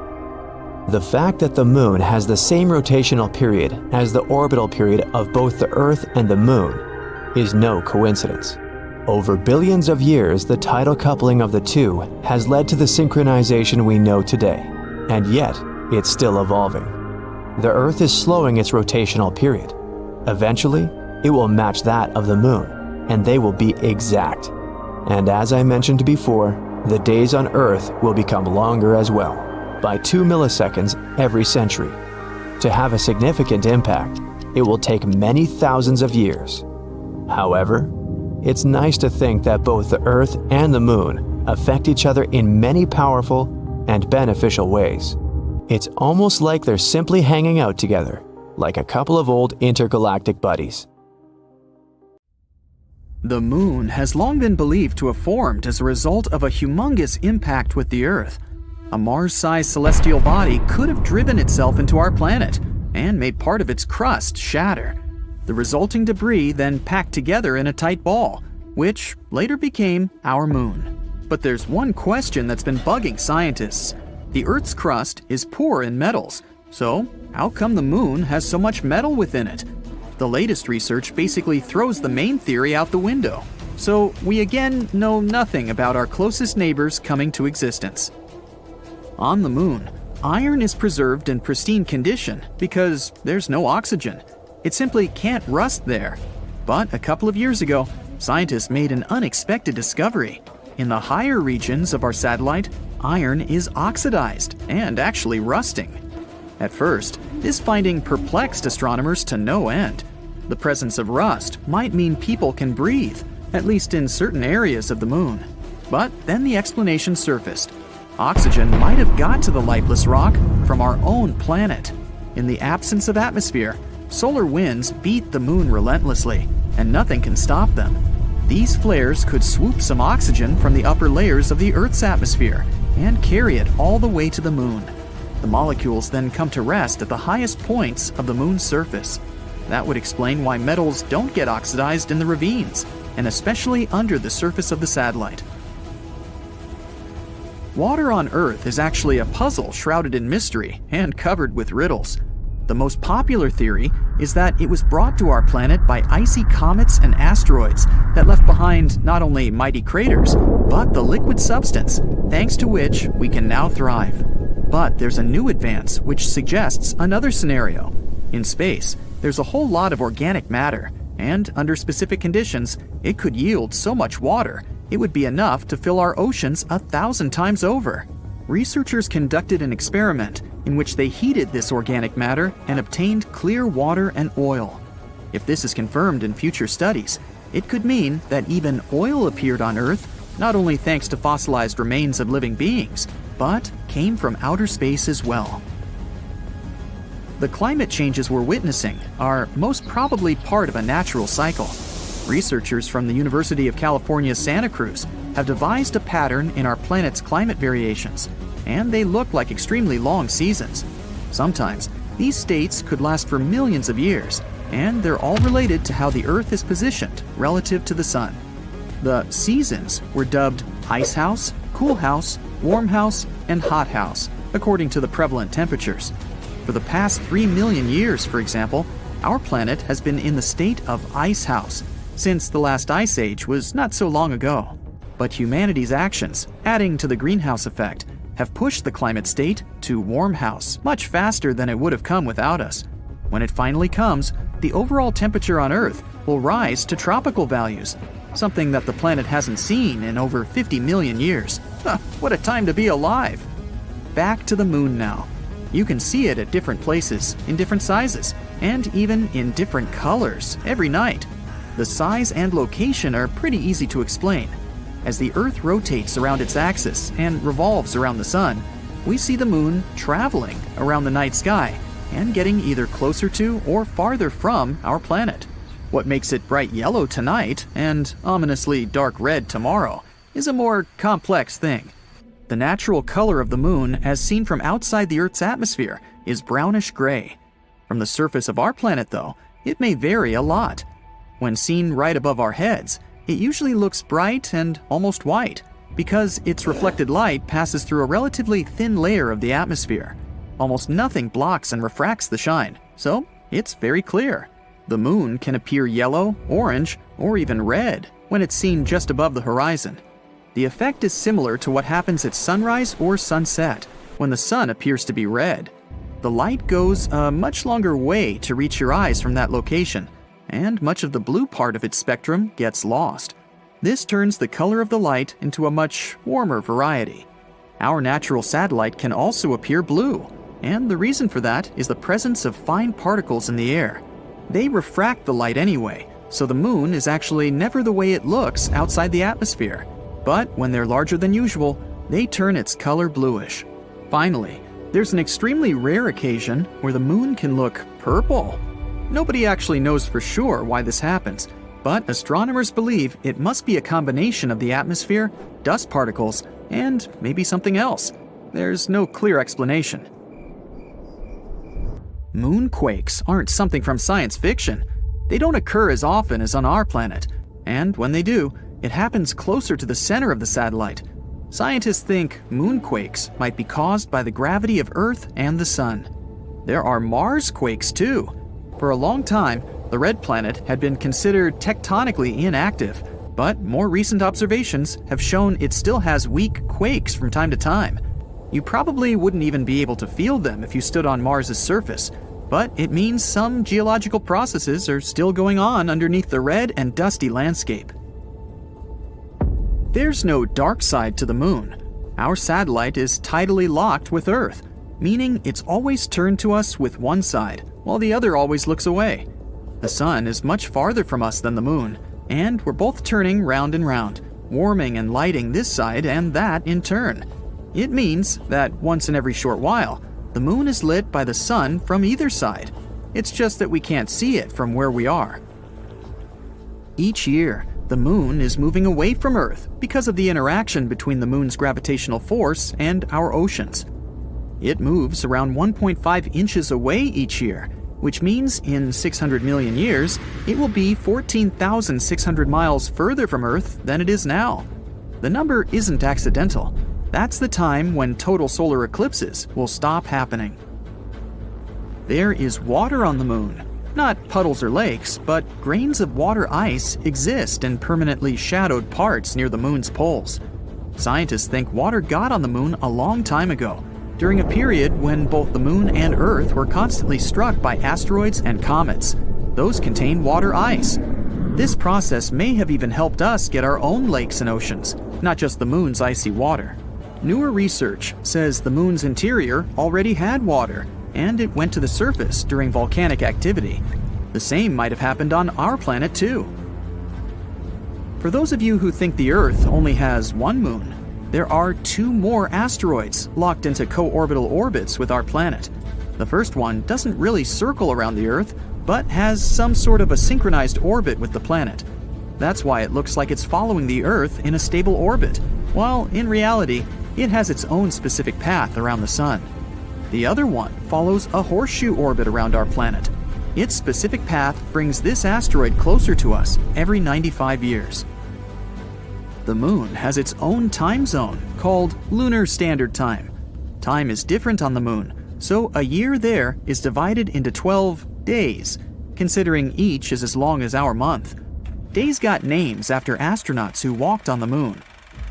The fact that the Moon has the same rotational period as the orbital period of both the Earth and the Moon is no coincidence. Over billions of years, the tidal coupling of the two has led to the synchronization we know today, and yet it's still evolving. The Earth is slowing its rotational period. Eventually, it will match that of the Moon, and they will be exact. And as I mentioned before, the days on Earth will become longer as well, by 2 milliseconds every century. To have a significant impact, it will take many thousands of years. However, it's nice to think that both the Earth and the Moon affect each other in many powerful and beneficial ways. It's almost like they're simply hanging out together, like a couple of old intergalactic buddies. The Moon has long been believed to have formed as a result of a humongous impact with the Earth. A Mars-sized celestial body could have driven itself into our planet and made part of its crust shatter. The resulting debris then packed together in a tight ball, which later became our Moon. But there's one question that's been bugging scientists. The Earth's crust is poor in metals, so how come the Moon has so much metal within it? The latest research basically throws the main theory out the window, so we again know nothing about our closest neighbors coming to existence. On the Moon, iron is preserved in pristine condition because there's no oxygen. It simply can't rust there. But a couple of years ago, scientists made an unexpected discovery. In the higher regions of our satellite, iron is oxidized and actually rusting. At first, this finding perplexed astronomers to no end. The presence of rust might mean people can breathe, at least in certain areas of the Moon. But then the explanation surfaced. Oxygen might have got to the lifeless rock from our own planet. In the absence of atmosphere, solar winds beat the Moon relentlessly, and nothing can stop them. These flares could swoop some oxygen from the upper layers of the Earth's atmosphere and carry it all the way to the Moon. The molecules then come to rest at the highest points of the Moon's surface. That would explain why metals don't get oxidized in the ravines, and especially under the surface of the satellite. Water on Earth is actually a puzzle shrouded in mystery and covered with riddles. The most popular theory is that it was brought to our planet by icy comets and asteroids that left behind not only mighty craters, but the liquid substance, thanks to which we can now thrive. But there's a new advance which suggests another scenario. In space, there's a whole lot of organic matter, and under specific conditions, it could yield so much water it would be enough to fill our oceans 1,000 times over. Researchers conducted an experiment in which they heated this organic matter and obtained clear water and oil. If this is confirmed in future studies, it could mean that even oil appeared on Earth, not only thanks to fossilized remains of living beings, but came from outer space as well. The climate changes we're witnessing are most probably part of a natural cycle. Researchers from the University of California's Santa Cruz have devised a pattern in our planet's climate variations, and they look like extremely long seasons. Sometimes, these states could last for millions of years, and they're all related to how the Earth is positioned relative to the Sun. The seasons were dubbed ice house, cool house, warm house, and hot house, according to the prevalent temperatures. For the past 3 million years, for example, our planet has been in the state of ice house, since the last ice age was not so long ago. But humanity's actions, adding to the greenhouse effect, have pushed the climate state to warm house much faster than it would have come without us. When it finally comes, the overall temperature on Earth will rise to tropical values, something that the planet hasn't seen in over 50 million years. What a time to be alive! Back to the Moon now. You can see it at different places, in different sizes, and even in different colors every night. The size and location are pretty easy to explain. As the Earth rotates around its axis and revolves around the Sun, we see the Moon traveling around the night sky and getting either closer to or farther from our planet. What makes it bright yellow tonight and ominously dark red tomorrow is a more complex thing. The natural color of the Moon, as seen from outside the Earth's atmosphere, is brownish gray. From the surface of our planet, though, it may vary a lot. When seen right above our heads, it usually looks bright and almost white because its reflected light passes through a relatively thin layer of the atmosphere. Almost nothing blocks and refracts the shine, so it's very clear. The moon can appear yellow, orange, or even red when it's seen just above the horizon. The effect is similar to what happens at sunrise or sunset, when the sun appears to be red. The light goes a much longer way to reach your eyes from that location, and much of the blue part of its spectrum gets lost. This turns the color of the light into a much warmer variety. Our natural satellite can also appear blue, and the reason for that is the presence of fine particles in the air. They refract the light anyway, so the moon is actually never the way it looks outside the atmosphere. But when they're larger than usual, they turn its color bluish. Finally, there's an extremely rare occasion where the moon can look purple. Nobody actually knows for sure why this happens, but astronomers believe it must be a combination of the atmosphere, dust particles, and maybe something else. There's no clear explanation. Moonquakes aren't something from science fiction. They don't occur as often as on our planet, and when they do, it happens closer to the center of the satellite. Scientists think moonquakes might be caused by the gravity of Earth and the Sun. There are Mars quakes too. For a long time, the red planet had been considered tectonically inactive, but more recent observations have shown it still has weak quakes from time to time. You probably wouldn't even be able to feel them if you stood on Mars's surface, but it means some geological processes are still going on underneath the red and dusty landscape. There's no dark side to the moon. Our satellite is tidally locked with Earth, meaning it's always turned to us with one side, while the other always looks away. The sun is much farther from us than the moon, and we're both turning round and round, warming and lighting this side and that in turn. It means that once in every short while, the moon is lit by the sun from either side. It's just that we can't see it from where we are. Each year, the moon is moving away from Earth because of the interaction between the moon's gravitational force and our oceans. It moves around 1.5 inches away each year, which means in 600 million years, it will be 14,600 miles further from Earth than it is now. The number isn't accidental. That's the time when total solar eclipses will stop happening. There is water on the moon. Not puddles or lakes, but grains of water ice exist in permanently shadowed parts near the moon's poles. Scientists think water got on the moon a long time ago, during a period when both the moon and Earth were constantly struck by asteroids and comets. Those contain water ice. This process may have even helped us get our own lakes and oceans, not just the moon's icy water. Newer research says the moon's interior already had water, and it went to the surface during volcanic activity. The same might have happened on our planet too. For those of you who think the Earth only has one moon, there are two more asteroids locked into co-orbital orbits with our planet. The first one doesn't really circle around the Earth, but has some sort of a synchronized orbit with the planet. That's why it looks like it's following the Earth in a stable orbit, while in reality, it has its own specific path around the Sun. The other one follows a horseshoe orbit around our planet. Its specific path brings this asteroid closer to us every 95 years. The moon has its own time zone called Lunar Standard Time. Time is different on the moon, so a year there is divided into 12 days, considering each is as long as our month. Days got names after astronauts who walked on the moon.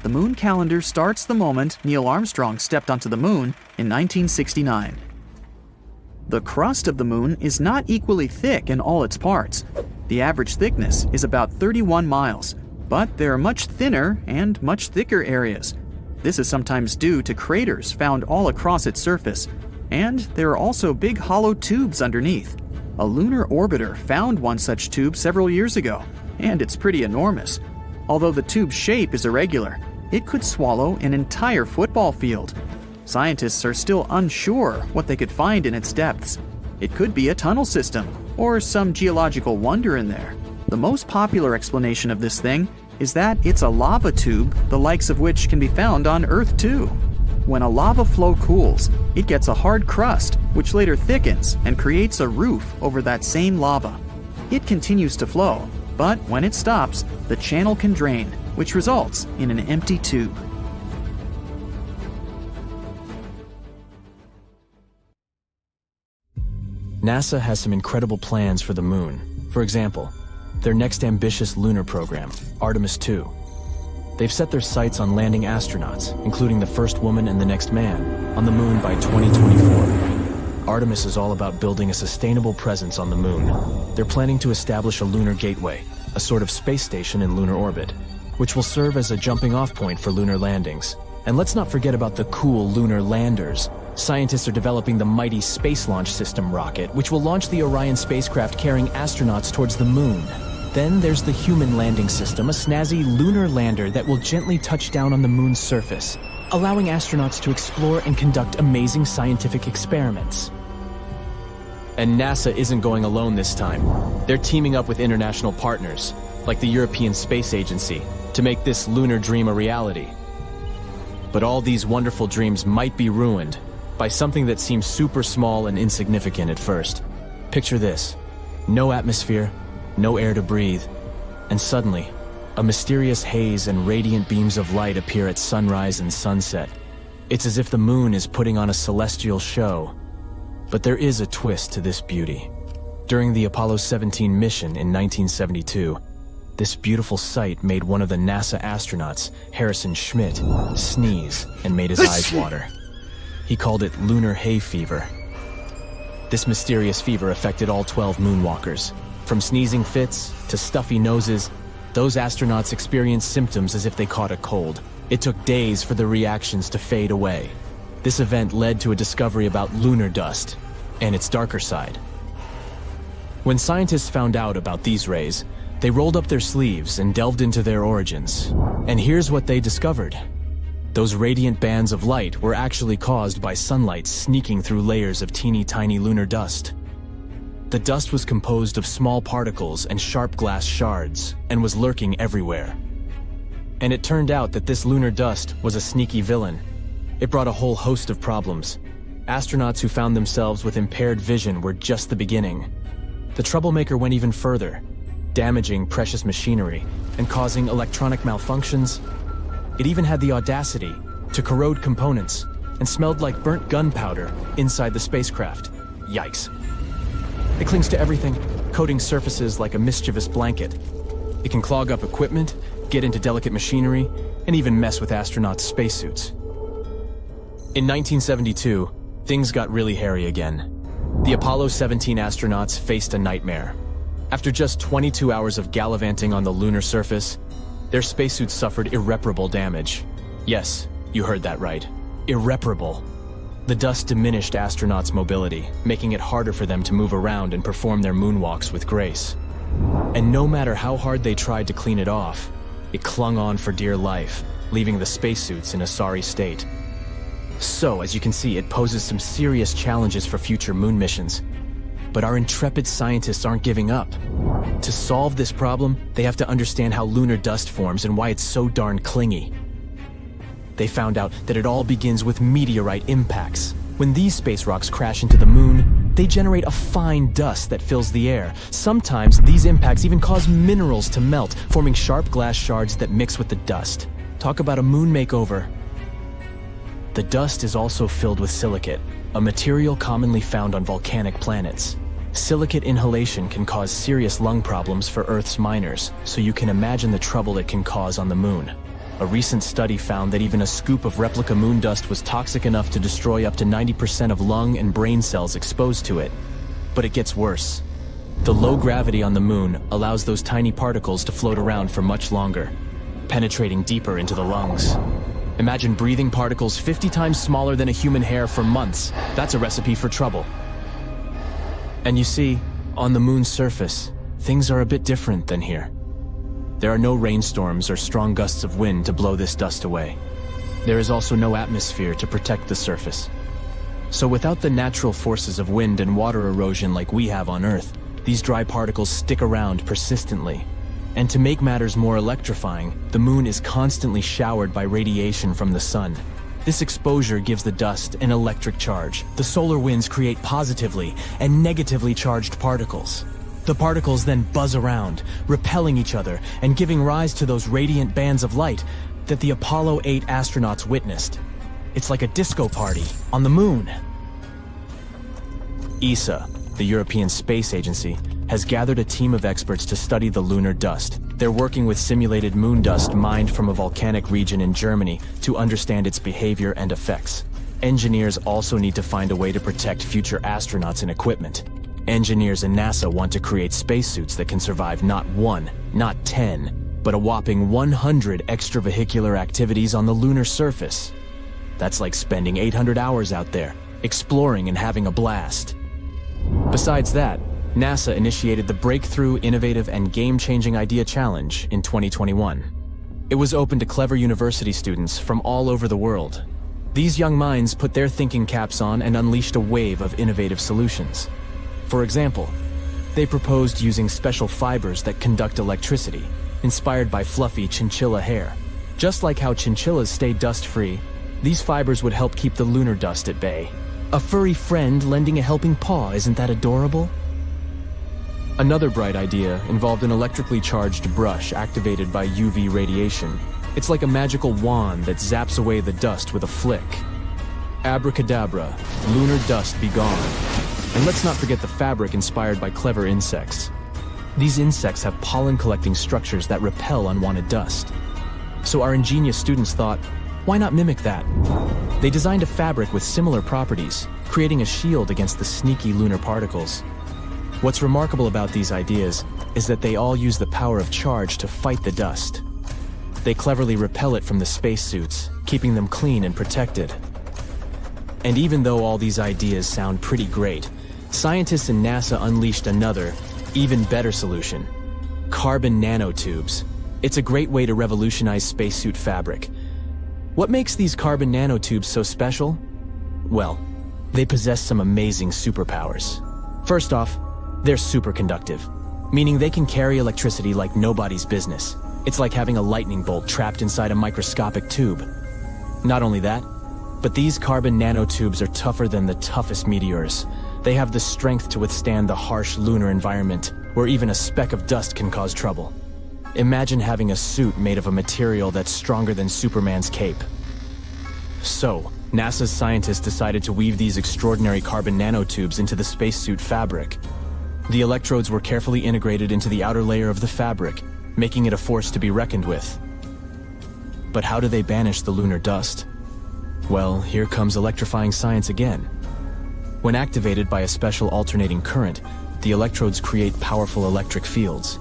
The moon calendar starts the moment Neil Armstrong stepped onto the moon in 1969. The crust of the moon is not equally thick in all its parts. The average thickness is about 31 miles, but there are much thinner and much thicker areas. This is sometimes due to craters found all across its surface, and there are also big hollow tubes underneath. A lunar orbiter found one such tube several years ago, and it's pretty enormous. Although the tube's shape is irregular, it could swallow an entire football field. Scientists are still unsure what they could find in its depths. It could be a tunnel system, or some geological wonder in there. The most popular explanation of this thing is that it's a lava tube, the likes of which can be found on Earth too. When a lava flow cools, it gets a hard crust, which later thickens and creates a roof over that same lava. It continues to flow, But when it stops, the channel can drain, which results in an empty tube. NASA has some incredible plans for the moon. For example, their next ambitious lunar program, Artemis 2. They've set their sights on landing astronauts, including the first woman and the next man, on the moon by 2024. Artemis is all about building a sustainable presence on the moon. They're planning to establish a lunar gateway, a sort of space station in lunar orbit, which will serve as a jumping-off point for lunar landings. And let's not forget about the cool lunar landers. Scientists are developing the mighty Space Launch System rocket, which will launch the Orion spacecraft carrying astronauts towards the moon. Then there's the Human Landing System, a snazzy lunar lander that will gently touch down on the moon's surface, allowing astronauts to explore and conduct amazing scientific experiments. And NASA isn't going alone this time. They're teaming up with international partners, like the European Space Agency, to make this lunar dream a reality. But all these wonderful dreams might be ruined by something that seems super small and insignificant at first. Picture this: no atmosphere, no air to breathe, and suddenly, a mysterious haze and radiant beams of light appear at sunrise and sunset. It's as if the moon is putting on a celestial show. But there is a twist to this beauty. During the Apollo 17 mission in 1972, this beautiful sight made one of the NASA astronauts, Harrison Schmitt, sneeze and made his eyes water. He called it lunar hay fever. This mysterious fever affected all 12 moonwalkers. From sneezing fits to stuffy noses, those astronauts experienced symptoms as if they caught a cold. It took days for the reactions to fade away. This event led to a discovery about lunar dust and its darker side. When scientists found out about these rays, they rolled up their sleeves and delved into their origins. And here's what they discovered. Those radiant bands of light were actually caused by sunlight sneaking through layers of teeny tiny lunar dust. The dust was composed of small particles and sharp glass shards and was lurking everywhere. And it turned out that this lunar dust was a sneaky villain. It brought a whole host of problems. Astronauts who found themselves with impaired vision were just the beginning. The troublemaker went even further, damaging precious machinery and causing electronic malfunctions. It even had the audacity to corrode components and smelled like burnt gunpowder inside the spacecraft. Yikes. It clings to everything, coating surfaces like a mischievous blanket. It can clog up equipment, get into delicate machinery, and even mess with astronauts' spacesuits. In 1972, things got really hairy again. The Apollo 17 astronauts faced a nightmare. After just 22 hours of gallivanting on the lunar surface, their spacesuits suffered irreparable damage. Yes, you heard that right. Irreparable. The dust diminished astronauts' mobility, making it harder for them to move around and perform their moonwalks with grace. And no matter how hard they tried to clean it off, it clung on for dear life, leaving the spacesuits in a sorry state. So, as you can see, it poses some serious challenges for future moon missions. But our intrepid scientists aren't giving up. To solve this problem, they have to understand how lunar dust forms and why it's so darn clingy. They found out that it all begins with meteorite impacts. When these space rocks crash into the moon, they generate a fine dust that fills the air. Sometimes these impacts even cause minerals to melt, forming sharp glass shards that mix with the dust. Talk about a moon makeover. The dust is also filled with silicate, a material commonly found on volcanic planets. Silicate inhalation can cause serious lung problems for Earth's miners, so you can imagine the trouble it can cause on the moon. A recent study found that even a scoop of replica moon dust was toxic enough to destroy up to 90% of lung and brain cells exposed to it. But it gets worse. The low gravity on the moon allows those tiny particles to float around for much longer, penetrating deeper into the lungs. Imagine breathing particles 50 times smaller than a human hair for months. That's a recipe for trouble. And you see, on the moon's surface, things are a bit different than here. There are no rainstorms or strong gusts of wind to blow this dust away. There is also no atmosphere to protect the surface. So without the natural forces of wind and water erosion like we have on Earth, these dry particles stick around persistently. And to make matters more electrifying, the moon is constantly showered by radiation from the sun. This exposure gives the dust an electric charge. The solar winds create positively and negatively charged particles. The particles then buzz around, repelling each other and giving rise to those radiant bands of light that the Apollo 8 astronauts witnessed. It's like a disco party on the moon. ESA, the European Space Agency, has gathered a team of experts to study the lunar dust. They're working with simulated moon dust mined from a volcanic region in Germany to understand its behavior and effects. Engineers also need to find a way to protect future astronauts and equipment. Engineers in NASA want to create spacesuits that can survive not 1, not 10, but a whopping 100 extravehicular activities on the lunar surface. That's like spending 800 hours out there, exploring and having a blast. Besides that, NASA initiated the Breakthrough, Innovative, and Game-Changing Idea Challenge in 2021. It was open to clever university students from all over the world. These young minds put their thinking caps on and unleashed a wave of innovative solutions. For example, they proposed using special fibers that conduct electricity, inspired by fluffy chinchilla hair. Just like how chinchillas stay dust-free, these fibers would help keep the lunar dust at bay. A furry friend lending a helping paw, isn't that adorable? Another bright idea involved an electrically charged brush activated by UV radiation. It's like a magical wand that zaps away the dust with a flick. Abracadabra, lunar dust be gone. And let's not forget the fabric inspired by clever insects. These insects have pollen-collecting structures that repel unwanted dust. So our ingenious students thought, why not mimic that? They designed a fabric with similar properties, creating a shield against the sneaky lunar particles. What's remarkable about these ideas is that they all use the power of charge to fight the dust. They cleverly repel it from the spacesuits, keeping them clean and protected. And even though all these ideas sound pretty great, scientists in NASA unleashed another, even better solution: carbon nanotubes. It's a great way to revolutionize spacesuit fabric. What makes these carbon nanotubes so special? Well, they possess some amazing superpowers. First off, they're superconductive, meaning they can carry electricity like nobody's business. It's like having a lightning bolt trapped inside a microscopic tube. Not only that, but these carbon nanotubes are tougher than the toughest meteors. They have the strength to withstand the harsh lunar environment, where even a speck of dust can cause trouble. Imagine having a suit made of a material that's stronger than Superman's cape. So, NASA's scientists decided to weave these extraordinary carbon nanotubes into the spacesuit fabric. The electrodes were carefully integrated into the outer layer of the fabric, making it a force to be reckoned with. But how do they banish the lunar dust? Well, here comes electrifying science again. When activated by a special alternating current, the electrodes create powerful electric fields.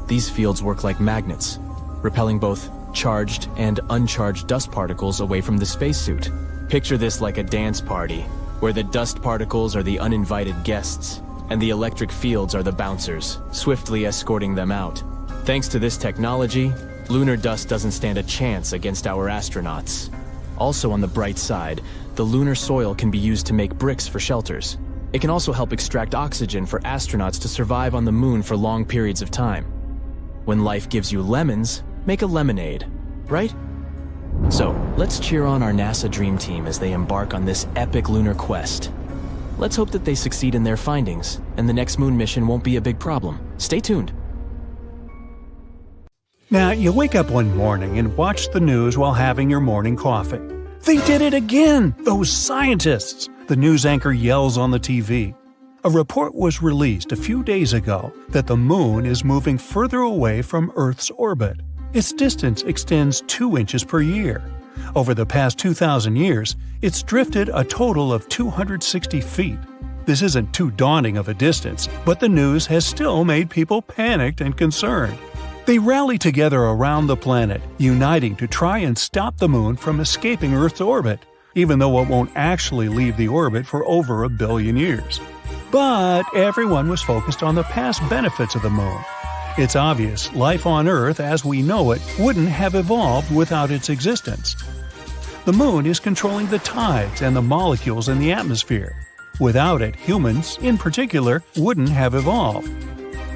These fields work like magnets, repelling both charged and uncharged dust particles away from the spacesuit. Picture this like a dance party, where the dust particles are the uninvited guests, and the electric fields are the bouncers, swiftly escorting them out. Thanks to this technology, lunar dust doesn't stand a chance against our astronauts. Also on the bright side, the lunar soil can be used to make bricks for shelters. It can also help extract oxygen for astronauts to survive on the moon for long periods of time. When life gives you lemons, make a lemonade, right? So, let's cheer on our NASA Dream Team as they embark on this epic lunar quest. Let's hope that they succeed in their findings, and the next moon mission won't be a big problem. Stay tuned. Now, you wake up one morning and watch the news while having your morning coffee. They did it again! Those scientists! The news anchor yells on the TV. A report was released a few days ago that the moon is moving further away from Earth's orbit. Its distance extends 2 inches per year. Over the past 2,000 years, it's drifted a total of 260 feet. This isn't too daunting of a distance, but the news has still made people panicked and concerned. They rally together around the planet, uniting to try and stop the moon from escaping Earth's orbit, even though it won't actually leave the orbit for over 1 billion years. But everyone was focused on the past benefits of the moon. It's obvious life on Earth as we know it wouldn't have evolved without its existence. The moon is controlling the tides and the molecules in the atmosphere. Without it, humans, in particular, wouldn't have evolved.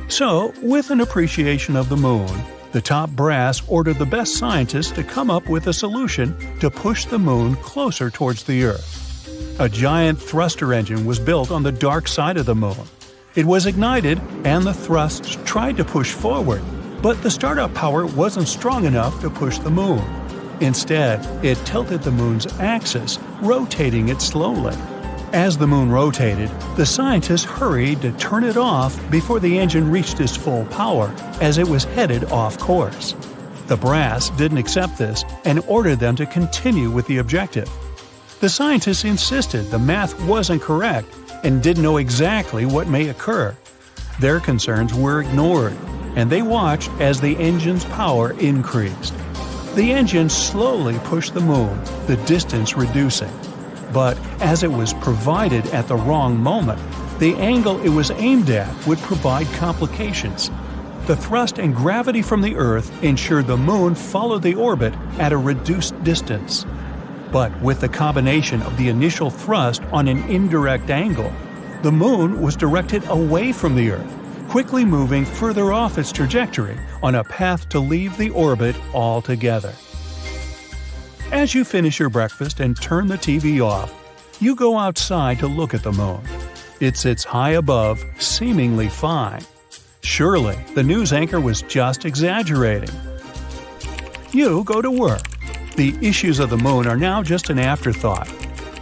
So, with an appreciation of the moon, the top brass ordered the best scientists to come up with a solution to push the moon closer towards the Earth. A giant thruster engine was built on the dark side of the moon. It was ignited, and the thrusts tried to push forward, but the startup power wasn't strong enough to push the moon. Instead, it tilted the moon's axis, rotating it slowly. As the moon rotated, the scientists hurried to turn it off before the engine reached its full power, as it was headed off course. The brass didn't accept this and ordered them to continue with the objective. The scientists insisted the math wasn't correct and didn't know exactly what may occur. Their concerns were ignored, and they watched as the engine's power increased. The engine slowly pushed the moon, the distance reducing. But as it was provided at the wrong moment, the angle it was aimed at would provide complications. The thrust and gravity from the Earth ensured the moon followed the orbit at a reduced distance. But with the combination of the initial thrust on an indirect angle, the moon was directed away from the Earth, quickly moving further off its trajectory on a path to leave the orbit altogether. As you finish your breakfast and turn the TV off, you go outside to look at the moon. It sits high above, seemingly fine. Surely, the news anchor was just exaggerating. You go to work. The issues of the moon are now just an afterthought.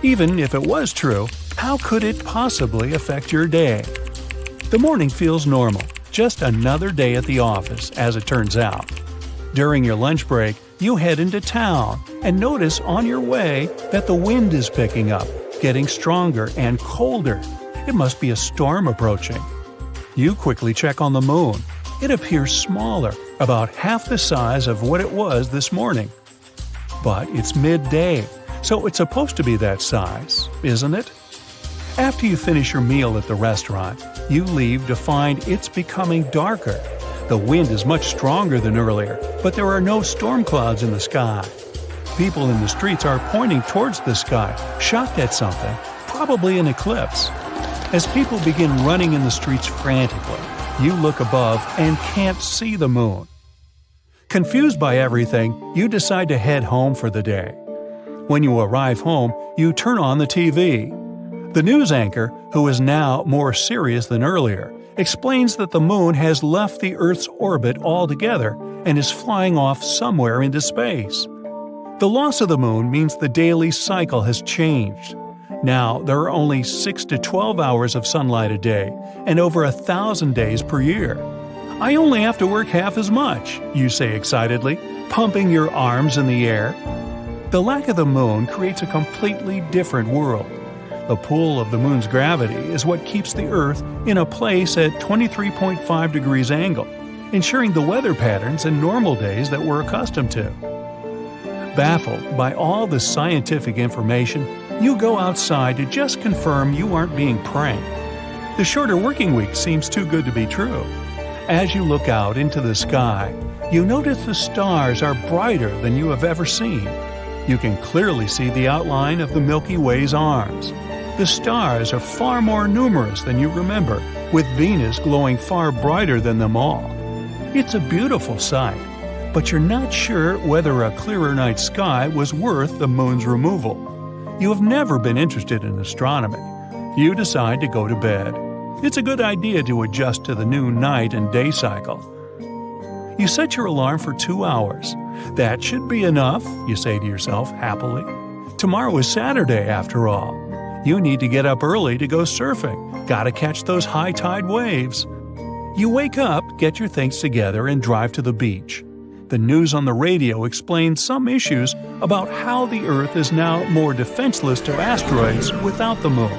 Even if it was true, how could it possibly affect your day? The morning feels normal, just another day at the office, as it turns out. During your lunch break, you head into town and notice on your way that the wind is picking up, getting stronger and colder. It must be a storm approaching. You quickly check on the moon. It appears smaller, about half the size of what it was this morning. But it's midday, so it's supposed to be that size, isn't it? After you finish your meal at the restaurant, you leave to find it's becoming darker. The wind is much stronger than earlier, but there are no storm clouds in the sky. People in the streets are pointing towards the sky, shocked at something, probably an eclipse. As people begin running in the streets frantically, you look above and can't see the moon. Confused by everything, you decide to head home for the day. When you arrive home, you turn on the TV. The news anchor, who is now more serious than earlier, explains that the moon has left the Earth's orbit altogether and is flying off somewhere into space. The loss of the moon means the daily cycle has changed. Now, there are only 6 to 12 hours of sunlight a day and over 1,000 days per year. I only have to work half as much, you say excitedly, pumping your arms in the air. The lack of the moon creates a completely different world. The pull of the moon's gravity is what keeps the Earth in a place at 23.5 degrees angle, ensuring the weather patterns and normal days that we're accustomed to. Baffled by all the scientific information, you go outside to just confirm you aren't being pranked. The shorter working week seems too good to be true. As you look out into the sky, you notice the stars are brighter than you have ever seen. You can clearly see the outline of the Milky Way's arms. The stars are far more numerous than you remember, with Venus glowing far brighter than them all. It's a beautiful sight, but you're not sure whether a clearer night sky was worth the moon's removal. You have never been interested in astronomy. You decide to go to bed. It's a good idea to adjust to the new night and day cycle. You set your alarm for 2 hours. That should be enough, you say to yourself happily. Tomorrow is Saturday, after all. You need to get up early to go surfing. Gotta catch those high tide waves. You wake up, get your things together, and drive to the beach. The news on the radio explains some issues about how the Earth is now more defenseless to asteroids without the moon.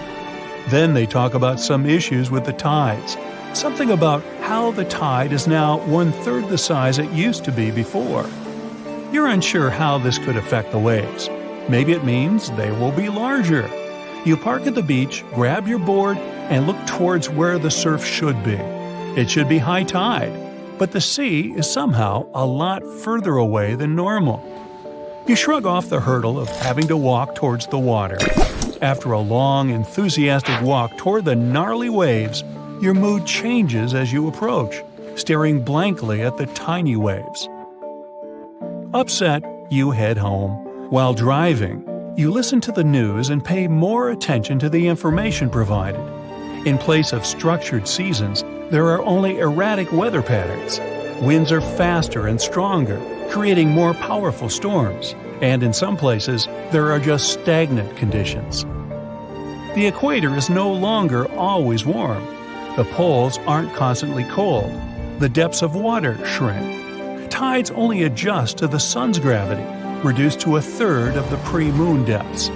Then they talk about some issues with the tides. Something about how the tide is now 1/3 the size it used to be before. You're unsure how this could affect the waves. Maybe it means they will be larger. You park at the beach, grab your board, and look towards where the surf should be. It should be high tide, but the sea is somehow a lot further away than normal. You shrug off the hurdle of having to walk towards the water. After a long, enthusiastic walk toward the gnarly waves, your mood changes as you approach, staring blankly at the tiny waves. Upset, you head home. While driving, you listen to the news and pay more attention to the information provided. In place of structured seasons, there are only erratic weather patterns. Winds are faster and stronger, creating more powerful storms, and in some places, there are just stagnant conditions. The equator is no longer always warm. The poles aren't constantly cold. The depths of water shrink. Tides only adjust to the sun's gravity, reduced to a third of the pre-moon depths.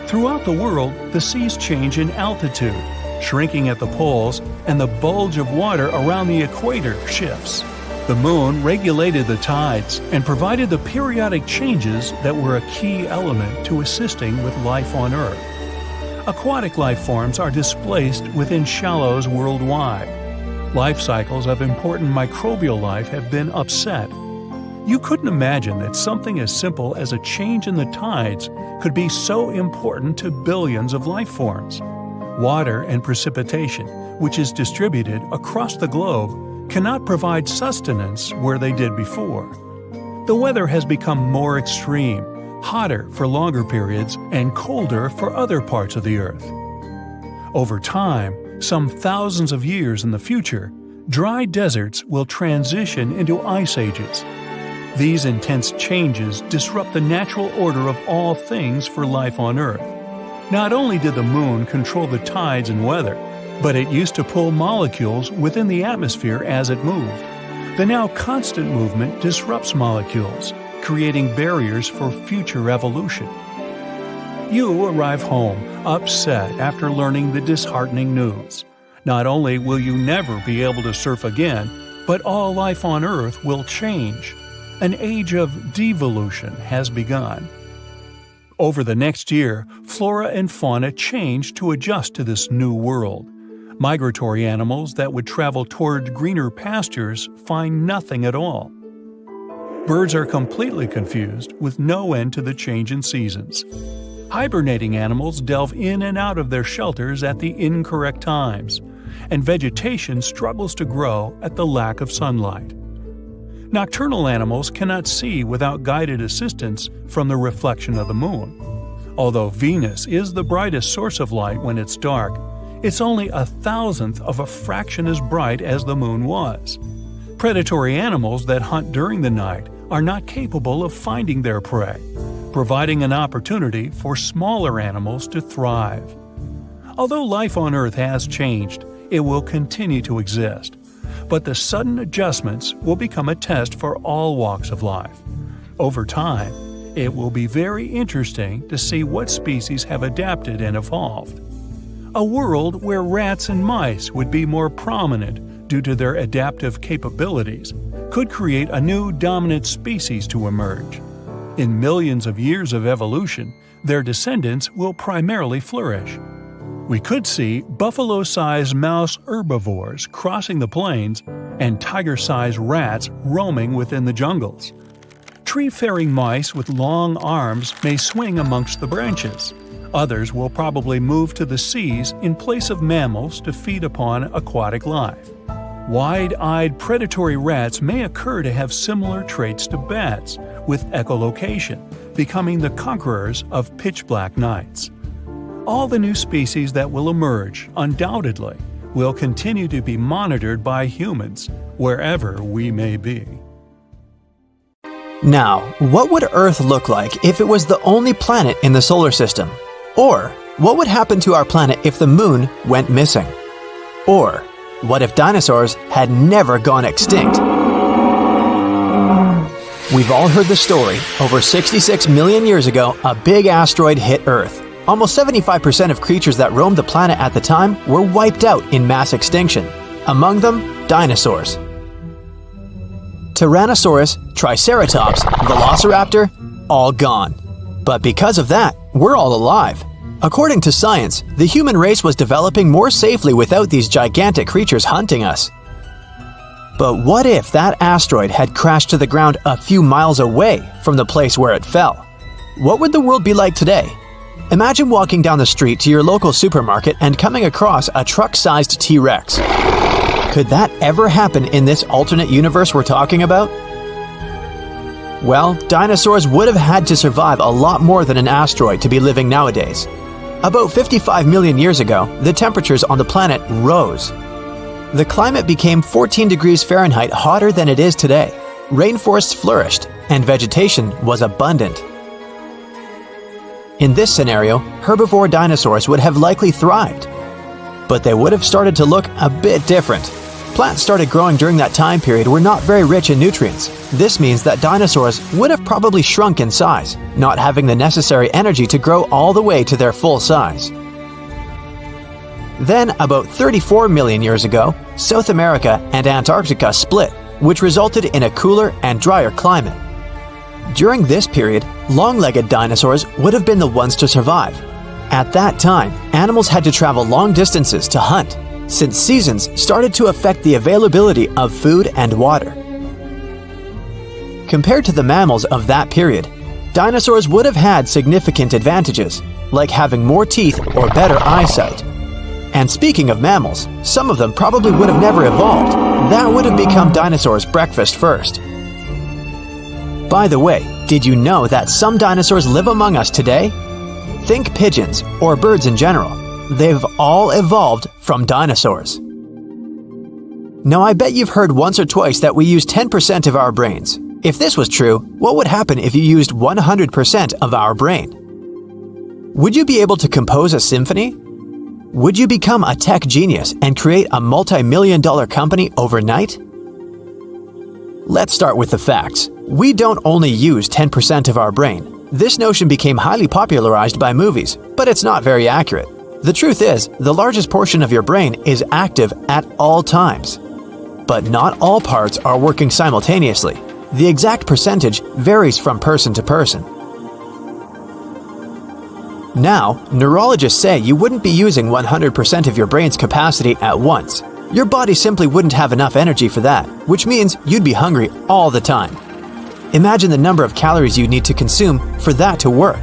Throughout the world, the seas change in altitude, shrinking at the poles, and the bulge of water around the equator shifts. The moon regulated the tides and provided the periodic changes that were a key element to assisting with life on Earth. Aquatic life forms are displaced within shallows worldwide. Life cycles of important microbial life have been upset. You couldn't imagine that something as simple as a change in the tides could be so important to billions of life forms. Water and precipitation, which is distributed across the globe, cannot provide sustenance where they did before. The weather has become more extreme, hotter for longer periods and colder for other parts of the Earth. Over time, some thousands of years in the future, dry deserts will transition into ice ages. These intense changes disrupt the natural order of all things for life on Earth. Not only did the moon control the tides and weather, but it used to pull molecules within the atmosphere as it moved. The now constant movement disrupts molecules, creating barriers for future evolution. You arrive home, upset after learning the disheartening news. Not only will you never be able to surf again, but all life on Earth will change. An age of devolution has begun. Over the next year, flora and fauna changed to adjust to this new world. Migratory animals that would travel toward greener pastures find nothing at all. Birds are completely confused, with no end to the change in seasons. Hibernating animals delve in and out of their shelters at the incorrect times, and vegetation struggles to grow at the lack of sunlight. Nocturnal animals cannot see without guided assistance from the reflection of the moon. Although Venus is the brightest source of light when it's dark, it's only 1,000th of a fraction as bright as the moon was. Predatory animals that hunt during the night are not capable of finding their prey, providing an opportunity for smaller animals to thrive. Although life on Earth has changed, it will continue to exist. But the sudden adjustments will become a test for all walks of life. Over time, it will be very interesting to see what species have adapted and evolved. A world where rats and mice would be more prominent due to their adaptive capabilities could create a new dominant species to emerge. In millions of years of evolution, their descendants will primarily flourish. We could see buffalo-sized mouse herbivores crossing the plains and tiger-sized rats roaming within the jungles. Tree-faring mice with long arms may swing amongst the branches. Others will probably move to the seas in place of mammals to feed upon aquatic life. Wide-eyed predatory rats may occur to have similar traits to bats, with echolocation, becoming the conquerors of pitch-black nights. All the new species that will emerge, undoubtedly, will continue to be monitored by humans, wherever we may be. Now, what would Earth look like if it was the only planet in the solar system? Or, what would happen to our planet if the moon went missing? Or, what if dinosaurs had never gone extinct? We've all heard the story. Over 66 million years ago, a big asteroid hit Earth. Almost 75% of creatures that roamed the planet at the time were wiped out in mass extinction. Among them, dinosaurs. Tyrannosaurus, Triceratops, Velociraptor, all gone. But because of that, we're all alive. According to science, the human race was developing more safely without these gigantic creatures hunting us. But what if that asteroid had crashed to the ground a few miles away from the place where it fell? What would the world be like today? Imagine walking down the street to your local supermarket and coming across a truck-sized T-Rex. Could that ever happen in this alternate universe we're talking about? Well, dinosaurs would have had to survive a lot more than an asteroid to be living nowadays. About 55 million years ago, the temperatures on the planet rose. The climate became 14 degrees Fahrenheit hotter than it is today. Rainforests flourished, and vegetation was abundant. In this scenario, herbivore dinosaurs would have likely thrived. But they would have started to look a bit different. Plants started growing during that time period were not very rich in nutrients. This means that dinosaurs would have probably shrunk in size, not having the necessary energy to grow all the way to their full size. Then, about 34 million years ago, South America and Antarctica split, which resulted in a cooler and drier climate. During this period, long-legged dinosaurs would have been the ones to survive. At that time, animals had to travel long distances to hunt, since seasons started to affect the availability of food and water. Compared to the mammals of that period, dinosaurs would have had significant advantages, like having more teeth or better eyesight. And speaking of mammals, some of them probably would have never evolved. That would have become dinosaurs' breakfast first. By the way, did you know that some dinosaurs live among us today? Think pigeons, or birds in general. They've all evolved from dinosaurs. Now I bet you've heard once or twice that we use 10% of our brains. If this was true, what would happen if you used 100% of our brain? Would you be able to compose a symphony? Would you become a tech genius and create a multi-million-dollar company overnight? Let's start with the facts. We don't only use 10% of our brain. This notion became highly popularized by movies, but it's not very accurate. The truth is, the largest portion of your brain is active at all times. But not all parts are working simultaneously. The exact percentage varies from person to person. Now, neurologists say you wouldn't be using 100% of your brain's capacity at once. Your body simply wouldn't have enough energy for that, which means you'd be hungry all the time. Imagine the number of calories you'd need to consume for that to work.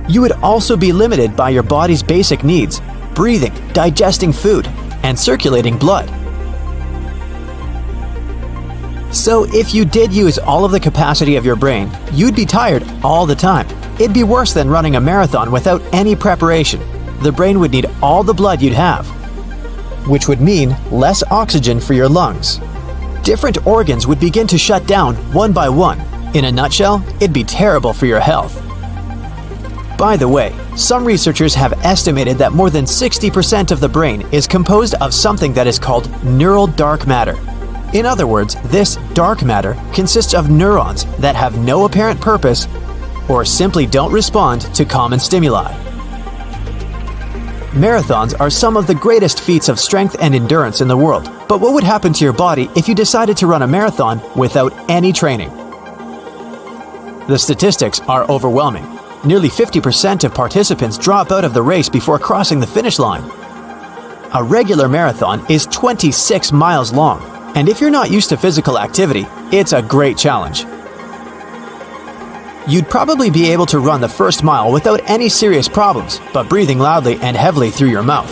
You would also be limited by your body's basic needs: breathing, digesting food, and circulating blood. So if you did use all of the capacity of your brain, you'd be tired all the time. It'd be worse than running a marathon without any preparation. The brain would need all the blood you'd have, which would mean less oxygen for your lungs. Different organs would begin to shut down one by one. In a nutshell, it'd be terrible for your health. By the way, some researchers have estimated that more than 60% of the brain is composed of something that is called neural dark matter. In other words, this dark matter consists of neurons that have no apparent purpose or simply don't respond to common stimuli. Marathons are some of the greatest feats of strength and endurance in the world, but what would happen to your body if you decided to run a marathon without any training? The statistics are overwhelming. Nearly 50% of participants drop out of the race before crossing the finish line. A regular marathon is 26 miles long, and if you're not used to physical activity, it's a great challenge. You'd probably be able to run the first mile without any serious problems, but breathing loudly and heavily through your mouth.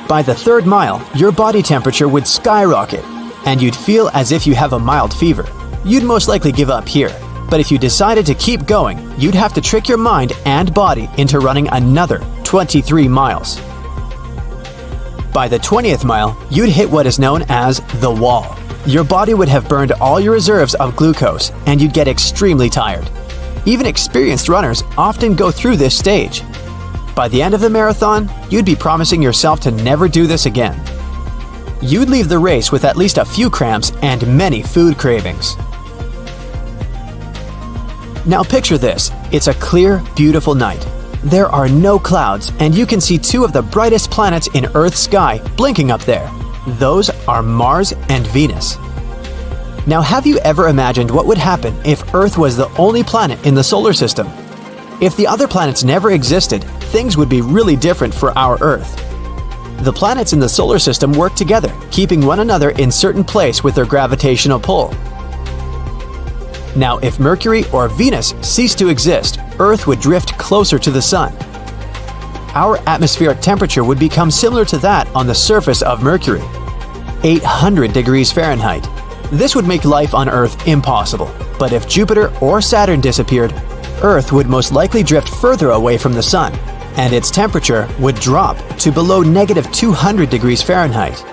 By the third mile, your body temperature would skyrocket, and you'd feel as if you have a mild fever. You'd most likely give up here, but if you decided to keep going, you'd have to trick your mind and body into running another 23 miles. By the 20th mile, you'd hit what is known as the wall. Your body would have burned all your reserves of glucose, and you'd get extremely tired. Even experienced runners often go through this stage. By the end of the marathon, you'd be promising yourself to never do this again. You'd leave the race with at least a few cramps and many food cravings. Now picture this. It's a clear, beautiful night. There are no clouds, and you can see two of the brightest planets in Earth's sky blinking up there. Those are Mars and Venus. Now, have you ever imagined what would happen if Earth was the only planet in the solar system? If the other planets never existed, things would be really different for our Earth. The planets in the solar system work together, keeping one another in certain place with their gravitational pull. Now, if Mercury or Venus ceased to exist, Earth would drift closer to the Sun. Our atmospheric temperature would become similar to that on the surface of Mercury, 800 degrees Fahrenheit. This would make life on Earth impossible. But if Jupiter or Saturn disappeared, Earth would most likely drift further away from the Sun. and its temperature would drop to below -200 degrees Fahrenheit.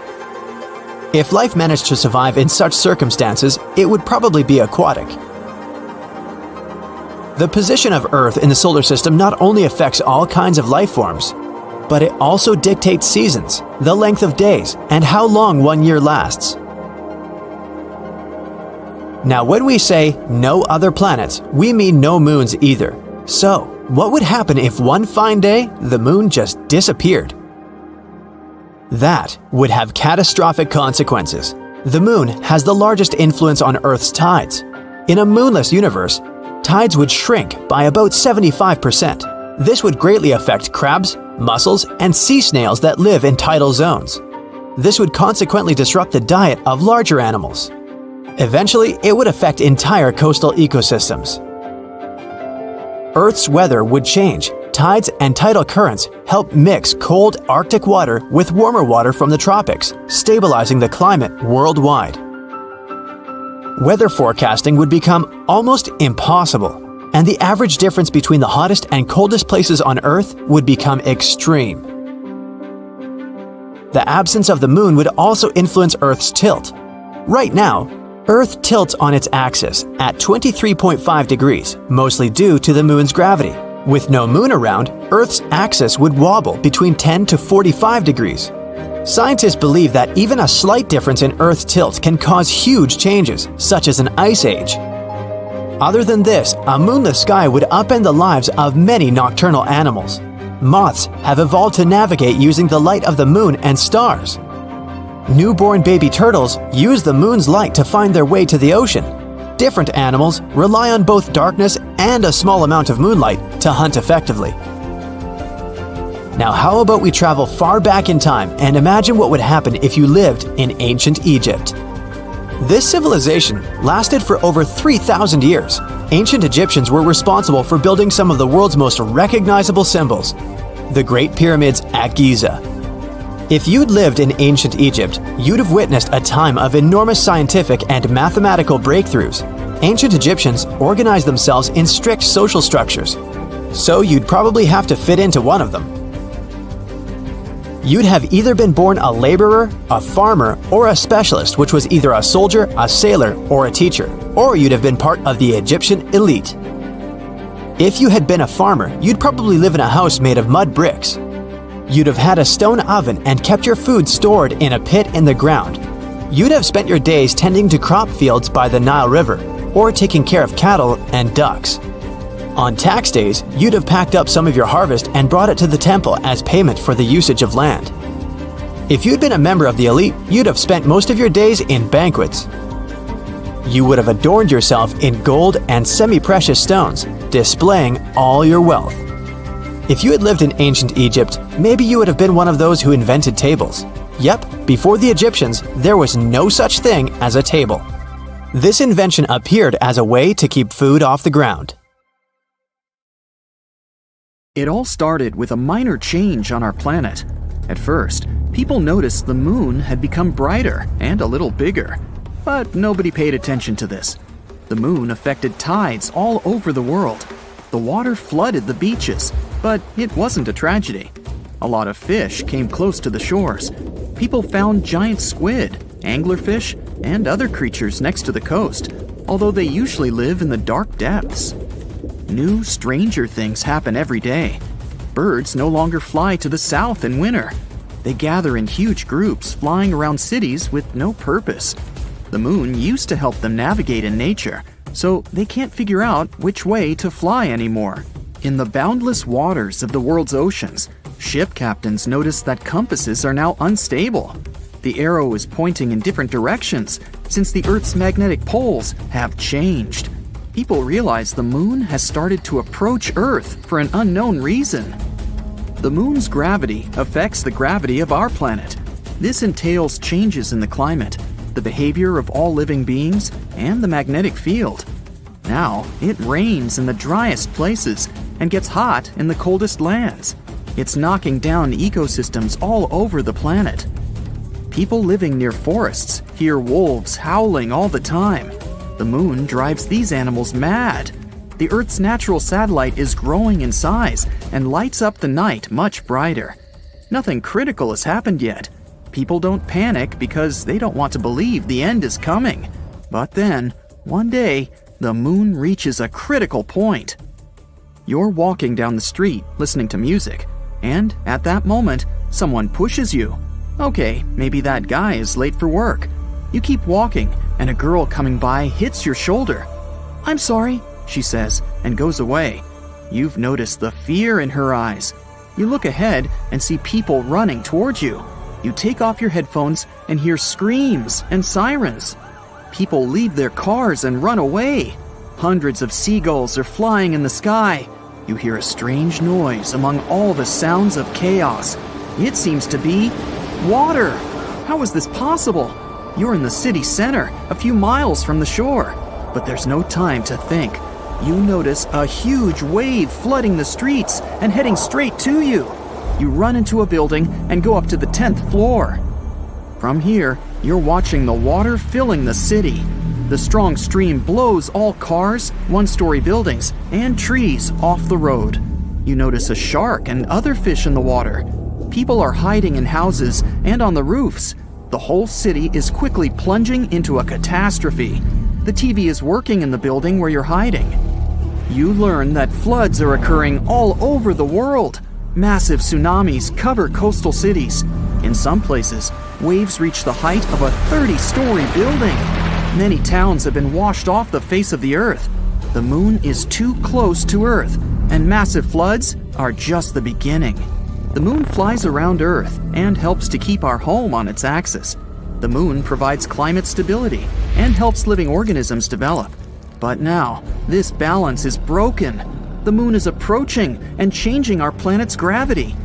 If life managed to survive in such circumstances, it would probably be aquatic. The position of Earth in the solar system not only affects all kinds of life forms, but it also dictates seasons, the length of days, and how long one year lasts. Now, when we say no other planets, we mean no moons either. So, what would happen if one fine day the moon just disappeared? That would have catastrophic consequences. The moon has the largest influence on Earth's tides. In a moonless universe, tides would shrink by about 75%. This would greatly affect crabs, mussels, and sea snails that live in tidal zones. This would consequently disrupt the diet of larger animals. Eventually, it would affect entire coastal ecosystems. Earth's weather would change. Tides and tidal currents help mix cold Arctic water with warmer water from the tropics, stabilizing the climate worldwide. Weather forecasting would become almost impossible, and the average difference between the hottest and coldest places on Earth would become extreme. The absence of the moon would also influence Earth's tilt. Right now, Earth tilts on its axis at 23.5 degrees, mostly due to the moon's gravity. With no moon around, Earth's axis would wobble between 10 to 45 degrees. Scientists believe that even a slight difference in Earth's tilt can cause huge changes, such as an ice age. Other than this, a moonless sky would upend the lives of many nocturnal animals. Moths have evolved to navigate using the light of the moon and stars. Newborn baby turtles use the moon's light to find their way to the ocean. Different animals rely on both darkness and a small amount of moonlight to hunt effectively. Now, how about we travel far back in time and imagine what would happen if you lived in ancient Egypt? This civilization lasted for over 3,000 years. Ancient Egyptians were responsible for building some of the world's most recognizable symbols, the Great Pyramids at Giza. If you'd lived in ancient Egypt, you'd have witnessed a time of enormous scientific and mathematical breakthroughs. Ancient Egyptians organized themselves in strict social structures, so you'd probably have to fit into one of them. You'd have either been born a laborer, a farmer, or a specialist, which was either a soldier, a sailor, or a teacher, or you'd have been part of the Egyptian elite. If you had been a farmer, you'd probably live in a house made of mud bricks. You'd have had a stone oven and kept your food stored in a pit in the ground. You'd have spent your days tending to crop fields by the Nile River, or taking care of cattle and ducks. On tax days, you'd have packed up some of your harvest and brought it to the temple as payment for the usage of land. If you'd been a member of the elite, you'd have spent most of your days in banquets. You would have adorned yourself in gold and semi-precious stones, displaying all your wealth. If you had lived in ancient Egypt, maybe you would have been one of those who invented tables. Yep, before the Egyptians, there was no such thing as a table. This invention appeared as a way to keep food off the ground. It all started with a minor change on our planet. At first, people noticed the moon had become brighter and a little bigger. But nobody paid attention to this. The moon affected tides all over the world. The water flooded the beaches, but it wasn't a tragedy. A lot of fish came close to the shores. People found giant squid, anglerfish, and other creatures next to the coast, although they usually live in the dark depths. New, stranger things happen every day. Birds no longer fly to the south in winter. They gather in huge groups, flying around cities with no purpose. The moon used to help them navigate in nature, so they can't figure out which way to fly anymore. In the boundless waters of the world's oceans, ship captains notice that compasses are now unstable. The arrow is pointing in different directions since the Earth's magnetic poles have changed. People realize the moon has started to approach Earth for an unknown reason. The moon's gravity affects the gravity of our planet. This entails changes in the climate, the behavior of all living beings, and the magnetic field. Now, it rains in the driest places and gets hot in the coldest lands. It's knocking down ecosystems all over the planet. People living near forests hear wolves howling all the time. The moon drives these animals mad. The Earth's natural satellite is growing in size and lights up the night much brighter. Nothing critical has happened yet. People don't panic because they don't want to believe the end is coming. But then, one day, the moon reaches a critical point. You're walking down the street listening to music, and at that moment, someone pushes you. Okay, maybe that guy is late for work. You keep walking, and a girl coming by hits your shoulder. "I'm sorry," she says, and goes away. You've noticed the fear in her eyes. You look ahead and see people running towards you. You take off your headphones and hear screams and sirens. People leave their cars and run away. Hundreds of seagulls are flying in the sky. You hear a strange noise among all the sounds of chaos. It seems to be water. How is this possible? You're in the city center, a few miles from the shore. But there's no time to think. You notice a huge wave flooding the streets and heading straight to you. You run into a building and go up to the 10th floor. From here, you're watching the water filling the city. The strong stream blows all cars, one-story buildings, and trees off the road. You notice a shark and other fish in the water. People are hiding in houses and on the roofs. The whole city is quickly plunging into a catastrophe. The TV is working in the building where you're hiding. You learn that floods are occurring all over the world. Massive tsunamis cover coastal cities. In some places, waves reach the height of a 30-story building. Many towns have been washed off the face of the earth. The moon is too close to Earth, and massive floods are just the beginning. The moon flies around Earth and helps to keep our home on its axis. The moon provides climate stability and helps living organisms develop. But now, this balance is broken. The moon is approaching and changing our planet's gravity.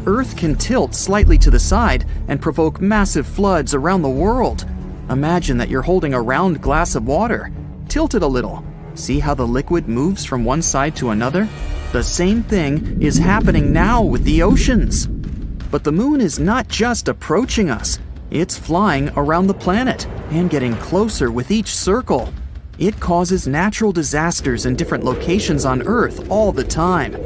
Earth can tilt slightly to the side and provoke massive floods around the world. Imagine that you're holding a round glass of water. Tilt it a little. See how the liquid moves from one side to another? The same thing is happening now with the oceans. But the moon is not just approaching us. It's flying around the planet and getting closer with each circle. It causes natural disasters in different locations on Earth all the time.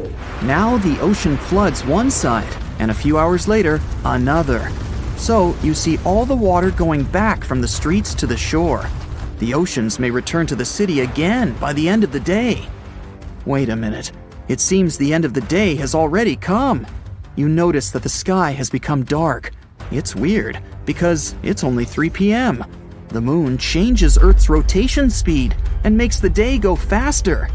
Now the ocean floods one side, and a few hours later, another. So you see all the water going back from the streets to the shore. The oceans may return to the city again by the end of the day. Wait a minute. It seems the end of the day has already come. You notice that the sky has become dark. It's weird, because it's only 3 p.m. The moon changes Earth's rotation speed and makes the day go faster.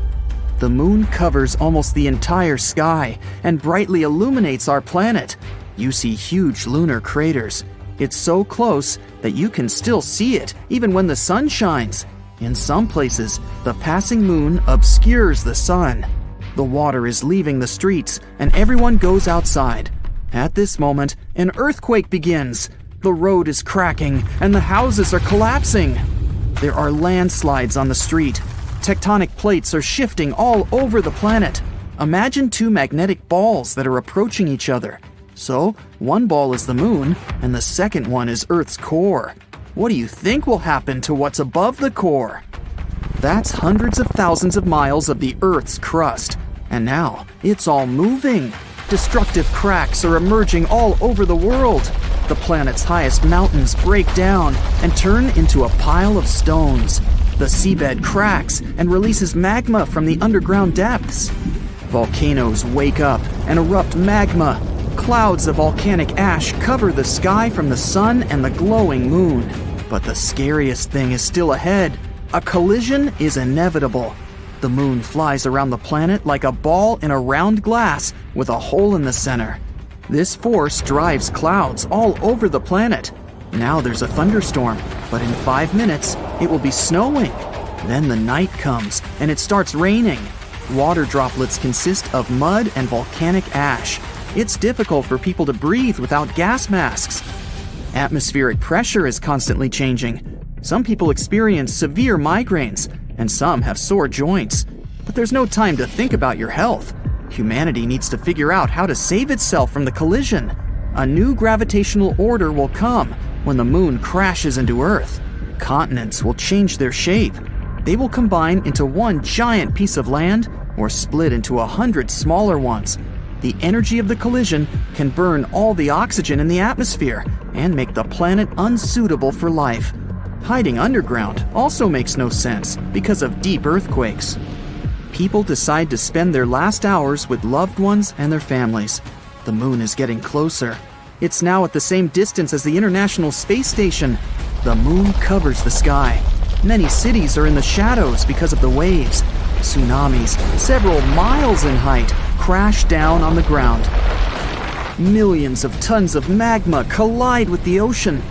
The moon covers almost the entire sky and brightly illuminates our planet. You see huge lunar craters. It's so close that you can still see it even when the sun shines. In some places, the passing moon obscures the sun. The water is leaving the streets and everyone goes outside. At this moment, an earthquake begins. The road is cracking and the houses are collapsing. There are landslides on the street. Tectonic plates are shifting all over the planet. Imagine two magnetic balls that are approaching each other. So, one ball is the moon, and the second one is Earth's core. What do you think will happen to what's above the core? That's hundreds of thousands of miles of the Earth's crust. And now, it's all moving. Destructive cracks are emerging all over the world. The planet's highest mountains break down and turn into a pile of stones. The seabed cracks and releases magma from the underground depths. Volcanoes wake up and erupt magma. Clouds of volcanic ash cover the sky from the sun and the glowing moon. But the scariest thing is still ahead. A collision is inevitable. The moon flies around the planet like a ball in a round glass with a hole in the center. This force drives clouds all over the planet. Now there's a thunderstorm, but in 5 minutes, it will be snowing. Then the night comes, and it starts raining. Water droplets consist of mud and volcanic ash. It's difficult for people to breathe without gas masks. Atmospheric pressure is constantly changing. Some people experience severe migraines, and some have sore joints. But there's no time to think about your health. Humanity needs to figure out how to save itself from the collision. A new gravitational order will come when the moon crashes into Earth. Continents will change their shape. They will combine into one giant piece of land or split into 100 smaller ones. The energy of the collision can burn all the oxygen in the atmosphere and make the planet unsuitable for life. Hiding underground also makes no sense because of deep earthquakes. People decide to spend their last hours with loved ones and their families. The moon is getting closer. It's now at the same distance as the International Space Station. The moon covers the sky. Many cities are in the shadows because of the waves. Tsunamis, several miles in height, crash down on the ground. Millions of tons of magma collide with the ocean.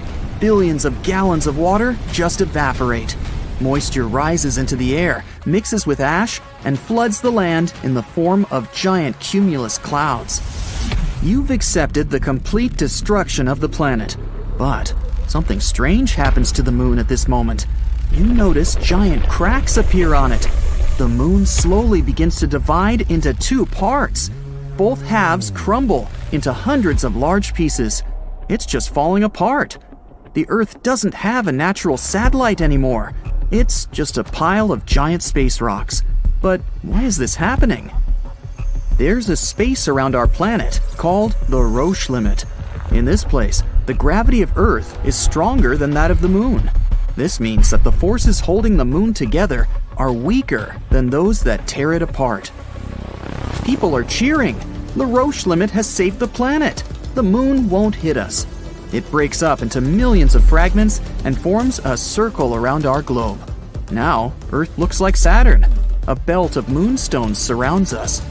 Billions of gallons of water just evaporate. Moisture rises into the air, mixes with ash, and floods the land in the form of giant cumulus clouds. You've accepted the complete destruction of the planet, but something strange happens to the moon at this moment. You notice giant cracks appear on it. The moon slowly begins to divide into two parts. Both halves crumble into hundreds of large pieces. It's just falling apart. The Earth doesn't have a natural satellite anymore. It's just a pile of giant space rocks. But why is this happening? There's a space around our planet called the Roche limit. In this place, the gravity of Earth is stronger than that of the moon. This means that the forces holding the moon together are weaker than those that tear it apart. People are cheering. The Roche limit has saved the planet. The moon won't hit us. It breaks up into millions of fragments and forms a circle around our globe. Now, Earth looks like Saturn. A belt of moonstones surrounds us.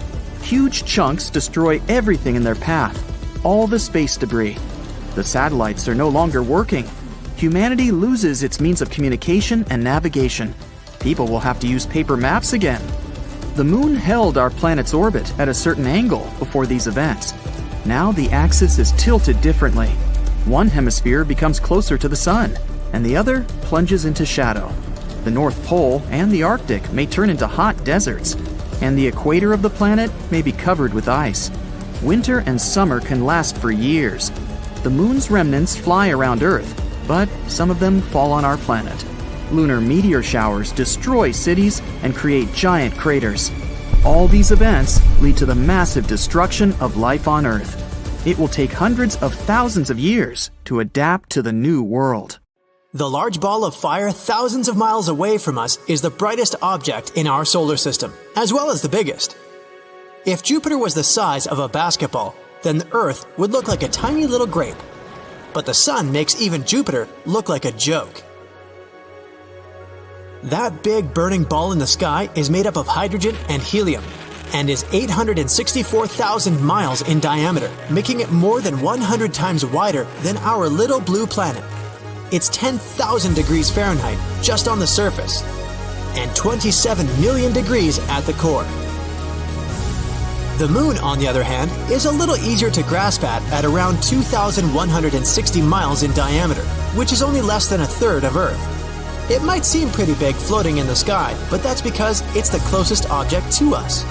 Huge chunks destroy everything in their path, all the space debris. The satellites are no longer working. Humanity loses its means of communication and navigation. People will have to use paper maps again. The moon held our planet's orbit at a certain angle before these events. Now the axis is tilted differently. One hemisphere becomes closer to the sun, and the other plunges into shadow. The North Pole and the Arctic may turn into hot deserts, and the equator of the planet may be covered with ice. Winter and summer can last for years. The moon's remnants fly around Earth, but some of them fall on our planet. Lunar meteor showers destroy cities and create giant craters. All these events lead to the massive destruction of life on Earth. It will take hundreds of thousands of years to adapt to the new world. The large ball of fire thousands of miles away from us is the brightest object in our solar system, as well as the biggest. If Jupiter was the size of a basketball, then the Earth would look like a tiny little grape. But the Sun makes even Jupiter look like a joke. That big burning ball in the sky is made up of hydrogen and helium, and is 864,000 miles in diameter, making it more than 100 times wider than our little blue planet. It's 10,000 degrees Fahrenheit just on the surface, and 27 million degrees at the core. The moon, on the other hand, is a little easier to grasp at around 2,160 miles in diameter, which is only less than a third of Earth. It might seem pretty big floating in the sky, but that's because it's the closest object to us.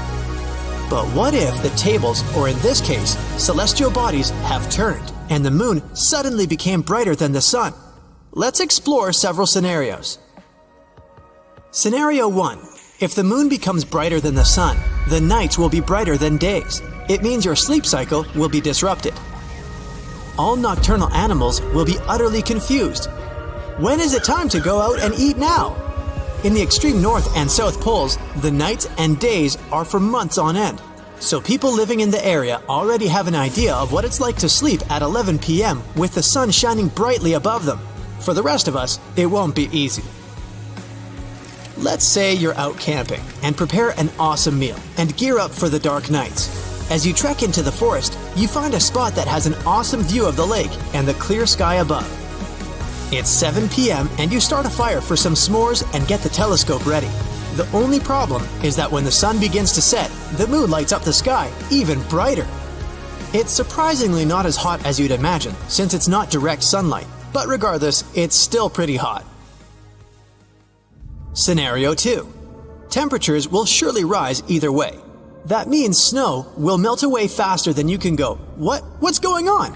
But what if the tables, or in this case, celestial bodies, have turned, and the moon suddenly became brighter than the sun? Let's explore several scenarios. Scenario 1. If the moon becomes brighter than the sun, the nights will be brighter than days. It means your sleep cycle will be disrupted. All nocturnal animals will be utterly confused. When is it time to go out and eat now? In the extreme north and south poles, the nights and days are for months on end. So people living in the area already have an idea of what it's like to sleep at 11 p.m. with the sun shining brightly above them. For the rest of us, it won't be easy. Let's say you're out camping and prepare an awesome meal and gear up for the dark nights. As you trek into the forest, you find a spot that has an awesome view of the lake and the clear sky above. It's 7 p.m. and you start a fire for some s'mores and get the telescope ready. The only problem is that when the sun begins to set, the moon lights up the sky even brighter. It's surprisingly not as hot as you'd imagine, since it's not direct sunlight, but regardless, it's still pretty hot. Scenario 2. Temperatures will surely rise either way. That means snow will melt away faster than you can go, What's going on?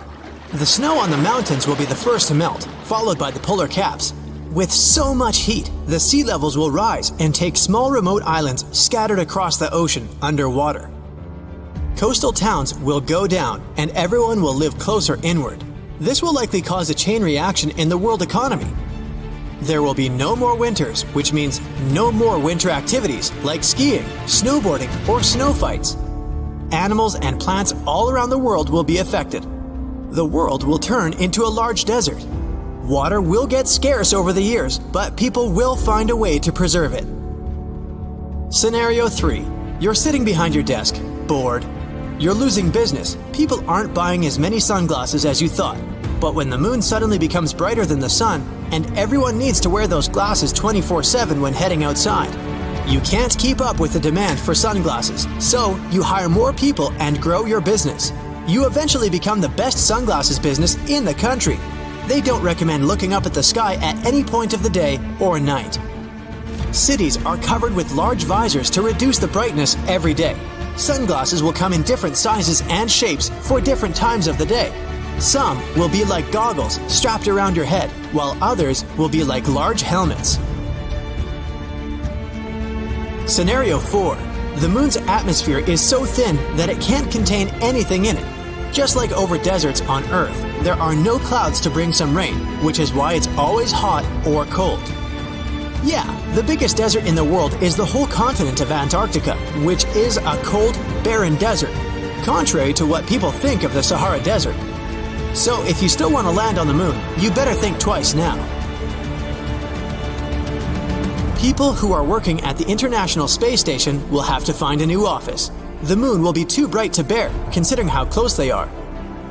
The snow on the mountains will be the first to melt, followed by the polar caps. With so much heat, the sea levels will rise and take small remote islands scattered across the ocean underwater. Coastal towns will go down and everyone will live closer inward. This will likely cause a chain reaction in the world economy. There will be no more winters, which means no more winter activities like skiing, snowboarding, or snow fights. Animals and plants all around the world will be affected. The world will turn into a large desert. Water will get scarce over the years, but people will find a way to preserve it. Scenario 3. You're sitting behind your desk, bored. You're losing business. People aren't buying as many sunglasses as you thought. But when the moon suddenly becomes brighter than the sun, and everyone needs to wear those glasses 24/7 when heading outside, you can't keep up with the demand for sunglasses, so you hire more people and grow your business. You eventually become the best sunglasses business in the country. They don't recommend looking up at the sky at any point of the day or night. Cities are covered with large visors to reduce the brightness every day. Sunglasses will come in different sizes and shapes for different times of the day. Some will be like goggles strapped around your head, while others will be like large helmets. Scenario 4. The moon's atmosphere is so thin that it can't contain anything in it. Just like over deserts on Earth, there are no clouds to bring some rain, which is why it's always hot or cold. Yeah, the biggest desert in the world is the whole continent of Antarctica, which is a cold, barren desert, contrary to what people think of the Sahara Desert. So if you still want to land on the moon, you better think twice now. People who are working at the International Space Station will have to find a new office. The moon will be too bright to bear, considering how close they are.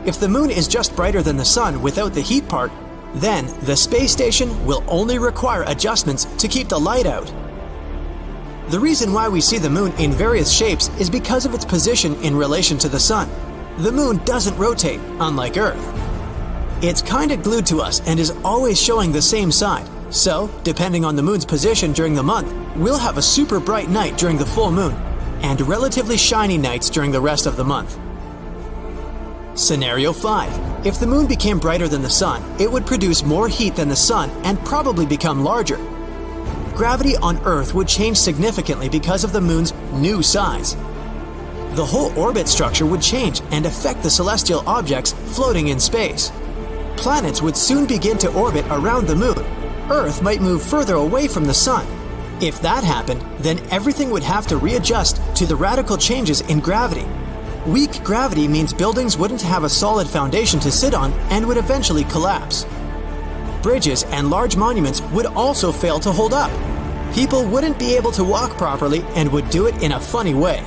If the moon is just brighter than the sun without the heat part, then the space station will only require adjustments to keep the light out. The reason why we see the moon in various shapes is because of its position in relation to the sun. The moon doesn't rotate, unlike Earth. It's kinda glued to us and is always showing the same side. So, depending on the moon's position during the month, we'll have a super bright night during the full moon, and relatively shiny nights during the rest of the month. Scenario 5. If the moon became brighter than the sun, it would produce more heat than the sun and probably become larger. Gravity on Earth would change significantly because of the moon's new size. The whole orbit structure would change and affect the celestial objects floating in space. Planets would soon begin to orbit around the moon. Earth might move further away from the sun. If that happened, then everything would have to readjust to the radical changes in gravity. Weak gravity means buildings wouldn't have a solid foundation to sit on and would eventually collapse. Bridges and large monuments would also fail to hold up. People wouldn't be able to walk properly and would do it in a funny way.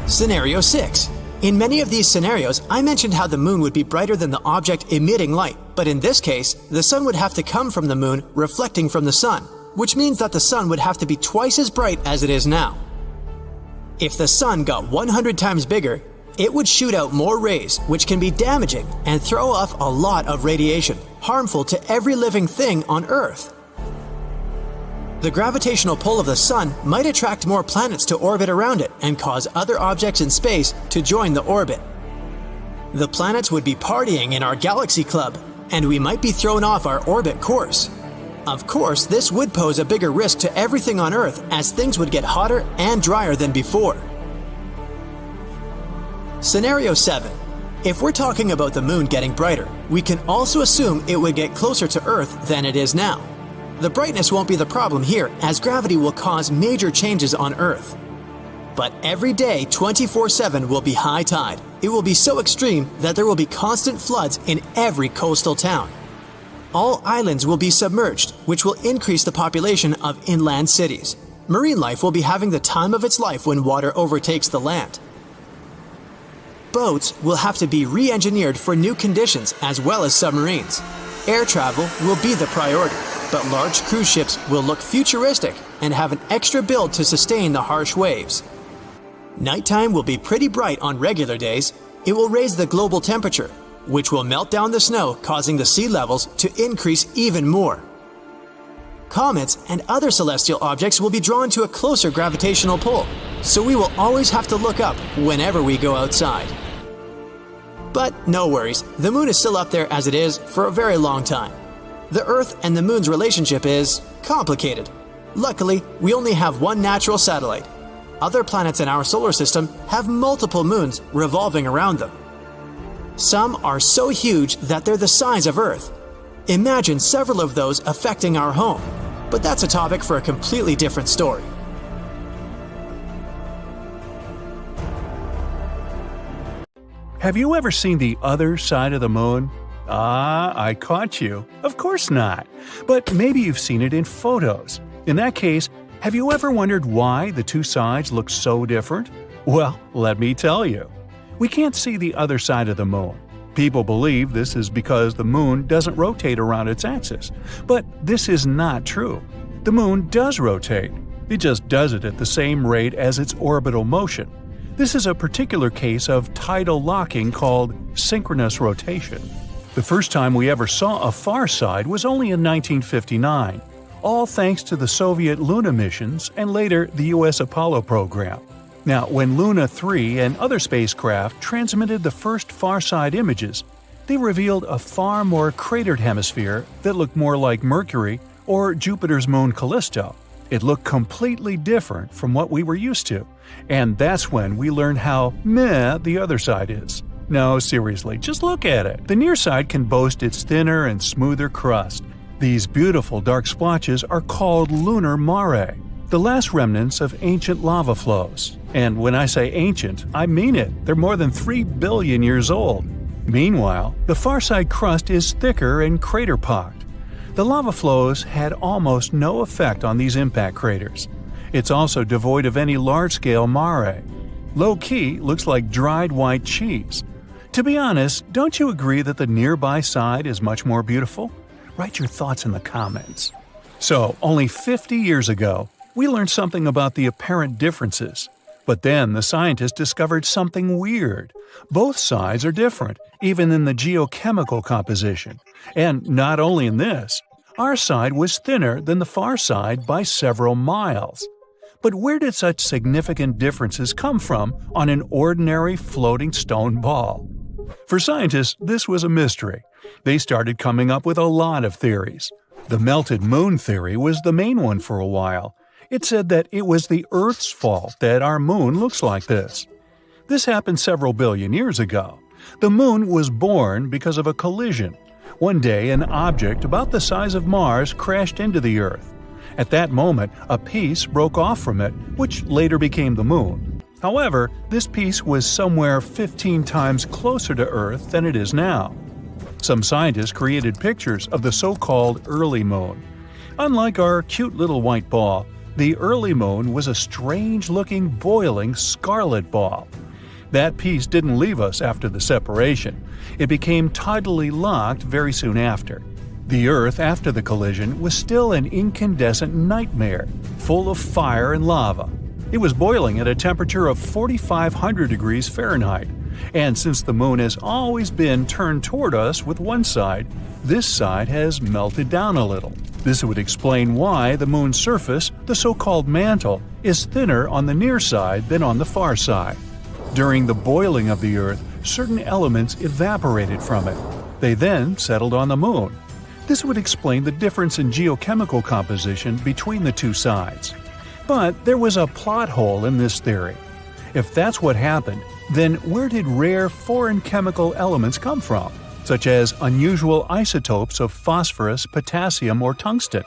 Scenario 6. In many of these scenarios, I mentioned how the moon would be brighter than the object emitting light, but in this case, the sun would have to come from the moon reflecting from the sun, which means that the sun would have to be twice as bright as it is now. If the sun got 100 times bigger, it would shoot out more rays, which can be damaging and throw off a lot of radiation, harmful to every living thing on Earth. The gravitational pull of the sun might attract more planets to orbit around it and cause other objects in space to join the orbit. The planets would be partying in our galaxy club, and we might be thrown off our orbit course. Of course, this would pose a bigger risk to everything on Earth as things would get hotter and drier than before. Scenario 7. If we're talking about the moon getting brighter, we can also assume it would get closer to Earth than it is now. The brightness won't be the problem here, as gravity will cause major changes on Earth. But every day, 24/7 will be high tide. It will be so extreme that there will be constant floods in every coastal town. All islands will be submerged, which will increase the population of inland cities. Marine life will be having the time of its life when water overtakes the land. Boats will have to be re-engineered for new conditions as well as submarines. Air travel will be the priority, but large cruise ships will look futuristic and have an extra build to sustain the harsh waves. Nighttime will be pretty bright on regular days. It will raise the global temperature, which will melt down the snow, causing the sea levels to increase even more. Comets and other celestial objects will be drawn to a closer gravitational pull, so we will always have to look up whenever we go outside. But no worries, the moon is still up there as it is for a very long time. The Earth and the Moon's relationship is complicated. Luckily, we only have one natural satellite. Other planets in our solar system have multiple moons revolving around them. Some are so huge that they're the size of Earth. Imagine several of those affecting our home, but that's a topic for a completely different story. Have you ever seen the other side of the moon? I caught you. Of course not. But maybe you've seen it in photos. In that case, have you ever wondered why the two sides look so different? Well, let me tell you. We can't see the other side of the moon. People believe this is because the moon doesn't rotate around its axis. But this is not true. The moon does rotate. It just does it at the same rate as its orbital motion. This is a particular case of tidal locking called synchronous rotation. The first time we ever saw a far side was only in 1959, all thanks to the Soviet Lunar missions and later the US Apollo program. Now, when Luna 3 and other spacecraft transmitted the first far-side images, they revealed a far more cratered hemisphere that looked more like Mercury or Jupiter's moon Callisto. It looked completely different from what we were used to, and that's when we learned how meh the other side is. No, seriously, just look at it. The near side can boast its thinner and smoother crust. These beautiful dark splotches are called lunar mare, the last remnants of ancient lava flows. And when I say ancient, I mean it. They're more than 3 billion years old. Meanwhile, the far side crust is thicker and crater-pocked. The lava flows had almost no effect on these impact craters. It's also devoid of any large-scale mare. Low-key looks like dried white cheese. To be honest, don't you agree that the nearby side is much more beautiful? Write your thoughts in the comments. So, only 50 years ago, we learned something about the apparent differences. But then the scientists discovered something weird. Both sides are different, even in the geochemical composition. And not only in this, our side was thinner than the far side by several miles. But where did such significant differences come from on an ordinary floating stone ball? For scientists, this was a mystery. They started coming up with a lot of theories. The melted moon theory was the main one for a while. It said that it was the Earth's fault that our moon looks like this. This happened several billion years ago. The moon was born because of a collision. One day, an object about the size of Mars crashed into the Earth. At that moment, a piece broke off from it, which later became the moon. However, this piece was somewhere 15 times closer to Earth than it is now. Some scientists created pictures of the so-called early moon. Unlike our cute little white ball, the early moon was a strange-looking, boiling scarlet ball. That piece didn't leave us after the separation. It became tidally locked very soon after. The Earth after the collision was still an incandescent nightmare, full of fire and lava. It was boiling at a temperature of 4,500 degrees Fahrenheit, and since the moon has always been turned toward us with one side, this side has melted down a little. This would explain why the moon's surface, the so-called mantle, is thinner on the near side than on the far side. During the boiling of the Earth, certain elements evaporated from it. They then settled on the moon. This would explain the difference in geochemical composition between the two sides. But there was a plot hole in this theory. If that's what happened, then where did rare foreign chemical elements come from, such as unusual isotopes of phosphorus, potassium, or tungsten?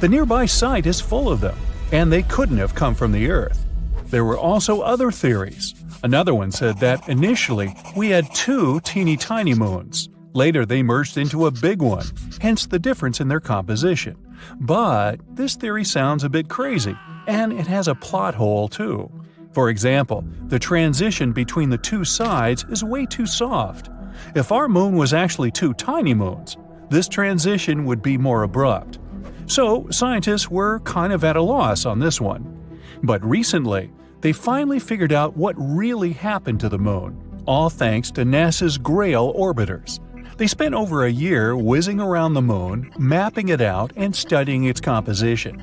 The nearby site is full of them, and they couldn't have come from the Earth. There were also other theories. Another one said that initially we had two teeny-tiny moons. Later they merged into a big one, hence the difference in their composition. But this theory sounds a bit crazy, and it has a plot hole too. For example, the transition between the two sides is way too soft. If our moon was actually two tiny moons, this transition would be more abrupt. So scientists were kind of at a loss on this one. But recently, they finally figured out what really happened to the moon, all thanks to NASA's Grail orbiters. They spent over a year whizzing around the moon, mapping it out, and studying its composition.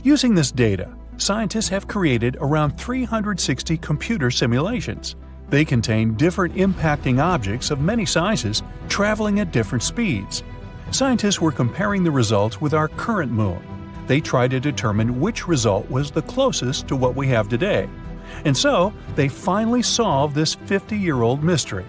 Using this data, scientists have created around 360 computer simulations. They contain different impacting objects of many sizes traveling at different speeds. Scientists were comparing the results with our current moon. They tried to determine which result was the closest to what we have today. And so, they finally solved this 50-year-old mystery.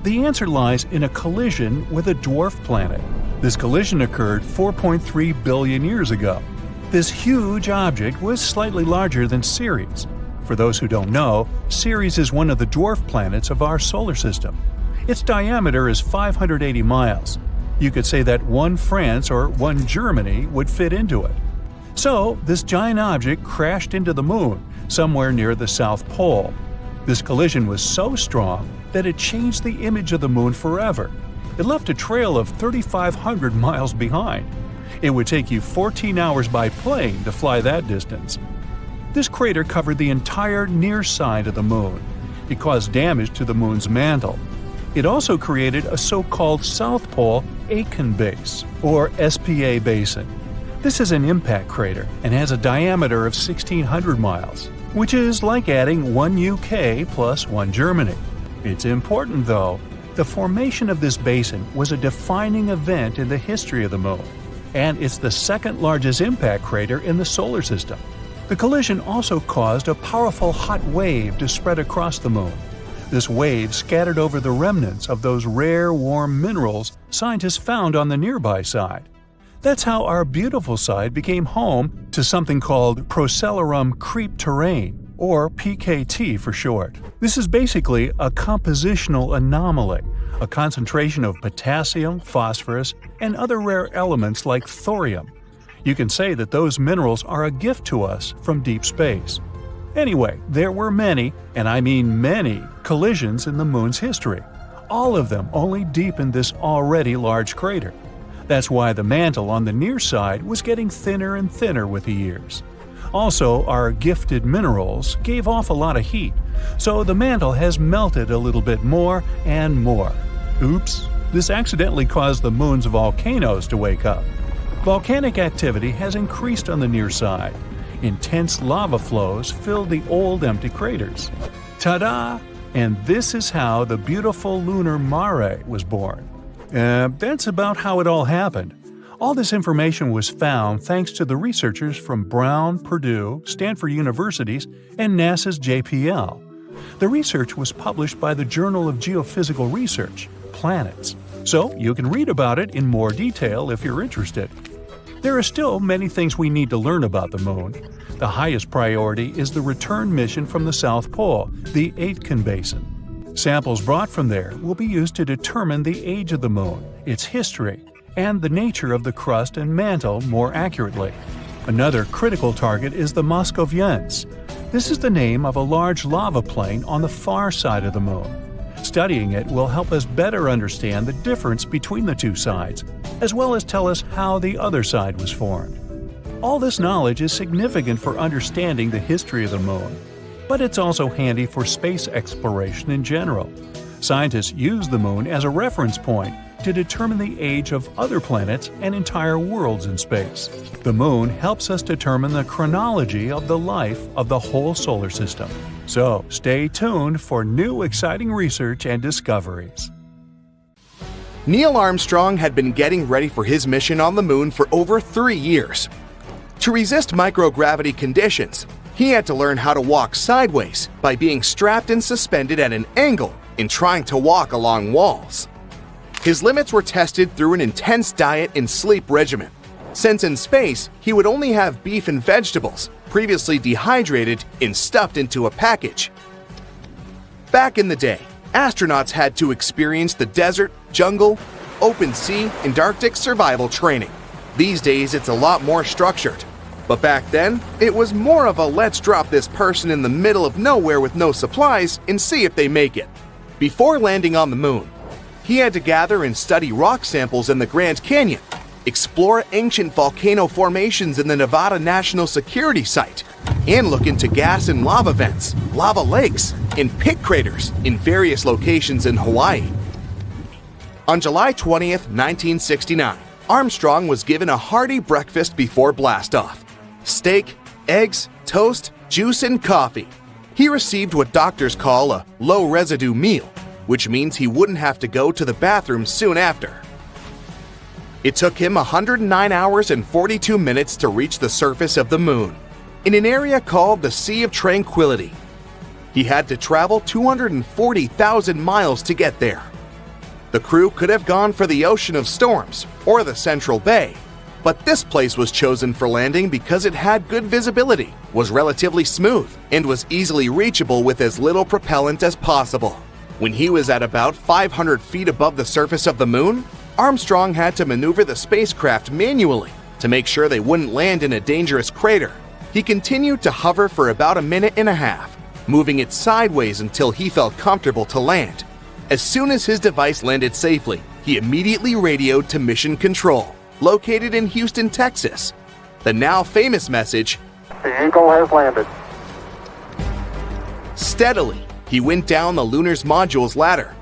The answer lies in a collision with a dwarf planet. This collision occurred 4.3 billion years ago. This huge object was slightly larger than Ceres. For those who don't know, Ceres is one of the dwarf planets of our solar system. Its diameter is 580 miles. You could say that one France or one Germany would fit into it. So, this giant object crashed into the moon, somewhere near the South Pole. This collision was so strong that it changed the image of the moon forever. It left a trail of 3,500 miles behind. It would take you 14 hours by plane to fly that distance. This crater covered the entire near side of the moon. It caused damage to the moon's mantle. It also created a so-called South Pole Aitken Base, or SPA basin. This is an impact crater and has a diameter of 1,600 miles, which is like adding one UK plus one Germany. It's important, though. The formation of this basin was a defining event in the history of the moon, and it's the second largest impact crater in the solar system. The collision also caused a powerful hot wave to spread across the moon. This wave scattered over the remnants of those rare warm minerals scientists found on the nearby side. That's how our beautiful side became home to something called Procellarum creep terrain, or PKT for short. This is basically a compositional anomaly, a concentration of potassium, phosphorus, and other rare elements like thorium. You can say that those minerals are a gift to us from deep space. Anyway, there were many, and I mean many, collisions in the moon's history. All of them only deepened this already large crater. That's why the mantle on the near side was getting thinner and thinner with the years. Also, our gifted minerals gave off a lot of heat, so the mantle has melted a little bit more and more. Oops, this accidentally caused the moon's volcanoes to wake up. Volcanic activity has increased on the near side. Intense lava flows filled the old empty craters. Ta-da! And this is how the beautiful lunar mare was born. That's about how it all happened. All this information was found thanks to the researchers from Brown, Purdue, Stanford Universities, and NASA's JPL. The research was published by the Journal of Geophysical Research, Planets, so you can read about it in more detail if you're interested. There are still many things we need to learn about the moon. The highest priority is the return mission from the South Pole, the Aitken Basin. Samples brought from there will be used to determine the age of the moon, its history, and the nature of the crust and mantle more accurately. Another critical target is the Moscovians. This is the name of a large lava plain on the far side of the moon. Studying it will help us better understand the difference between the two sides, as well as tell us how the other side was formed. All this knowledge is significant for understanding the history of the moon, but it's also handy for space exploration in general. Scientists use the moon as a reference point to determine the age of other planets and entire worlds in space. The moon helps us determine the chronology of the life of the whole solar system. So stay tuned for new exciting research and discoveries. Neil Armstrong had been getting ready for his mission on the moon for over 3 years. To resist microgravity conditions, he had to learn how to walk sideways by being strapped and suspended at an angle in trying to walk along walls. His limits were tested through an intense diet and sleep regimen, since in space he would only have beef and vegetables, previously dehydrated and stuffed into a package. Back in the day, astronauts had to experience the desert, jungle, open sea, and Arctic survival training. These days it's a lot more structured. But back then, it was more of a let's drop this person in the middle of nowhere with no supplies and see if they make it. Before landing on the moon, he had to gather and study rock samples in the Grand Canyon, explore ancient volcano formations in the Nevada National Security Site, and look into gas and lava vents, lava lakes, and pit craters in various locations in Hawaii. On July 20th, 1969, Armstrong was given a hearty breakfast before blastoff. Steak, eggs, toast, juice, and coffee. He received what doctors call a low-residue meal, which means he wouldn't have to go to the bathroom soon after. It took him 109 hours and 42 minutes to reach the surface of the moon, in an area called the Sea of Tranquility. He had to travel 240,000 miles to get there. The crew could have gone for the Ocean of Storms or the Central Bay, but this place was chosen for landing because it had good visibility, was relatively smooth, and was easily reachable with as little propellant as possible. When he was at about 500 feet above the surface of the moon, Armstrong had to maneuver the spacecraft manually to make sure they wouldn't land in a dangerous crater. He continued to hover for about a minute and a half, moving it sideways until he felt comfortable to land. As soon as his device landed safely, he immediately radioed to Mission Control, located in Houston, Texas. The now famous message, "The Eagle has landed." Steadily, he went down the Lunar's module's ladder,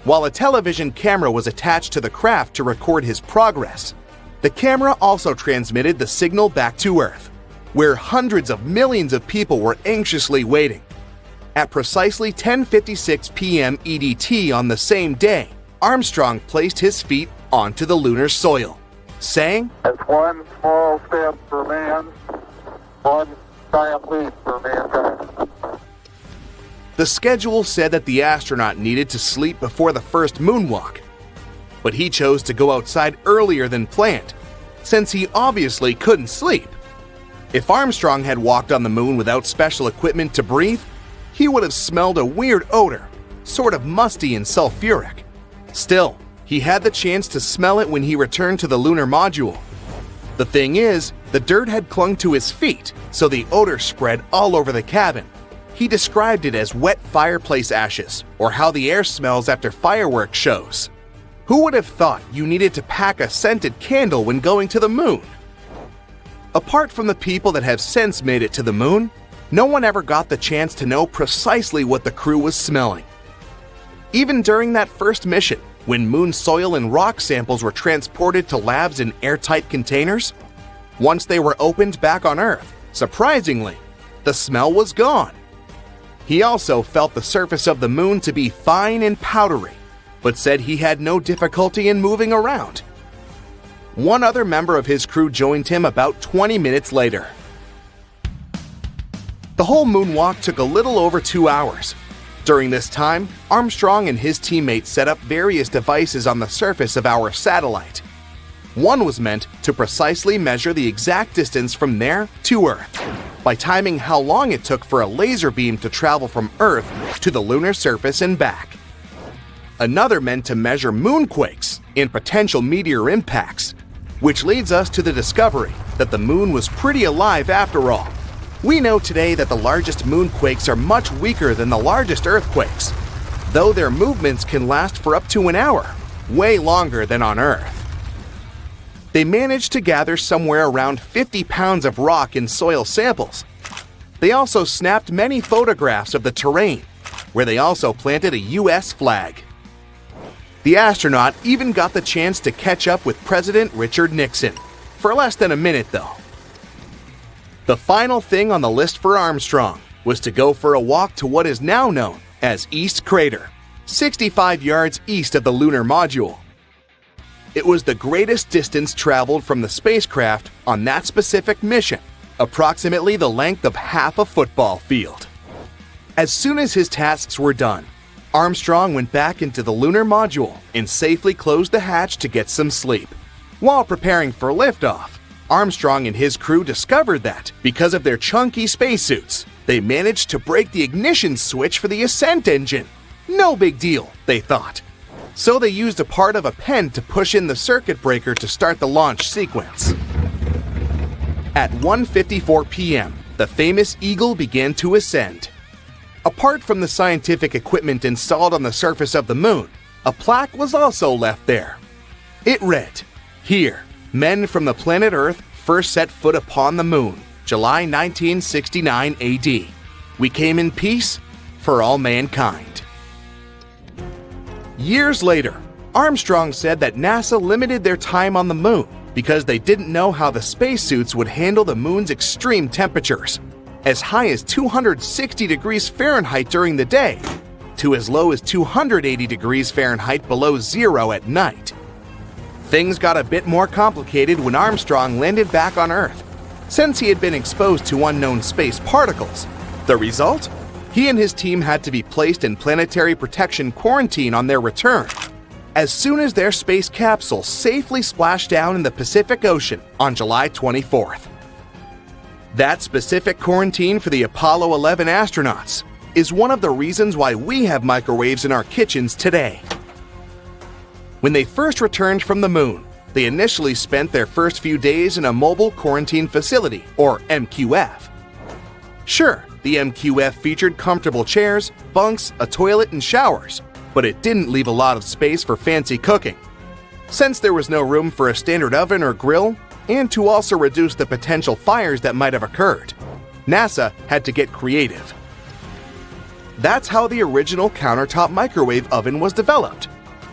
while a television camera was attached to the craft to record his progress. The camera also transmitted the signal back to Earth, where hundreds of millions of people were anxiously waiting. At precisely 10:56 p.m. EDT on the same day, Armstrong placed his feet onto the lunar soil, saying, "It's one small step for man, one giant leap for mankind." The schedule said that the astronaut needed to sleep before the first moonwalk, but he chose to go outside earlier than planned, since he obviously couldn't sleep. If Armstrong had walked on the moon without special equipment to breathe, he would have smelled a weird odor, sort of musty and sulfuric. Still, he had the chance to smell it when he returned to the lunar module. The thing is, the dirt had clung to his feet, so the odor spread all over the cabin. He described it as wet fireplace ashes, or how the air smells after fireworks shows. Who would have thought you needed to pack a scented candle when going to the moon? Apart from the people that have since made it to the moon, no one ever got the chance to know precisely what the crew was smelling. Even during that first mission, when moon soil and rock samples were transported to labs in airtight containers, once they were opened back on Earth, surprisingly, the smell was gone. He also felt the surface of the moon to be fine and powdery, but said he had no difficulty in moving around. One other member of his crew joined him about 20 minutes later. The whole moonwalk took a little over 2 hours. During this time, Armstrong and his teammates set up various devices on the surface of our satellite. One was meant to precisely measure the exact distance from there to Earth, by timing how long it took for a laser beam to travel from Earth to the lunar surface and back. Another meant to measure moonquakes and potential meteor impacts, which leads us to the discovery that the moon was pretty alive after all. We know today that the largest moonquakes are much weaker than the largest earthquakes, though their movements can last for up to an hour, way longer than on Earth. They managed to gather somewhere around 50 pounds of rock in soil samples. They also snapped many photographs of the terrain, where they also planted a US flag. The astronaut even got the chance to catch up with President Richard Nixon, for less than a minute though. The final thing on the list for Armstrong was to go for a walk to what is now known as East Crater, 65 yards east of the lunar module. It was the greatest distance traveled from the spacecraft on that specific mission, approximately the length of half a football field. As soon as his tasks were done, Armstrong went back into the lunar module and safely closed the hatch to get some sleep. While preparing for liftoff, Armstrong and his crew discovered that, because of their chunky spacesuits, they managed to break the ignition switch for the ascent engine. No big deal, they thought. So they used a part of a pen to push in the circuit breaker to start the launch sequence. At 1:54 p.m., the famous Eagle began to ascend. Apart from the scientific equipment installed on the surface of the moon, a plaque was also left there. It read, "Here, men from the planet Earth first set foot upon the moon, July 1969 AD. We came in peace for all mankind." Years later, Armstrong said that NASA limited their time on the moon because they didn't know how the spacesuits would handle the moon's extreme temperatures, as high as 260 degrees Fahrenheit during the day, to as low as 280 degrees Fahrenheit below zero at night. Things got a bit more complicated when Armstrong landed back on Earth, since he had been exposed to unknown space particles. The result? He and his team had to be placed in planetary protection quarantine on their return, as soon as their space capsule safely splashed down in the Pacific Ocean on July 24th. That specific quarantine for the Apollo 11 astronauts is one of the reasons why we have microwaves in our kitchens today. When they first returned from the moon, they initially spent their first few days in a mobile quarantine facility, or MQF. Sure, the MQF featured comfortable chairs, bunks, a toilet, and showers, but it didn't leave a lot of space for fancy cooking. Since there was no room for a standard oven or grill, and to also reduce the potential fires that might have occurred, NASA had to get creative. That's how the original countertop microwave oven was developed,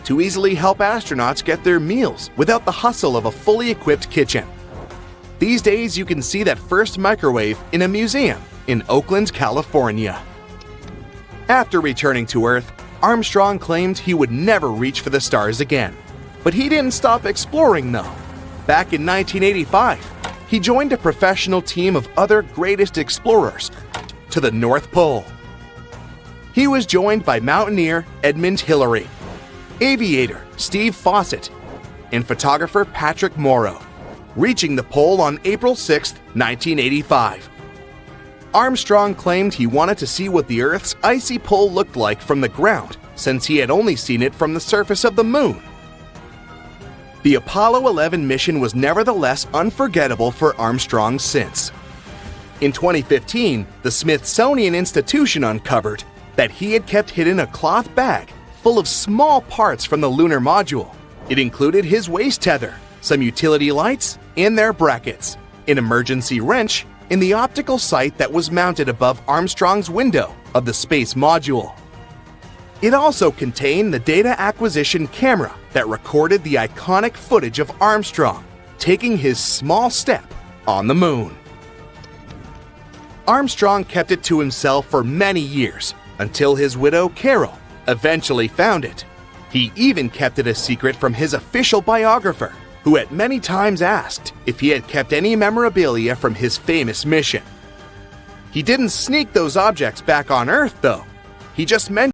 to easily help astronauts get their meals without the hustle of a fully equipped kitchen. These days you can see that first microwave in a museum in Oakland, California. After returning to Earth, Armstrong claimed he would never reach for the stars again. But he didn't stop exploring though. Back in 1985, he joined a professional team of other greatest explorers to the North Pole. He was joined by mountaineer Edmund Hillary, aviator Steve Fawcett, and photographer Patrick Morrow, reaching the pole on April 6, 1985. Armstrong claimed he wanted to see what the Earth's icy pole looked like from the ground, since he had only seen it from the surface of the moon. The Apollo 11 mission was nevertheless unforgettable for Armstrong since. In 2015, the Smithsonian Institution uncovered that he had kept hidden a cloth bag full of small parts from the lunar module. It included his waist tether, some utility lights and their brackets, an emergency wrench, and the optical sight that was mounted above Armstrong's window of the space module. It also contained the data acquisition camera that recorded the iconic footage of Armstrong taking his small step on the moon. Armstrong kept it to himself for many years, until his widow, Carol, eventually found it. He even kept it a secret from his official biographer, who had many times asked if he had kept any memorabilia from his famous mission. He didn't sneak those objects back on Earth, though. He just mentioned